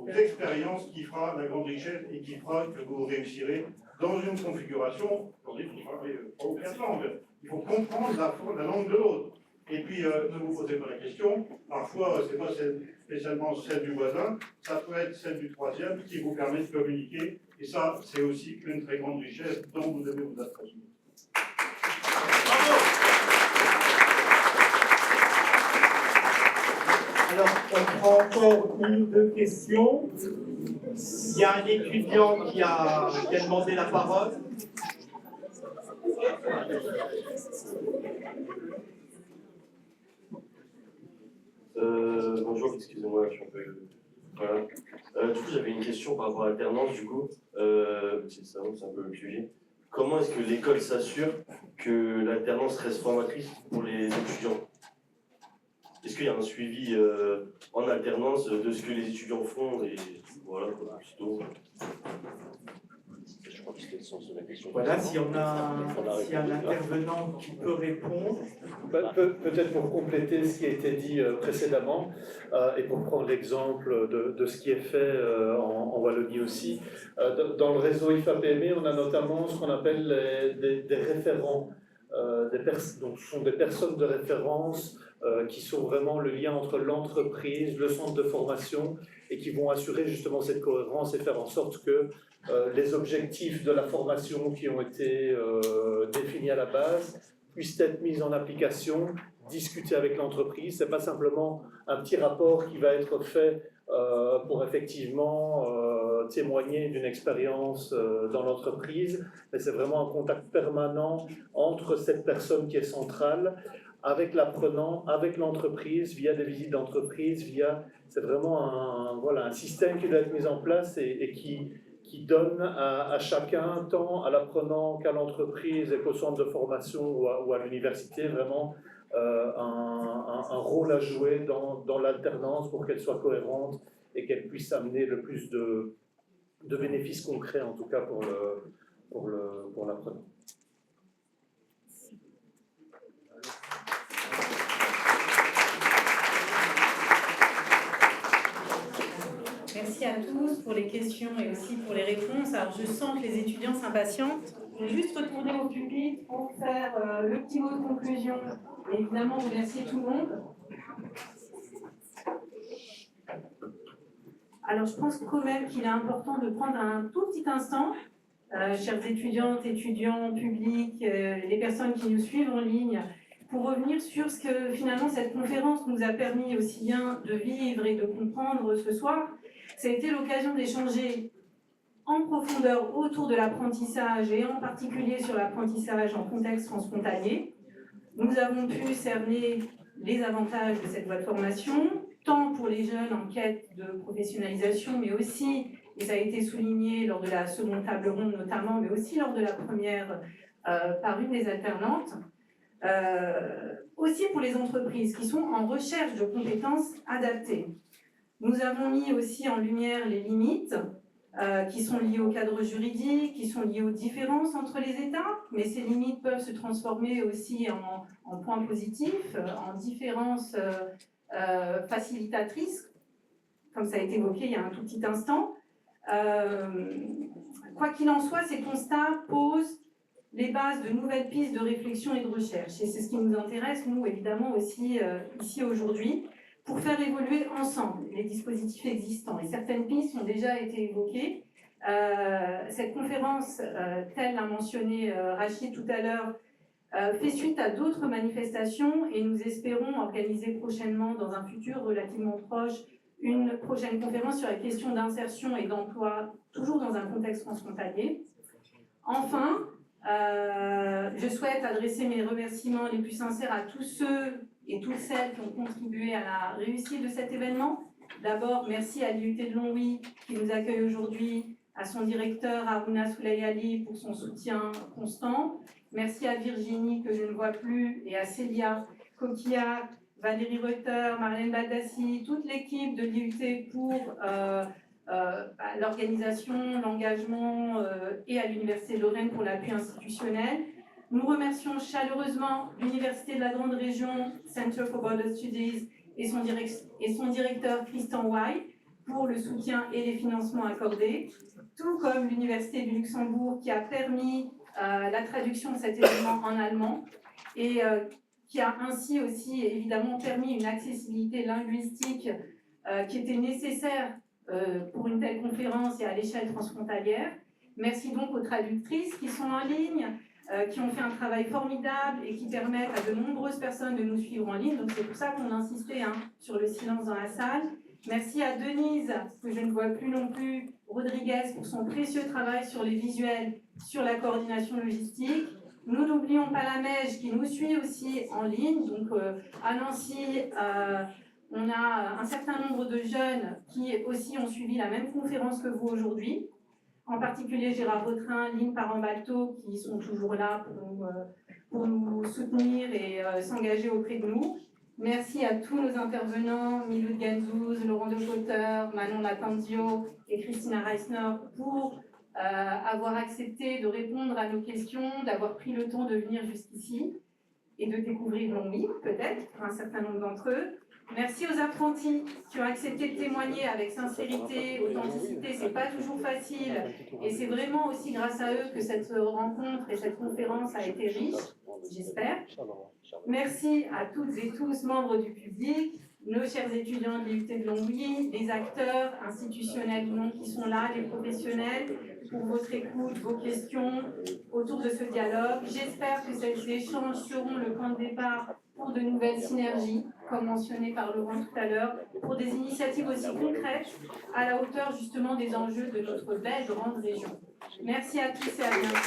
S17: expériences qui fera la grande richesse et qui fera que vous réussirez dans une configuration. Aujourd'hui, il faut parler 3 ou 4 langues. Il faut comprendre la langue de l'autre. Et puis, ne vous posez pas la question. Parfois, ce n'est pas spécialement celle du voisin, ça peut être celle du troisième qui vous permet de communiquer. Et ça, c'est aussi une très grande richesse dont vous devez vous approcher.
S2: Alors, on prend encore 1 ou 2 questions. Il y a un étudiant qui a demandé la parole.
S18: Bonjour, excusez-moi, je suis un peu... Voilà. Du coup, j'avais une question par rapport à l'alternance, du coup. C'est un peu le sujet. Comment est-ce que l'école s'assure que l'alternance reste formatrice pour les étudiants? Est-ce qu'il y a un suivi en alternance de ce que les étudiants font et voilà, plutôt. Je crois que c'était le sens de la question.
S2: Voilà, s'il y a un intervenant qui peut répondre.
S13: Peut-être pour compléter ce qui a été dit précédemment et pour prendre l'exemple de ce qui est fait en Wallonie aussi. Dans le réseau IFA-PME, on a notamment ce qu'on appelle des référents. Donc, ce sont des personnes de référence qui sont vraiment le lien entre l'entreprise, le centre de formation et qui vont assurer justement cette cohérence et faire en sorte que les objectifs de la formation qui ont été définis à la base puissent être mis en application, discuter avec l'entreprise. Ce n'est pas simplement un petit rapport qui va être fait pour effectivement témoigner d'une expérience dans l'entreprise, mais c'est vraiment un contact permanent entre cette personne qui est centrale, avec l'apprenant, avec l'entreprise, via des visites d'entreprise, c'est vraiment un système qui doit être mis en place et qui donne à chacun, tant à l'apprenant qu'à l'entreprise et qu'au centre de formation ou à l'université, vraiment un rôle à jouer dans l'alternance pour qu'elle soit cohérente et qu'elle puisse amener le plus de bénéfices concrets, en tout cas pour l'apprenant.
S9: Merci à tous pour les questions et aussi pour les réponses. Alors, je sens que les étudiants s'impatientent. Je vais juste retourner au public pour faire le petit mot de conclusion et évidemment remercier tout le monde. Alors, je pense quand même qu'il est important de prendre un tout petit instant, chères étudiantes, étudiants, publics, les personnes qui nous suivent en ligne, pour revenir sur ce que finalement cette conférence nous a permis aussi bien de vivre et de comprendre ce soir. Ça a été l'occasion d'échanger en profondeur autour de l'apprentissage et en particulier sur l'apprentissage en contexte transfrontalier. Nous avons pu cerner les avantages de cette voie de formation, tant pour les jeunes en quête de professionnalisation, mais aussi, et ça a été souligné lors de la seconde table ronde notamment, mais aussi lors de la première par une des alternantes, aussi pour les entreprises qui sont en recherche de compétences adaptées. Nous avons mis aussi en lumière les limites qui sont liées au cadre juridique, qui sont liées aux différences entre les États, mais ces limites peuvent se transformer aussi en points positifs, en différences facilitatrices, comme ça a été évoqué il y a un tout petit instant. Quoi qu'il en soit, ces constats posent les bases de nouvelles pistes de réflexion et de recherche. Et c'est ce qui nous intéresse, nous, évidemment, aussi ici aujourd'hui, pour faire évoluer ensemble les dispositifs existants. Et certaines pistes ont déjà été évoquées, Cette conférence, telle l'a mentionné Rachid tout à l'heure, fait suite à d'autres manifestations et nous espérons organiser prochainement, dans un futur relativement proche, une prochaine conférence sur la question d'insertion et d'emploi, toujours dans un contexte transfrontalier. Enfin, je souhaite adresser mes remerciements les plus sincères à tous ceux et toutes celles qui ont contribué à la réussite de cet événement. D'abord, merci à l'IUT de Longwy qui nous accueille aujourd'hui, à son directeur Aruna Soulayali pour son soutien constant. Merci à Virginie que je ne vois plus et à Célia Coquillard, Valérie Reuter, Marlène Badassi, toute l'équipe de l'IUT pour l'organisation, l'engagement et à l'Université de Lorraine pour l'appui institutionnel. Nous remercions chaleureusement l'Université de la Grande Région, Center for Border Studies et son directeur Christian White pour le soutien et les financements accordés, tout comme l'Université du Luxembourg qui a permis la traduction de cet événement en allemand et qui a ainsi aussi évidemment permis une accessibilité linguistique qui était nécessaire pour une telle conférence et à l'échelle transfrontalière. Merci donc aux traductrices qui sont en ligne, qui ont fait un travail formidable et qui permettent à de nombreuses personnes de nous suivre en ligne. Donc c'est pour ça qu'on insistait sur le silence dans la salle. Merci à Denise, que je ne vois plus non plus, Rodriguez, pour son précieux travail sur les visuels, sur la coordination logistique. Nous n'oublions pas la Mège qui nous suit aussi en ligne. Donc à Nancy, on a un certain nombre de jeunes qui aussi ont suivi la même conférence que vous aujourd'hui. En particulier Gérard Vautrin, Lynn Parambalto, qui sont toujours là pour nous soutenir et s'engager auprès de nous. Merci à tous nos intervenants, Milou Genzouz, Laurent de Cotter, Manon Latanzio et Christina Reisner pour avoir accepté de répondre à nos questions, d'avoir pris le temps de venir jusqu'ici et de découvrir Longwy, peut-être, pour un certain nombre d'entre eux. Merci aux apprentis qui ont accepté de témoigner avec sincérité, authenticité. C'est pas toujours facile et c'est vraiment aussi grâce à eux que cette rencontre et cette conférence a été riche, j'espère. Merci à toutes et tous, membres du public, nos chers étudiants de l'IUT de Longwy, les acteurs institutionnels ou non qui sont là, les professionnels, pour votre écoute, vos questions autour de ce dialogue. J'espère que ces échanges seront le point de départ pour de nouvelles synergies, comme mentionné par Laurent tout à l'heure, pour des initiatives aussi concrètes à la hauteur justement des enjeux de notre belle grande région. Merci à tous et à bientôt.